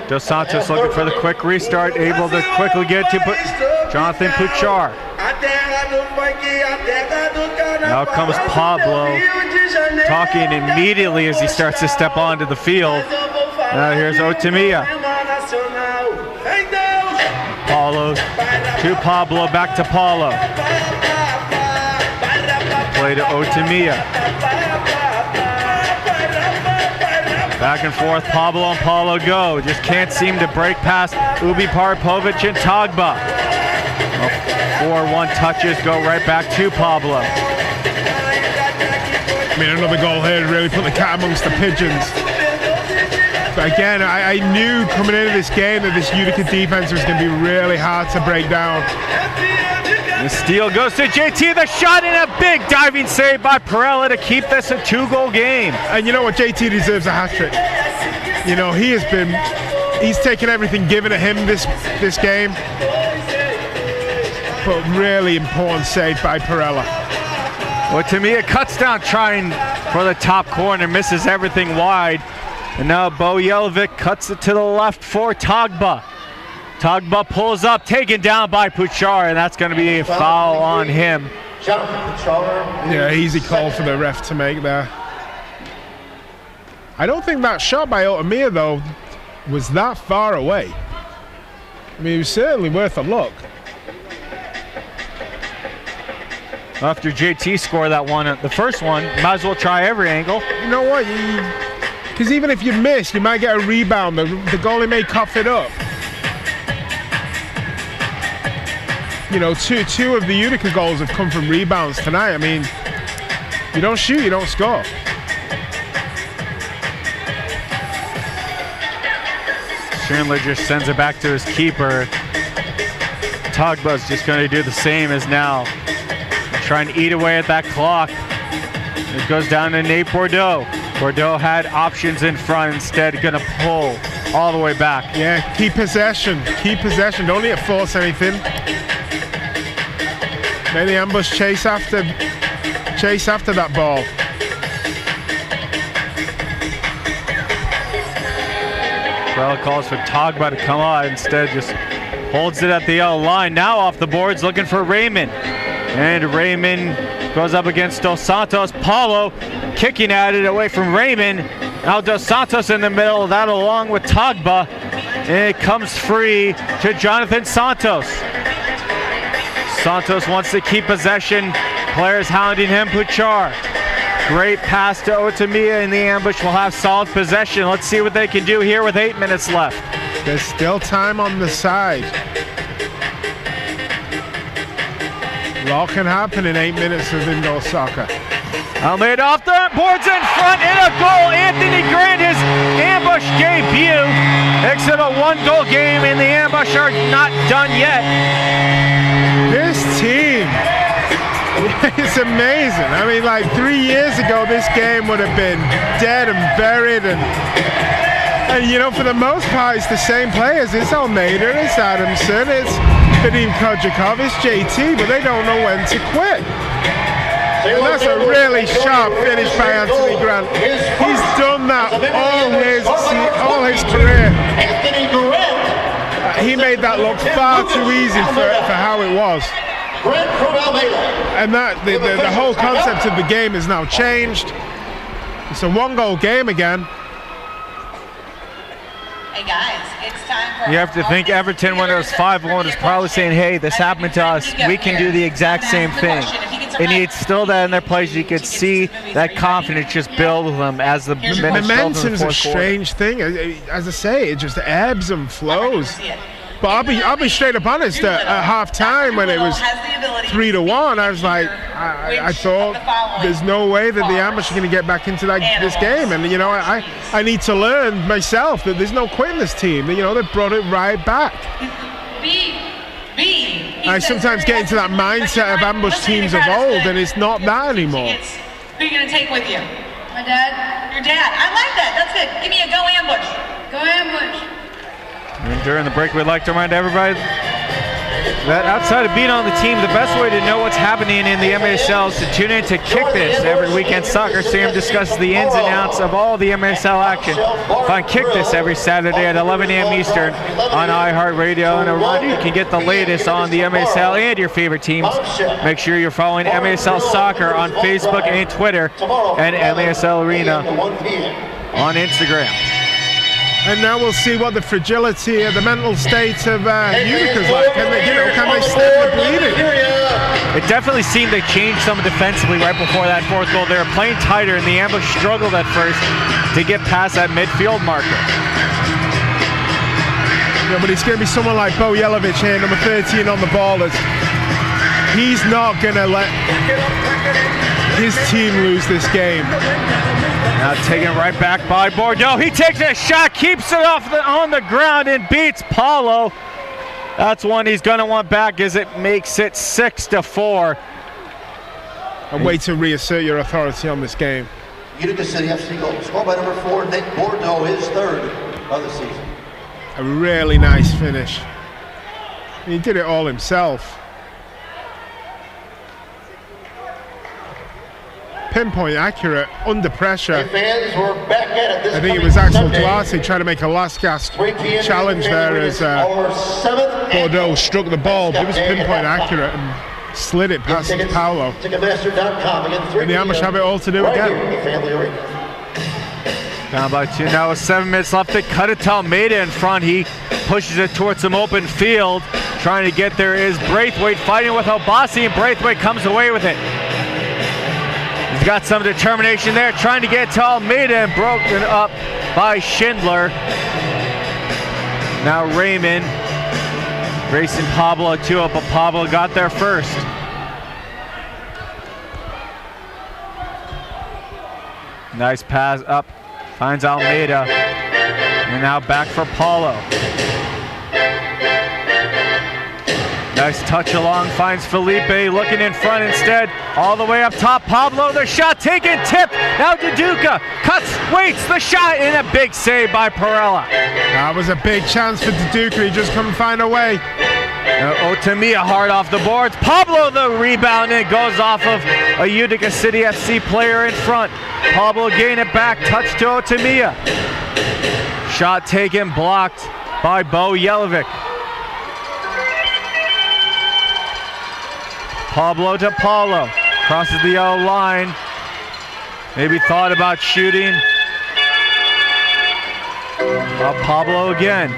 Dos Santos looking for the quick restart, able to quickly get to Jonathan Puchar. Now comes Pablo, talking immediately as he starts to step onto the field. Now here's Otamiya. Paulo to Pablo, back to Paulo. Play to Otamiya. Back and forth, Pablo and Paulo go. Just can't seem to break past Ubi Parpovic and Tagba. 4-1 touches go right back to Pablo. I mean, another goal here to really put the cat amongst the pigeons. But again, I knew coming into this game that this Utica defense was going to be really hard to break down. The steal goes to JT, the shot, and a big diving save by Perella to keep this a 2-goal game. And you know what, JT deserves a hat-trick. You know, he's taken everything given to him this game. But really important save by Perella. Otamiya cuts down trying for the top corner, misses everything wide. And now Bo Jelovic cuts it to the left for Tagba. Tagba pulls up, taken down by Puchar, and that's going to be a foul on him. Yeah, easy call for the ref to make there. I don't think that shot by Otamiya, though, was that far away. I mean, it was certainly worth a look. After JT scored that one, the first one, might as well try every angle. You know what? Because even if you miss, you might get a rebound. The goalie may cough it up. You know, two of the Utica goals have come from rebounds tonight. I mean, you don't shoot, you don't score. Schindler just sends it back to his keeper. Tagba's just going to do the same as now. Trying to eat away at that clock. It goes down to Nate Bordeaux. Bordeaux had options in front, instead going to pull all the way back. Yeah, keep possession. Keep possession. Don't need to force anything. May the ambush chase after that ball. Well, calls for Tagba to come on. Instead, just holds it at the yellow line. Now off the boards, looking for Raymond. And Raymond goes up against Dos Santos. Paulo kicking at it away from Raymond. Now Dos Santos in the middle, that along with Tagba. And it comes free to Jonathan Santos. Santos wants to keep possession. Players hounding him. Puchar. Great pass to Otamiya in the ambush. Will have solid possession. Let's see what they can do here with 8 minutes left. There's still time on the side. A lot can happen in 8 minutes of indoor soccer. Almeida off the boards in front, and a goal. Anthony Grant, his ambush debut. Makes it a 1-goal game, and the ambush are not done yet. This team is amazing. I mean, like 3 years ago, this game would have been dead and buried, and you know, for the most part, it's the same players. It's Almeida, it's Adamson, it's Vadim Kodjakov, it's JT, but they don't know when to quit. And that's a really sharp finish by Anthony Grant. He's done that all his career. He made that look far too easy for how it was. And that the whole concept of the game has now changed. It's a 1-goal game again. Hey guys, it's time for... You have to think Everton, when it was 5-1, is probably saying, hey, this happened to us. We can do the exact same thing. And it's still that in their place. You could see that confidence just build with them as the minutes build in the fourth quarter. Momentum's a strange thing. As I say, it just ebbs and flows. But I'll be straight up honest. At half time, when it was 3-1, I was like, I thought there's no way that the Ambush are going to get back into this game. And you know, I need to learn myself that there's no quitting this team. You know, they brought it right back. I sometimes get into that mindset of Ambush teams of old, and it's not that anymore. Who are you going to take with you? My dad. Your dad. I like that. That's good. Give me a go Ambush. Go Ambush. And during the break, we'd like to remind everybody that outside of being on the team, the best way to know what's happening in the MASL is to tune in to Kick This. Every weekend, Soccer Sam discusses the ins and outs of all the MASL action. Find Kick This every Saturday at 11 a.m. Eastern on iHeartRadio. And a reminder, you can get the latest on the MASL and your favorite teams. Make sure you're following MASL Soccer on Facebook and Twitter, and MASL Arena on Instagram. And now we'll see what the fragility, the mental state of Utica's like. Can they stem the bleeding? It definitely seemed to change some defensively right before that fourth goal. They were playing tighter, and the ambush struggled at first to get past that midfield marker. Yeah, but it's going to be someone like Bo Yelovich here, number 13 on the ball. He's not going to let his team lose this game. Now taken right back by Bordeaux. He takes a shot, keeps it on the ground, and beats Paulo. That's one he's going to want back as it makes it 6-4. A way to reassert your authority on this game. Utica City FC goal. Scored by number 4, Nick Bordeaux, his third of the season. A really nice finish. He did it all himself. Pinpoint accurate, under pressure. Fans were back at it this I think it was Axel Duarte trying to make a last gasp challenge there as Bordeaux struck the ball, but it was pinpoint accurate and slid it past Paulo. And the Ambush have it all to do again. Down by 2 now with 7 minutes left. They cut it to Almeida in front. He pushes it towards some open field. Trying to get there is Braithwaite fighting with Obasi, and Braithwaite comes away with it. He's got some determination there, trying to get to Almeida and broken up by Schindler. Now Raymond racing Pablo to up, but Pablo got there first. Nice pass up, finds Almeida, and now back for Paulo. Nice touch along, finds Felipe, looking in front instead, all the way up top. Pablo, the shot taken, tip, now to Utica, cuts, waits, the shot, and a big save by Perella. That was a big chance for Dutica, he just couldn't find a way. Otamiya hard off the boards. Pablo the rebound, and it goes off of a Utica City FC player in front. Pablo gain it back, touch to Otamiya. Shot taken, blocked by Bo Yelovic. Pablo to Paulo, crosses the yellow line. Maybe thought about shooting. Pablo again.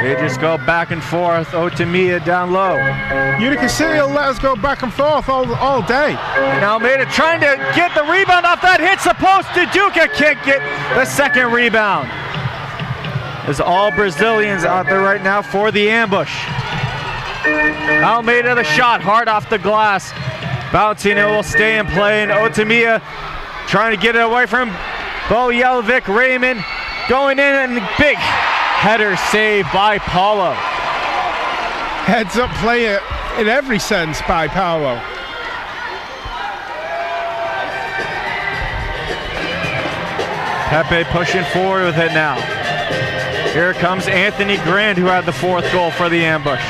They just go back and forth. Otamiya down low. Utica City will let us go back and forth all day. And Almeida trying to get the rebound off that, hits the post. Duca can't get the second rebound. There's all Brazilians out there right now for the ambush. Almeida the shot, hard off the glass. Bouncing, it will stay in play, and Otamiya trying to get it away from Bo Yelovic. Raymond going in, and big header save by Paulo. Heads up play in every sense by Paulo. Pepe pushing forward with it now. Here comes Anthony Grand, who had the fourth goal for the ambush.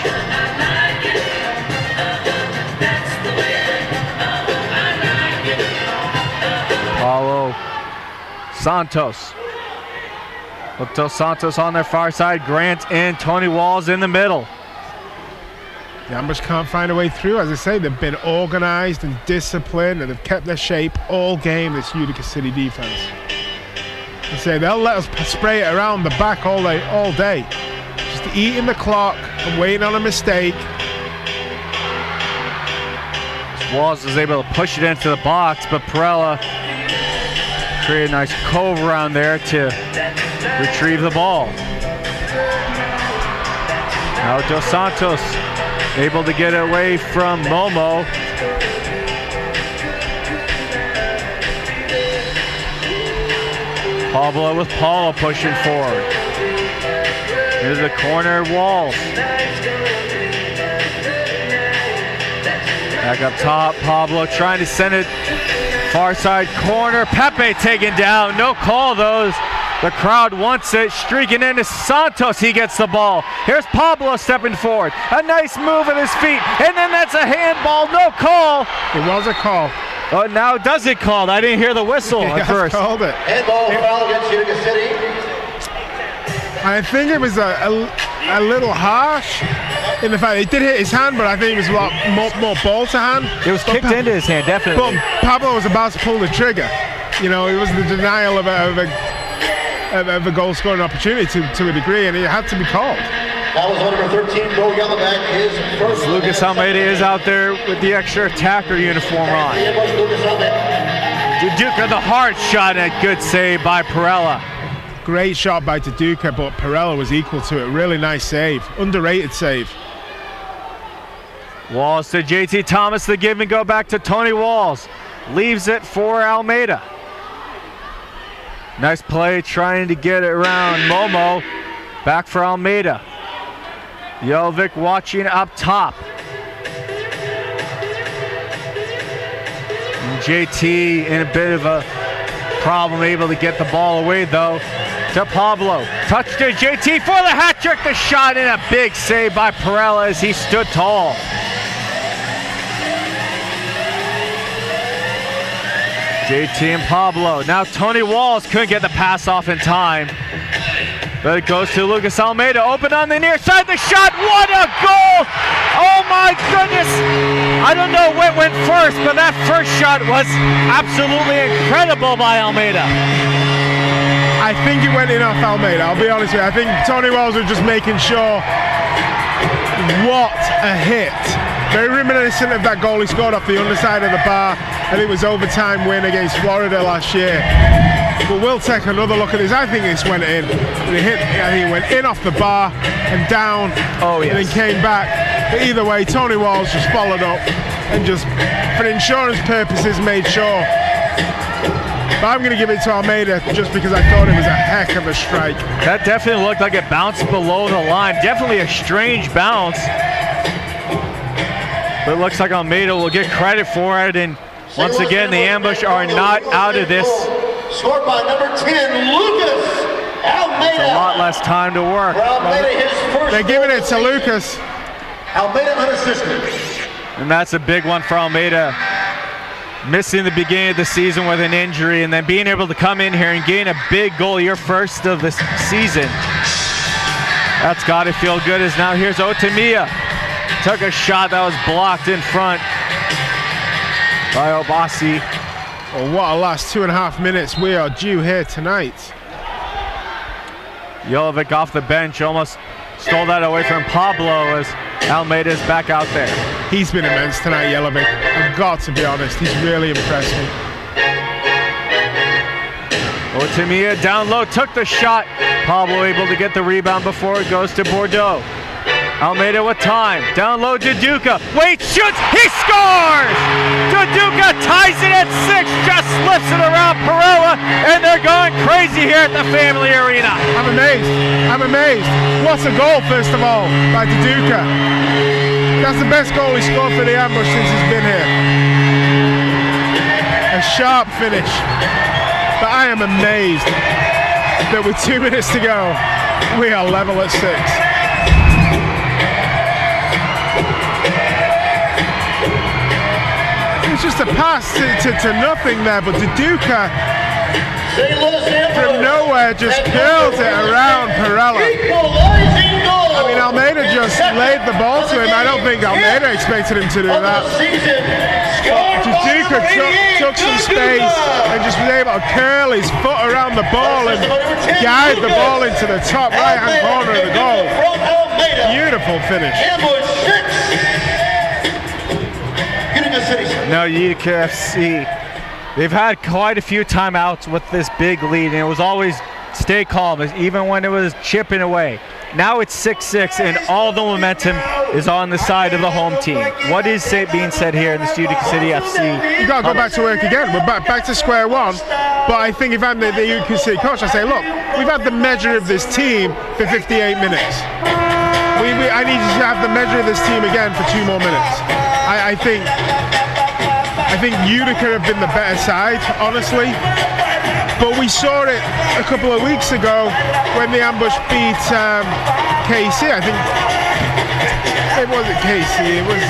Paulo Santos. Look to Santos on their far side. Grant and Tony Walls in the middle. The Ambush can't find a way through. As I say, they've been organized and disciplined, and they've kept their shape all game, this Utica City defense. I say they'll let us spray it around the back all day. Just eating the clock and waiting on a mistake. Walls was able to push it into the box, but Perella created a nice cove around there to retrieve the ball. Now Dos Santos able to get away from Momo. Pablo with Paulo pushing forward. Here's the corner, Walls. Back up top, Pablo trying to send it far side corner. Pepe taken down, no call those. The crowd wants it, streaking into Santos, he gets the ball. Here's Pablo stepping forward. A nice move at his feet, and then that's a handball, no call. It was a call. Oh, now does it called? I didn't hear the whistle at first. Called it. Handball foul against Utica City. I think it was a little harsh in the fact it did hit his hand, but I think it was a lot more ball to hand. It was kicked into his hand, definitely. But Pablo was about to pull the trigger. You know, it was the denial of a goal-scoring opportunity to a degree, and it had to be called. That was number 13, Bo Yellowback, his first. Lucas Almeida is out there with the extra attacker uniform on. Utica, the hard shot, and a good save by Perella. Great shot by Utica, but Perella was equal to it. Really nice save. Underrated save. Walls to JT Thomas, the give and go back to Tony Walls. Leaves it for Almeida. Nice play trying to get it around Momo. Back for Almeida. Jovic watching up top. And JT in a bit of a problem, able to get the ball away though. To Pablo. Touch to JT for the hat trick. The shot and a big save by Perella as he stood tall. JT and Pablo. Now Tony Walls couldn't get the pass off in time. But it goes to Lucas Almeida. Open on the near side. The shot. What a goal! Oh my goodness! I don't know what went first, but that first shot was absolutely incredible by Almeida. I think it went in off Almeida. I'll be honest with you. I think Tony Walls was just making sure. What a hit. Very reminiscent of that goal he scored off the underside of the bar. I think it was overtime win against Florida last year. But we'll take another look at this. I think this went in. I think it went in off the bar and down. Oh, yes. And then came back. But either way, Tony Walls just followed up and just, for insurance purposes, made sure. But I'm going to give it to Almeida just because I thought it was a heck of a strike. That definitely looked like it bounced below the line. Definitely a strange bounce. But it looks like Almeida will get credit for it. And once again, the ambush are not out of this. Scored by number 10, Lucas Almeida. It's a lot less time to work. They're giving it to Lucas. Almeida unassisted. And that's a big one for Almeida. Missing the beginning of the season with an injury and then being able to come in here and gain a big goal, your first of the season. That's got to feel good as now here's Otamiya. Took a shot that was blocked in front by Obasi. Well, what a last 2.5 minutes we are due here tonight. Jovic off the bench almost stole that away from Pablo as Almeida's back out there. He's been immense tonight, Jovic. I've got to be honest, he's really impressed me. Otamiya down low, took the shot. Pablo able to get the rebound before it goes to Bordeaux. Almeida with time, down low to Utica. Wait, shoots, he scores! Utica ties it at 6, just slips it around Perella, and they're going crazy here at the Family Arena. I'm amazed. What a goal, first of all, by Utica. That's the best goal he scored for the ambush since he's been here. A sharp finish. But I am amazed that with 2 minutes to go, we are level at 6. It's just a pass to nothing there, but Utica from nowhere just curls it around Perella. I mean, Almeida just laid the ball to him. I don't think Almeida expected him to do that. Utica took some space and just was able to curl his foot around the ball and guide the ball into the top right-hand corner of the goal. Beautiful finish. No, Utica FC, they've had quite a few timeouts with this big lead, and it was always stay calm, even when it was chipping away. Now it's 6-6, and all the momentum is on the side of the home team. What is being said here in the Utica City FC? You got to go back to work again. We're back to square one. But I think if I'm the Utica City coach, I say, look, we've had the measure of this team for 58 minutes. I need to have the measure of this team again for 2 more minutes. I think Utica have been the better side, honestly. But we saw it a couple of weeks ago when the ambush beat KC. I think it wasn't KC. It was.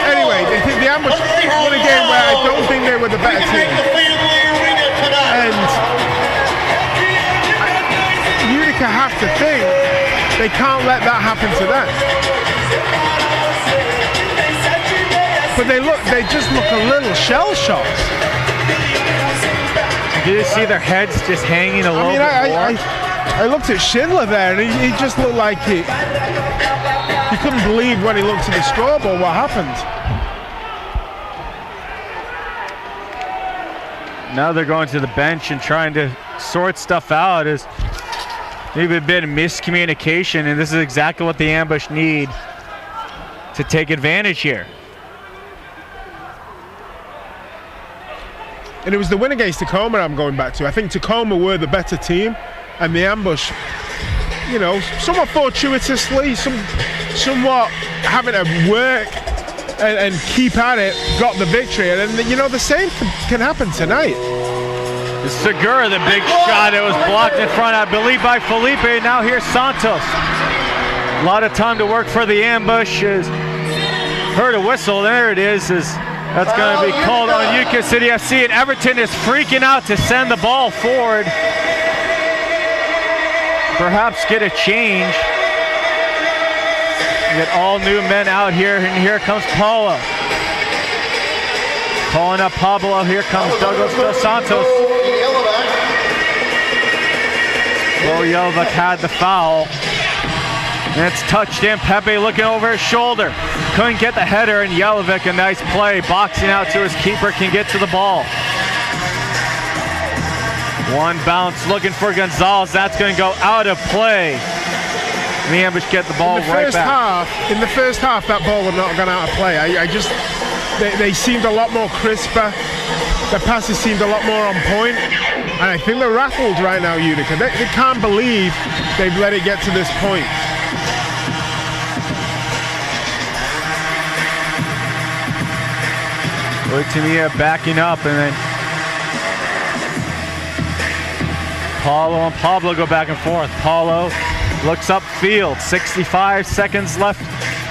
Anyway, I think the ambush won a game where I don't think they were the better team. And Utica have to think they can't let that happen to them. but they just look a little shell-shocked. Do you see their heads just hanging a little bit more? I looked at Schindler there, and he just looked like he couldn't believe when he looked at the scoreboard what happened. Now they're going to the bench and trying to sort stuff out. As maybe a bit of miscommunication, and this is exactly what the Ambush need to take advantage here. And it was the win against Tacoma I'm going back to. I think Tacoma were the better team, and the Ambush, you know, somewhat fortuitously, somewhat having to work and keep at it, got the victory. And then, you know, the same can happen tonight. Segura, the big shot, it was blocked in front, I believe, by Felipe. Now here's Santos. A lot of time to work for the Ambush. Heard a whistle, there it is. That's going to be called on Utica City FC, and Everton is freaking out to send the ball forward. Perhaps get a change. Get all new men out here, and here comes Paulo. Calling up Pablo, here comes Douglas Dos Santos. Bo Jelvik had the foul. And it's touched in. Pepe looking over his shoulder. Couldn't get the header, and Jelvik, a nice play. Boxing out to his keeper, can get to the ball. One bounce looking for Gonzalez. That's going to go out of play. And the Ambush get the ball right back. In the first half, that ball would not have gone out of play. They seemed a lot more crisper. The passes seemed a lot more on point. And I think they're rattled right now, Utica. They can't believe they've let it get to this point. Tania backing up, and then Paulo and Pablo go back and forth. Paulo looks upfield. 65 seconds left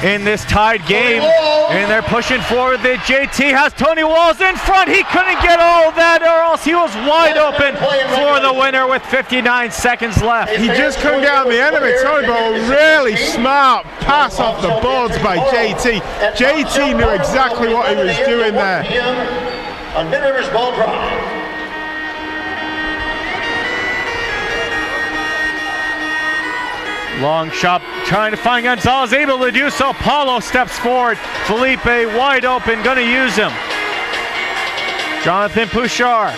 in this tied game, and they're pushing forward. The JT has Tony Walls in front. He couldn't get all that, or else he was wide open for the winner with 59 seconds left. He just couldn't get on the end of it, Tony, but a really smart pass off the boards by JT. JT knew exactly what he was doing there. On Mid Rivers Ball Drive. Long shot, trying to find Gonzalez, able to do so. Paulo steps forward. Felipe wide open, gonna use him. Jonathan Pouchard.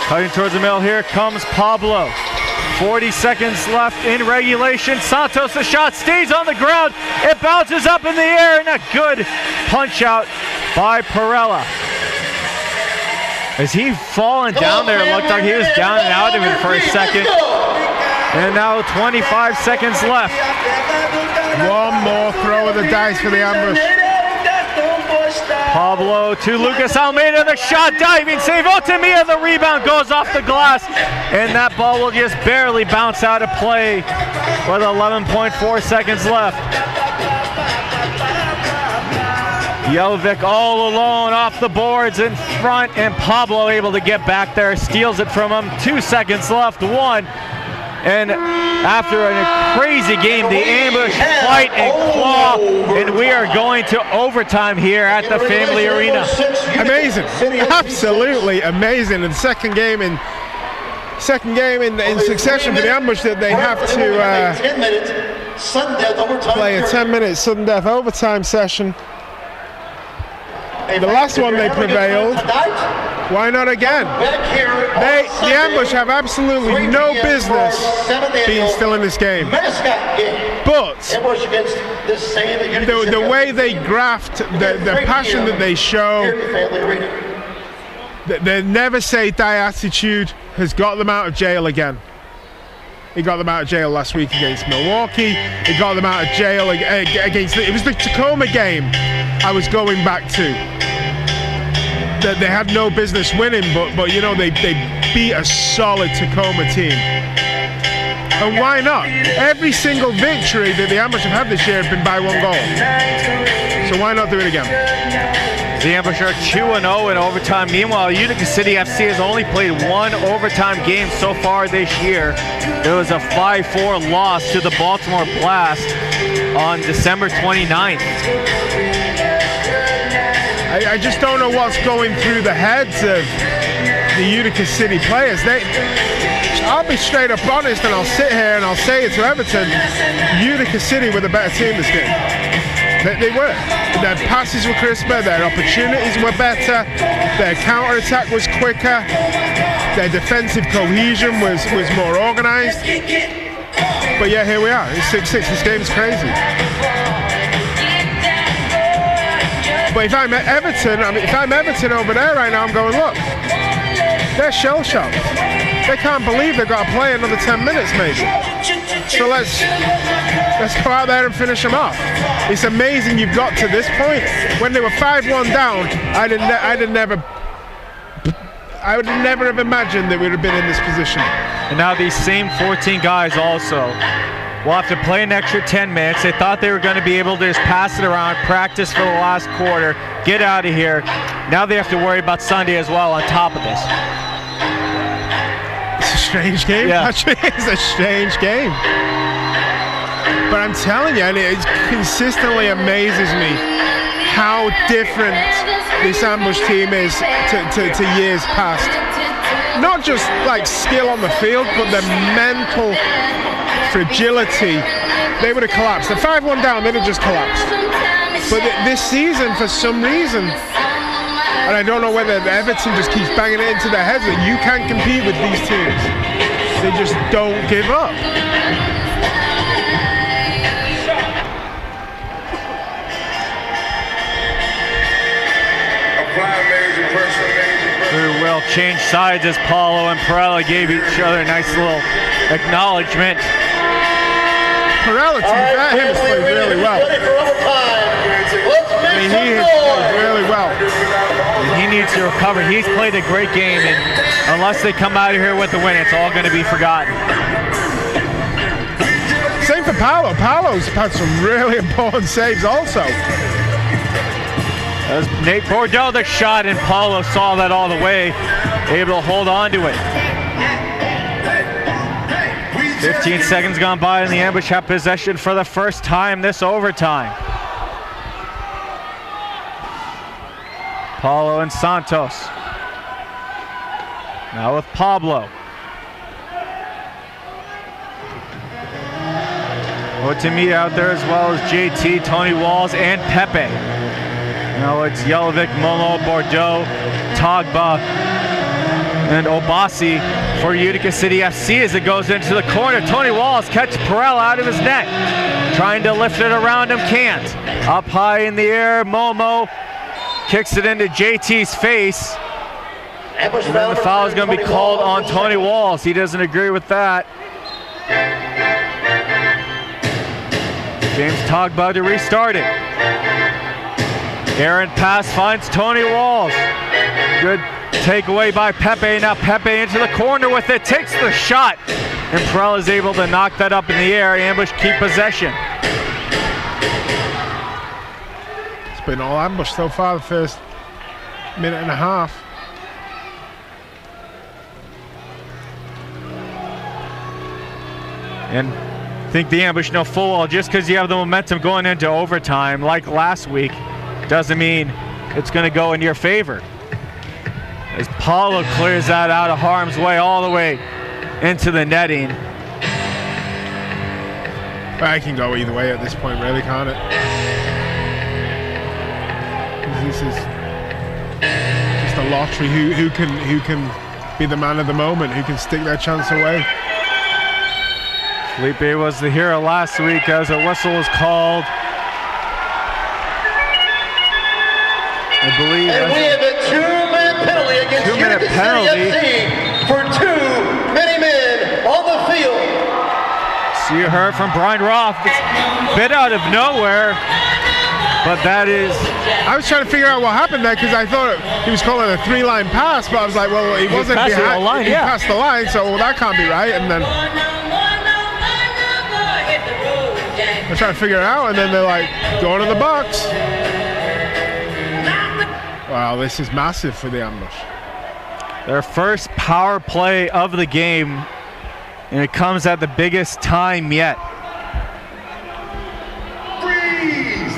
Cutting towards the middle, here comes Pablo. 40 seconds left in regulation. Santos, the shot stays on the ground. It bounces up in the air, and a good punch out by Perella. As he fallen down there, it looked like he was down and out of it for a second. And now 25 seconds left. One more throw of the dice for the Ambush. Pablo to Lucas Almeida, the shot, diving save. Otemia, the rebound goes off the glass, and that ball will just barely bounce out of play with 11.4 seconds left. Jelvik all alone off the boards in front, and Pablo able to get back there, steals it from him. 2 seconds left, one. And after a crazy game, the Ambush fight and claw, and we are going to overtime here at the Family Arena. Amazing, absolutely amazing. And second game in succession for the Ambush that they have to play a 10-minute sudden death overtime session. The last one they prevailed. Why not again? The Ambush have absolutely no business being still in this game. But the way they graft, the passion that they show, the never say die attitude has got them out of jail again. It got them out of jail last week against Milwaukee. It got them out of jail against it was the Tacoma game I was going back to. That they had no business winning, but you know, they beat a solid Tacoma team. And why not? Every single victory that the Ambush have had this year has been by one goal. So why not do it again? The Ambush are 2-0 in overtime. Meanwhile, Utica City FC has only played one overtime game so far this year. It was a 5-4 loss to the Baltimore Blast. on December 29th. I just don't know what's going through the heads of the Utica City players. I'll be straight up honest, and I'll sit here and I'll say it to Everton. Utica City were the better team this game. They were. Their passes were crisper, their opportunities were better, their counter-attack was quicker, their defensive cohesion was more organised. But yeah, here we are. It's 6-6. This game's crazy. But if I'm Everton over there right now, I'm going, look, they're shell-shocked. They can't believe they've got to play another 10 minutes maybe. So let's go out there and finish them off. It's amazing you've got to this point. When they were 5-1 down, I would never have imagined that we would have been in this position. And now these same 14 guys also will have to play an extra 10 minutes. They thought they were going to be able to just pass it around, practice for the last quarter, get out of here. Now they have to worry about Sunday as well on top of this. It's a strange game, Patrick. It's a strange game. But I'm telling you, and it consistently amazes me how different this ambush team is to years past. Not just like skill on the field, but the mental fragility. They would have collapsed. The 5-1 down, they'd have just collapsed. But this season, for some reason, and I don't know whether Everton just keeps banging it into their heads that you can compete with these teams. They just don't give up. Who will change sides as Paulo and Perella gave each other a nice little acknowledgement. Perella, to be fair, him has played really well. I mean, he has played really well. He needs to recover. He's played a great game, and unless they come out of here with a win, it's all going to be forgotten. Same for Paulo. Paulo's had some really important saves also. That was Nate Bordeaux that shot, and Paulo saw that all the way, able to hold on to it. 15 seconds gone by, and the ambush have possession for the first time this overtime. Paulo and Santos. Now with Pablo. Otimi out there as well as JT, Tony Walls, and Pepe. Now it's Jelovic, Molo, Bordeaux, Togba, and Obasi for Utica City FC as it goes into the corner. Tony Walls catches Perella out of his net. Trying to lift it around him, can't. Up high in the air, Momo kicks it into JT's face. And then the foul is going to be called on Tony Walls. He doesn't agree with that. James Togba to restart it. Errant pass finds Tony Walls. Good takeaway by Pepe. Now Pepe into the corner with it, takes the shot, and Perella is able to knock that up in the air. Ambush keep possession. It's been all ambush so far, the first minute and a half. And I think the ambush know full well, just because you have the momentum going into overtime like last week, doesn't mean it's going to go in your favor. As Paulo clears that out of harm's way all the way into the netting. I can go either way at this point, really, can't it? This is just a lottery. Who can be the man of the moment? Who can stick their chance away? Felipe was the hero last week as a whistle was called. I believe. And we have a 2-minute penalty against Utica City FC for too many men on the field. So you heard from Brian Roth. It's a bit out of nowhere, but that is. I was trying to figure out what happened there because I thought he was calling a 3-line pass, but I was like, well, he wasn't passed behind. the line, he passed the line, so well, that can't be right. And then I trying to figure it out, and then they're like, going to the box. Wow, this is massive for the ambush. Their first power play of the game, and it comes at the biggest time yet.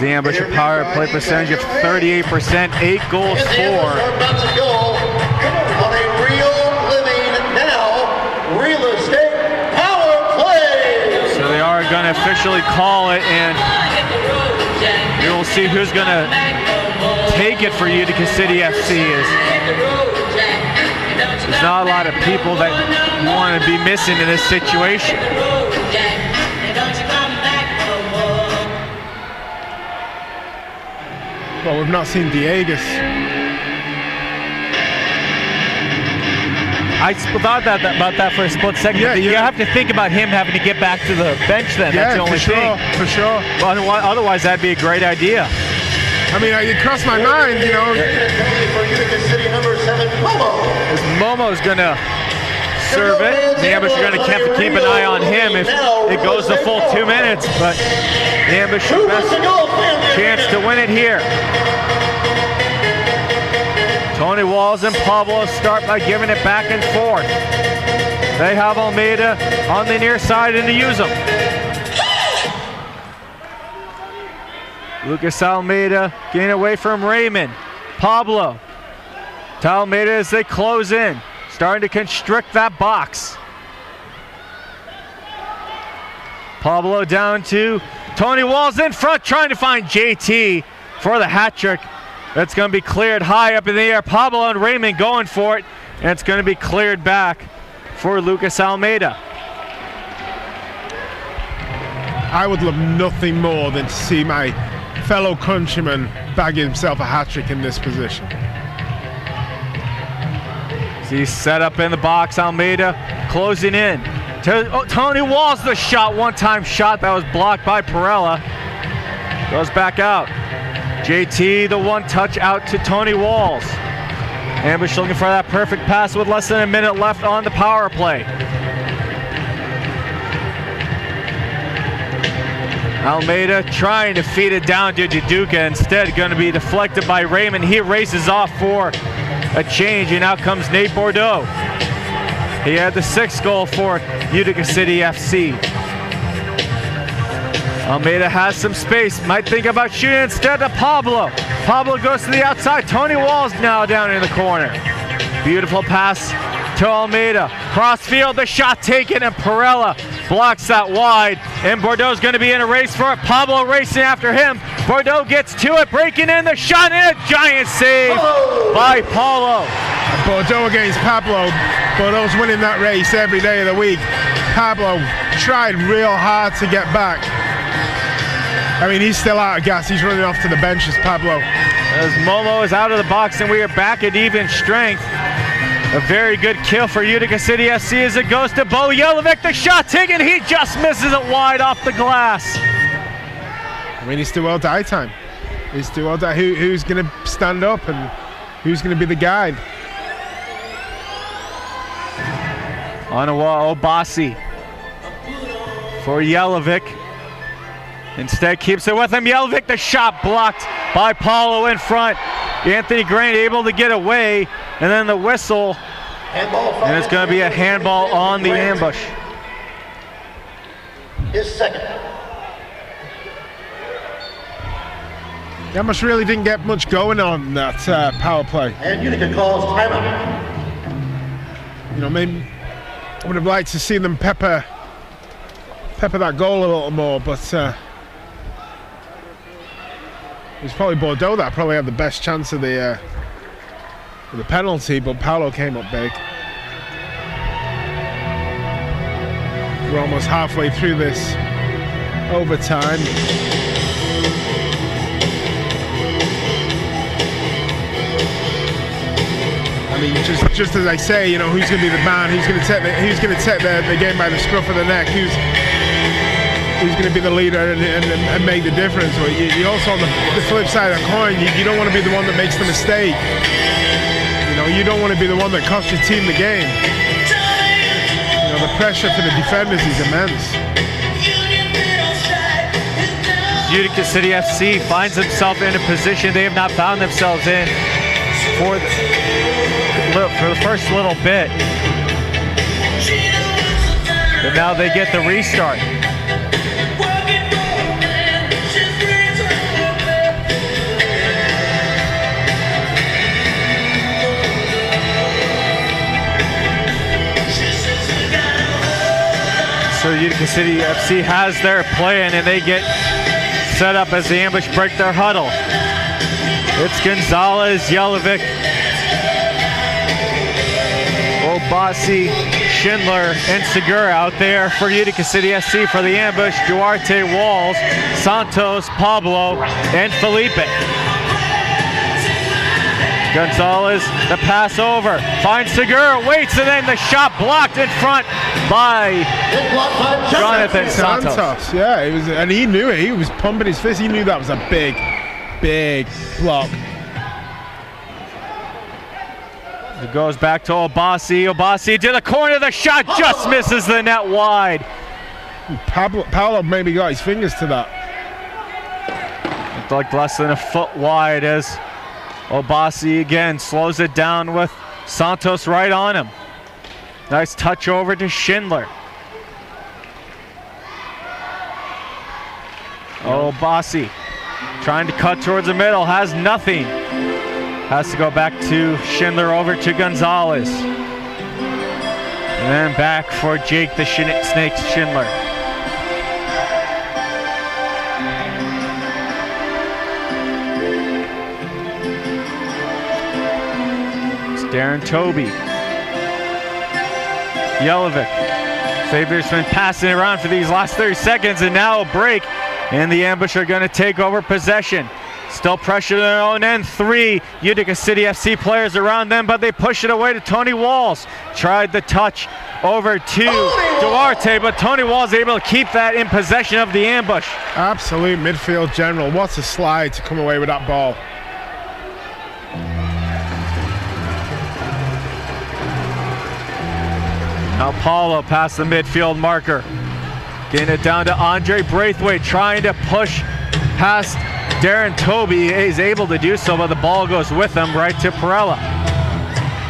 The ambush a power play percentage of 38%, 8 goals And the for. Ambushes are about to go on a real living now real estate power play. So they are going to officially call it, and we will see who's going to take it for Utica City FC. There's not a lot of people that you want to be missing in this situation. Well, we've not seen Diegas. I thought about that for a split second. Yeah, you have to think about him having to get back to the bench then. That's the only thing. For sure. But otherwise, that'd be a great idea. I mean, it crossed my mind, you know. For Utica City, number 7, Momo. As Momo's going to serve it, the ambush are going to have to keep an eye on him if it goes the full 2 minutes. But the ambush best chance to win it here. Tony Walls and Pablo start by giving it back and forth. They have Almeida on the near side and to use them. Lucas Almeida getting away from Raymond. Pablo to Almeida as they close in. Starting to constrict that box. Pablo down to Tony Walls in front, trying to find JT for the hat trick. That's going to be cleared high up in the air. Pablo and Raymond going for it, and it's going to be cleared back for Lucas Almeida. I would love nothing more than to see my fellow countryman bag himself a hat trick in this position. He's set up in the box. Almeida closing in. Tony Walls, the shot, one-time shot that was blocked by Perella. Goes back out. JT, the one touch out to Tony Walls. Ambush looking for that perfect pass with less than a minute left on the power play. Almeida trying to feed it down to Utica. Instead, going to be deflected by Raymond. He races off for a change, and out comes Nate Bordeaux. He had the 6th goal for Utica City FC. Almeida has some space, might think about shooting instead to Pablo. Pablo goes to the outside. Tony Walls now down in the corner. Beautiful pass to Almeida. Crossfield, the shot taken, and Perella blocks that wide. And Bordeaux's going to be in a race for it. Pablo racing after him. Bordeaux gets to it, breaking in the shot, and a giant save by Paulo. Bordeaux against Pablo. Bordeaux's winning that race every day of the week. Pablo tried real hard to get back. I mean, he's still out of gas. He's running off to the benches, Pablo. As Momo is out of the box and we are back at even strength. A very good kill for Utica City FC as it goes to Bo Jelovic. The shot taken, he just misses it wide off the glass. I mean, it's too well die time. It's too well die. Who's going to stand up and who's going to be the guide? Onawa Obasi for Jelovic. Instead keeps it with him. Jelovic, the shot blocked by Paulo in front. Anthony Grant able to get away, and then the whistle, and it's going to be a handball on the ambush. His second. The ambush really didn't get much going on that power play. And Utica calls timeout. You know, maybe I would have liked to see them pepper that goal a little more, but it was probably Bordeaux that probably had the best chance of the penalty, but Paulo came up big. We're almost halfway through this overtime. I mean, just as I say, you know, who's going to be the man? Who's going to take the game by the scruff of the neck? Who's going to be the leader and make the difference? But you also, on the flip side of the coin, you don't want to be the one that makes the mistake. You know, you don't want to be the one that costs your team the game. You know, the pressure for the defenders is immense. Utica City FC finds himself in a position they have not found themselves in for the first little bit. But now they get the restart. Utica City FC has their plan, and they get set up as the ambush break their huddle. It's Gonzalez, Yelovic, Obasi, Schindler, and Segura out there for Utica City FC. For the ambush, Duarte, Walls, Santos, Pablo, and Felipe. Gonzalez, the pass over, finds Segura, waits, and then the shot blocked in front by Jonathan Santos. Yeah, it was, and he knew it. He was pumping his fist. He knew that was a big, big block. It goes back to Obasi. Obasi to the corner. The shot just misses the net wide. Paolo maybe got his fingers to that. Looked like less than a foot wide as Obasi again slows it down with Santos right on him. Nice touch over to Schindler. Obasi trying to cut towards the middle, has nothing. Has to go back to Schindler, over to Gonzalez. And then back for Jake the Snake Schindler. Darren Toby. Yelovic. Xavier's been passing it around for these last 30 seconds, and now a break. And the ambush are going to take over possession. Still pressure in their own end. 3 Utica City FC players around them, but they push it away to Tony Walls. Tried the touch over to Duarte, but Tony Walls able to keep that in possession of the ambush. Absolute midfield general. What a slide to come away with that ball. Now Paulo past the midfield marker. Getting it down to Andre Braithwaite, trying to push past Darren Toby. He's able to do so, but the ball goes with him right to Perella.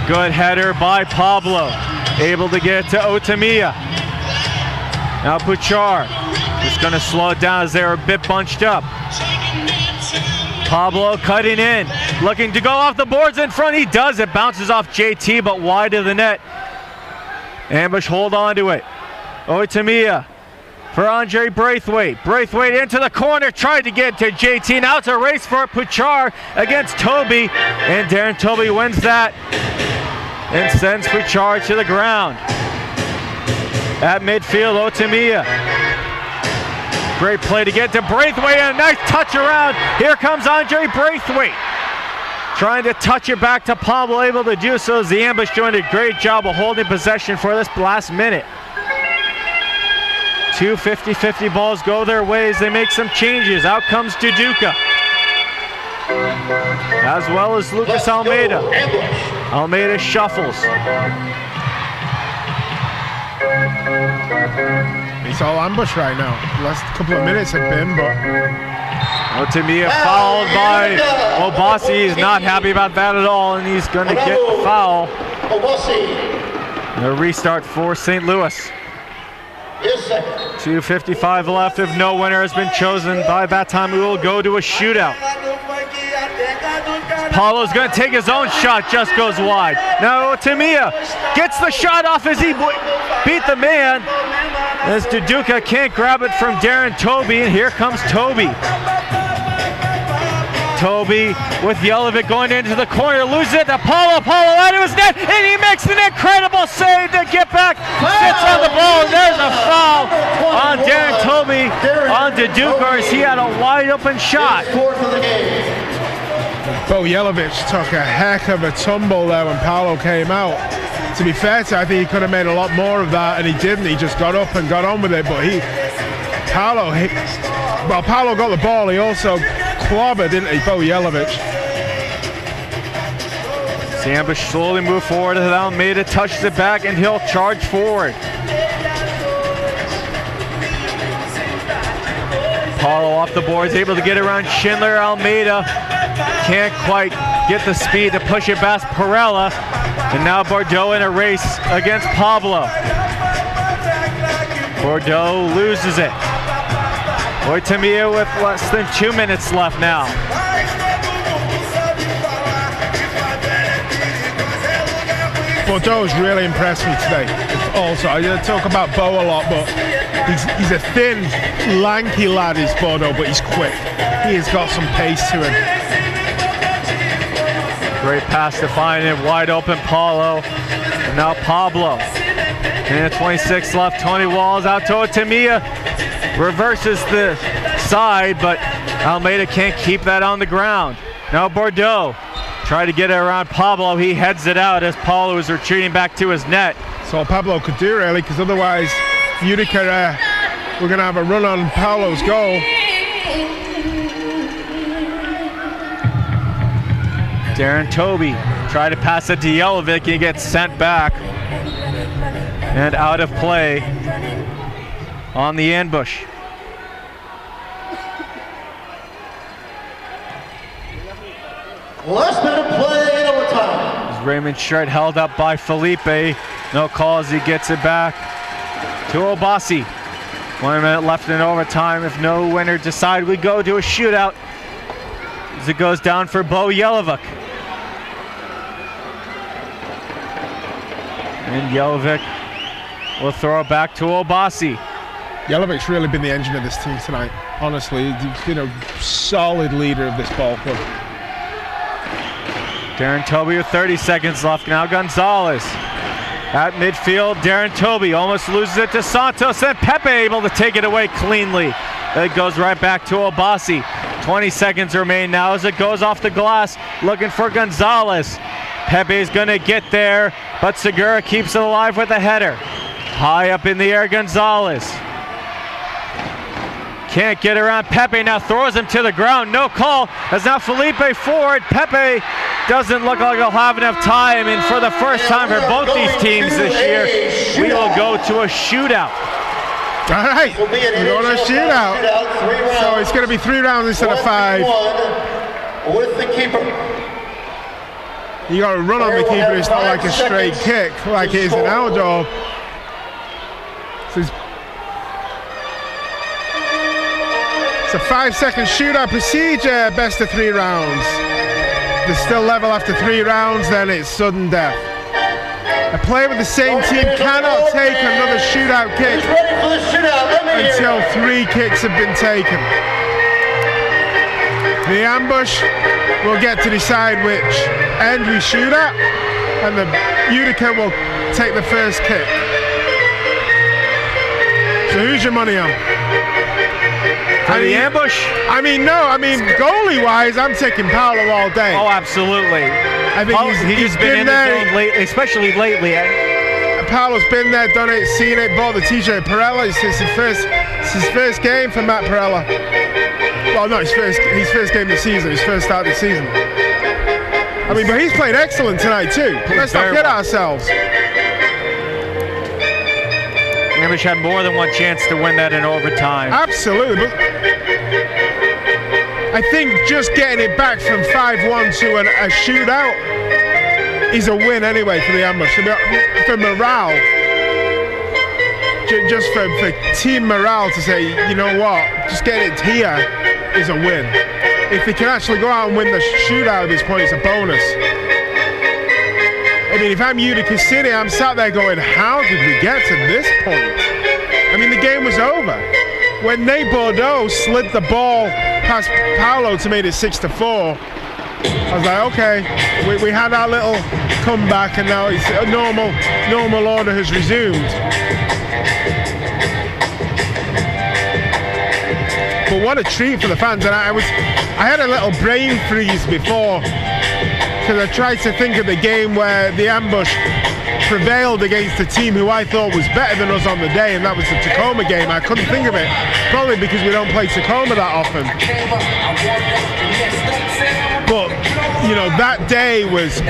Good header by Pablo. Able to get it to Otamiya. Now Puchar. Just going to slow it down as they're a bit bunched up. Pablo cutting in. Looking to go off the boards in front. He does. It bounces off JT, but wide of the net. Ambush hold on to it. Otamiya for Andre Braithwaite. Braithwaite into the corner, tried to get to JT. Now it's a race for Puchar against Toby, and Darren Toby wins that and sends Puchar to the ground. At midfield, Otamiya. Great play to get to Braithwaite, and a nice touch around. Here comes Andre Braithwaite. Trying to touch it back to Pablo, able to do so as the ambush doing a great job of holding possession for this last minute. 2 50-50 balls go their ways. They make some changes. Out comes Utica, as well as Lucas Almeida. Almeida shuffles. It's all ambush right now. Last couple of minutes have been, but Otamiya fouled by Obasi. He's not happy about that at all, and he's going to get the foul. The restart for St. Louis. 2:55 left. If no winner has been chosen by that time, we will go to a shootout. Paulo's going to take his own shot, just goes wide. Now Otamiya gets the shot off as he beat the man, as Utica can't grab it from Darren Toby, and here comes Toby. Toby with Yelovic going into the corner, loses it to Paulo. Paulo out of his net, and he makes an incredible save to get back. Sits on the ball, and there's a foul on Darren Toby on Utica as he had a wide open shot. Bo Yelovic took a heck of a tumble there when Paulo came out. To be fair to, I think he could have made a lot more of that, and he didn't. He just got up and got on with it. But Paulo got the ball. He also clobbered, didn't he, Bo Yelovic? The ambush slowly move forward as Almeida touches it back, and he'll charge forward. Paulo off the boards, able to get around Schindler. Almeida can't quite get the speed to push it past Perella. And now Bordeaux in a race against Pablo. Bordeaux loses it. Otamiya with less than 2 minutes left now. Bordeaux's really impressed me today. Also, I talk about Bo a lot, but He's a thin, lanky lad, is Bordeaux, but he's quick. He has got some pace to him. Great pass to find it, wide open Paulo. And now Pablo. Minute 26 left, Tony Walls out to Otemia. Reverses the side, but Almeida can't keep that on the ground. Now Bordeaux try to get it around Pablo. He heads it out as Paulo is retreating back to his net. That's all Pablo could do, really, because otherwise Utica, we're going to have a run on Paulo's goal. Darren Toby try to pass it to Jelovic and he gets sent back and out of play on the ambush. Last minute of play in overtime. Raymond Shred held up by Felipe. No call as he gets it back to Obasi. 1 minute left in overtime. If no winner decide, we go to a shootout as it goes down for Bo Jelovic. And Jelovic will throw it back to Obasi. Jelovic's really been the engine of this team tonight. Honestly, he's been a solid leader of this ball club. Darren Toby with 30 seconds left. Now Gonzalez at midfield. Darren Toby almost loses it to Santos, and Pepe able to take it away cleanly. It goes right back to Obasi. 20 seconds remain now as it goes off the glass, looking for Gonzalez. Pepe's gonna get there, but Segura keeps it alive with a header. High up in the air, Gonzalez. Can't get around Pepe, now throws him to the ground. No call, as now Felipe forward. Pepe doesn't look like he'll have enough time, and for the first time for both these teams this year, we will go to a shootout. All right, we're going to a shootout. So it's going to be 3 rounds instead of 5. With the keeper. You got to run on the keeper. It's not like a straight kick, like it is an outdoor. So it's a 5-second shootout procedure, best of 3 rounds. They're still level after 3 rounds, then it's sudden death. A player with the same team cannot take another shootout kick until 3 kicks have been taken. The ambush will get to decide which end we shoot at, and the Utica will take the first kick. So who's your money on? For the ambush? Goalie-wise, I'm taking Paolo all day. Oh, absolutely. I think he's been in there. the zone lately, especially lately. Paolo's been there, done it, seen it, bought the t-shirt. Perella, it's his first game for Matt Perella. Well, no, his first game of the season, his first start of the season. But he's played excellent tonight too. Let's not kid ourselves. Ambush had more than one chance to win that in overtime. Absolutely, but I think just getting it back from 5-1 to a shootout is a win anyway for the ambush. For morale, just for team morale to say, you know what, just getting it here is a win. If they can actually go out and win the shootout at this point, it's a bonus. If I'm Utica City, I'm sat there going, how did we get to this point? The game was over. When Nate Bordeaux slid the ball past Paolo to make it 6-4, I was like, okay, we had our little comeback, and now it's a normal order has resumed. But what a treat for the fans. And I had a little brain freeze before, because I tried to think of the game where the ambush prevailed against a team who I thought was better than us on the day, and that was the Tacoma game. I couldn't think of it, probably because we don't play Tacoma that often. But, that day was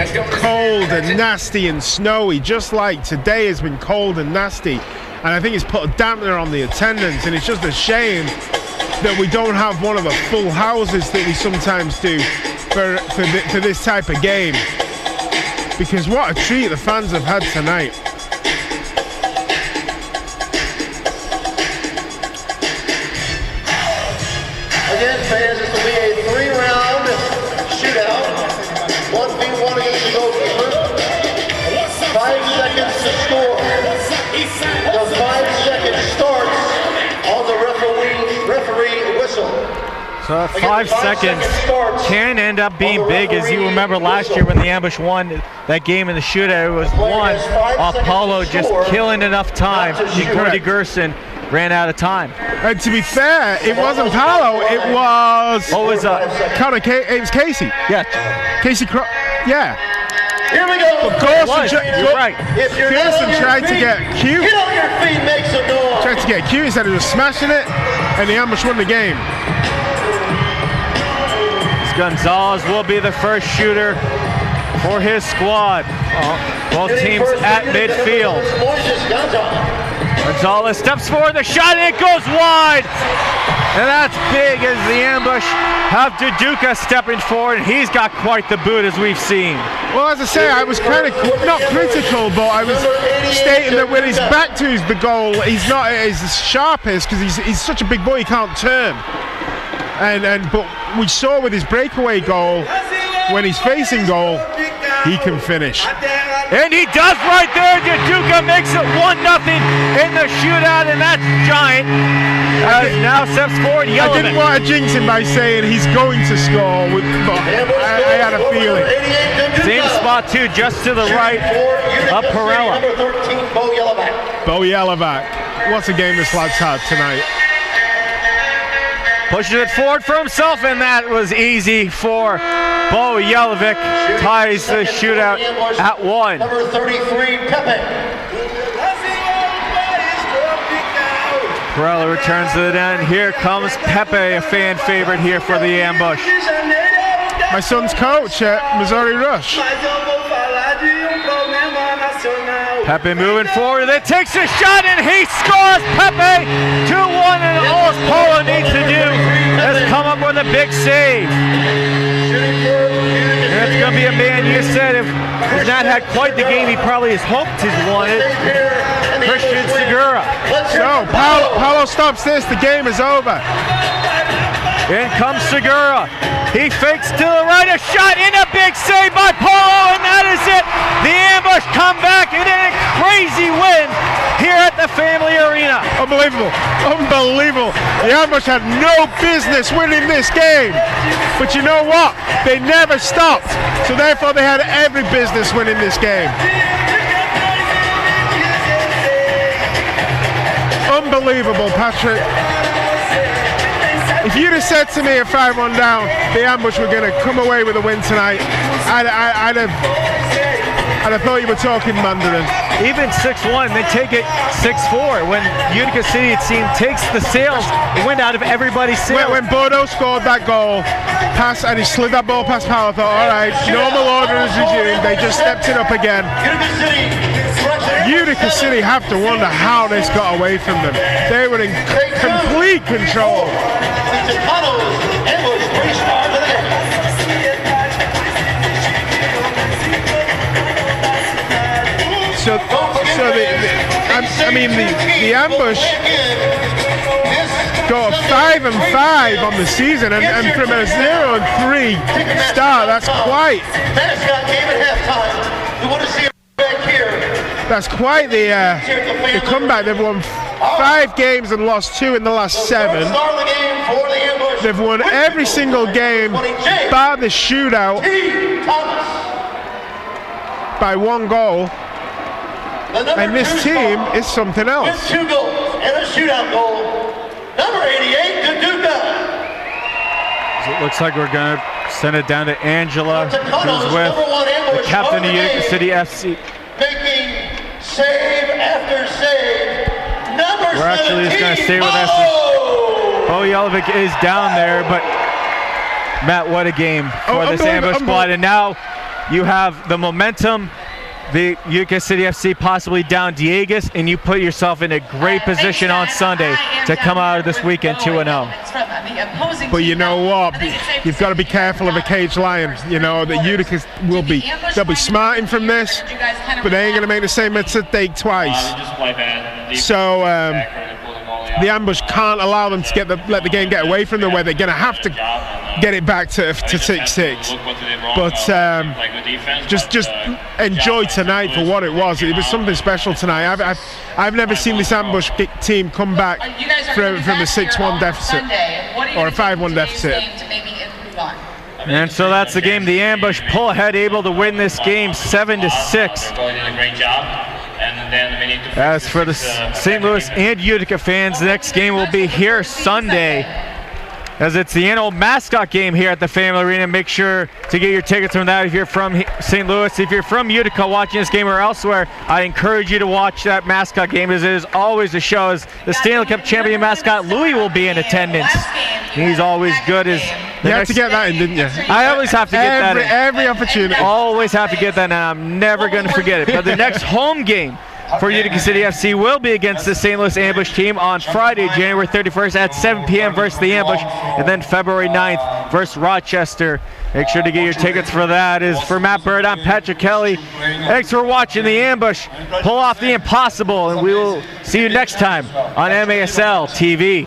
cold and nasty and snowy, just like today has been cold and nasty. And I think it's put a dampener on the attendance, and it's just a shame that we don't have one of the full houses that we sometimes do for this type of game, because what a treat the fans have had tonight. Again, fans, this will be a 3-round shootout. 1v1 against the goalkeeper. 5 seconds to score. The 5 seconds starts So that 5 seconds can end up being big, as you remember last year when the ambush won that game in the shootout. It was won. Apollo just killing enough time. Gordy Gerson ran out of time. And to be fair, it wasn't Paolo. It was. What was Connor? It was Casey. Yeah. Casey. Yeah. Here we go. But Gerson, you're right. Gerson tried to get Q. Get on your feet, make some noise. Tried to get Q. He said he was smashing it, and the ambush won the game. Gonzalez will be the first shooter for his squad. Both teams at midfield. Gonzalez steps forward, the shot, and it goes wide. And that's big as the ambush have Utica stepping forward, and he's got quite the boot as we've seen. Well, as I say, I was kind of not critical, but I was stating that when his back to the goal, he's not as sharp as, because he's such a big boy, he can't turn. But we saw with his breakaway goal, when he's facing goal, he can finish. And he does right there. Utica makes it 1-0 in the shootout, and that's giant. Now steps forward. I didn't want to jinx him by saying he's going to score, but I had a feeling. Same spot too, just to the right of Perella. Bo Yelovac. What a game this lad's had tonight. Pushes it forward for himself, and that was easy for Bo Yelovac. Ties the shootout at 1. Number 33, Pepe. Perella returns to the end. Here comes Pepe, a fan favorite here for the ambush. My son's coach at Missouri Rush. Pepe moving forward, then takes a shot, and he scores. Pepe 2-1, and all Polo needs to do is come up with a big save. And it's going to be a man, you said, if he's not had quite the game he probably has hoped he's wanted. Christian Segura. No, Paulo stops this, the game is over. In comes Segura. He fakes to the right, a shot, and a big save by Polo, and that is it. The ambush come back in a crazy win here at the Family Arena. Unbelievable. The ambush had no business winning this game. But you know what? They never stopped. So therefore they had every business winning this game. Unbelievable, Patrick. If you'd have said to me at 5-1 down, the ambush were going to come away with a win tonight, I'd have thought you were talking Mandarin. Even 6-1, they take it 6-4. When Utica City, it seemed, takes the sails, the wind out of everybody's sails. When Bordeaux scored that goal, and he slid that ball past Powell, I thought, all right, normal order is resumed. They just stepped it up again. Utica City have to wonder how this got away from them. They were in complete control. So the ambush got a 5-5 on the season, and from a 0-3 start, that's quite. That's quite the comeback. They've won 5 games and lost 2 in the last 7. They've won every single game bar the shootout by 1 goal. And this team is something else. 2 goals and a shootout goal. Number 88, Utica. So it looks like we're going to send it down to Angela, who's with the captain of Utica City FC. Making save after save. Number We're actually just going to stay with us. Bo Yelovac is down there, but Matt, what a game for this ambush squad. And now you have the momentum. The Utica City FC possibly down Diegas, and you put yourself in a great position on Sunday to come out of this weekend 2-0. But you know what? You've got to be careful of a caged lion. You know, the Utica they'll be smarting from this, but they ain't going to make the same mistake twice. So the ambush can't allow them to let the game get away from them, where they're going to have to get it back to 6-6. But just enjoy tonight for what it was. It was something special tonight. I've never seen this ambush team come back from a 6-1 deficit or a 5-1 deficit. And so that's the game. The ambush pull ahead, able to win this game 7-6. As for the St. Louis and Utica fans, the next game will be here Sunday, as it's the annual mascot game here at the Family Arena. Make sure to get your tickets from that if you're from St. Louis. If you're from Utica watching this game or elsewhere, I encourage you to watch that mascot game, as it is always a show. As the Stanley Cup champion mascot Louis will be in attendance. He's always good as... You had to get that in, didn't you? I always have to get that in. Every opportunity. Always have to get that in, and I'm never going to forget it. But the next home game for Utica City FC will be against the St. Louis Ambush team on Friday, January 31st at 7 p.m. versus the Ambush, and then February 9th versus Rochester. Make sure to get your tickets for that. Is for Matt Bird, I'm Patrick Kelly. Thanks for watching the Ambush pull off the impossible, and we will see you next time on MASL TV.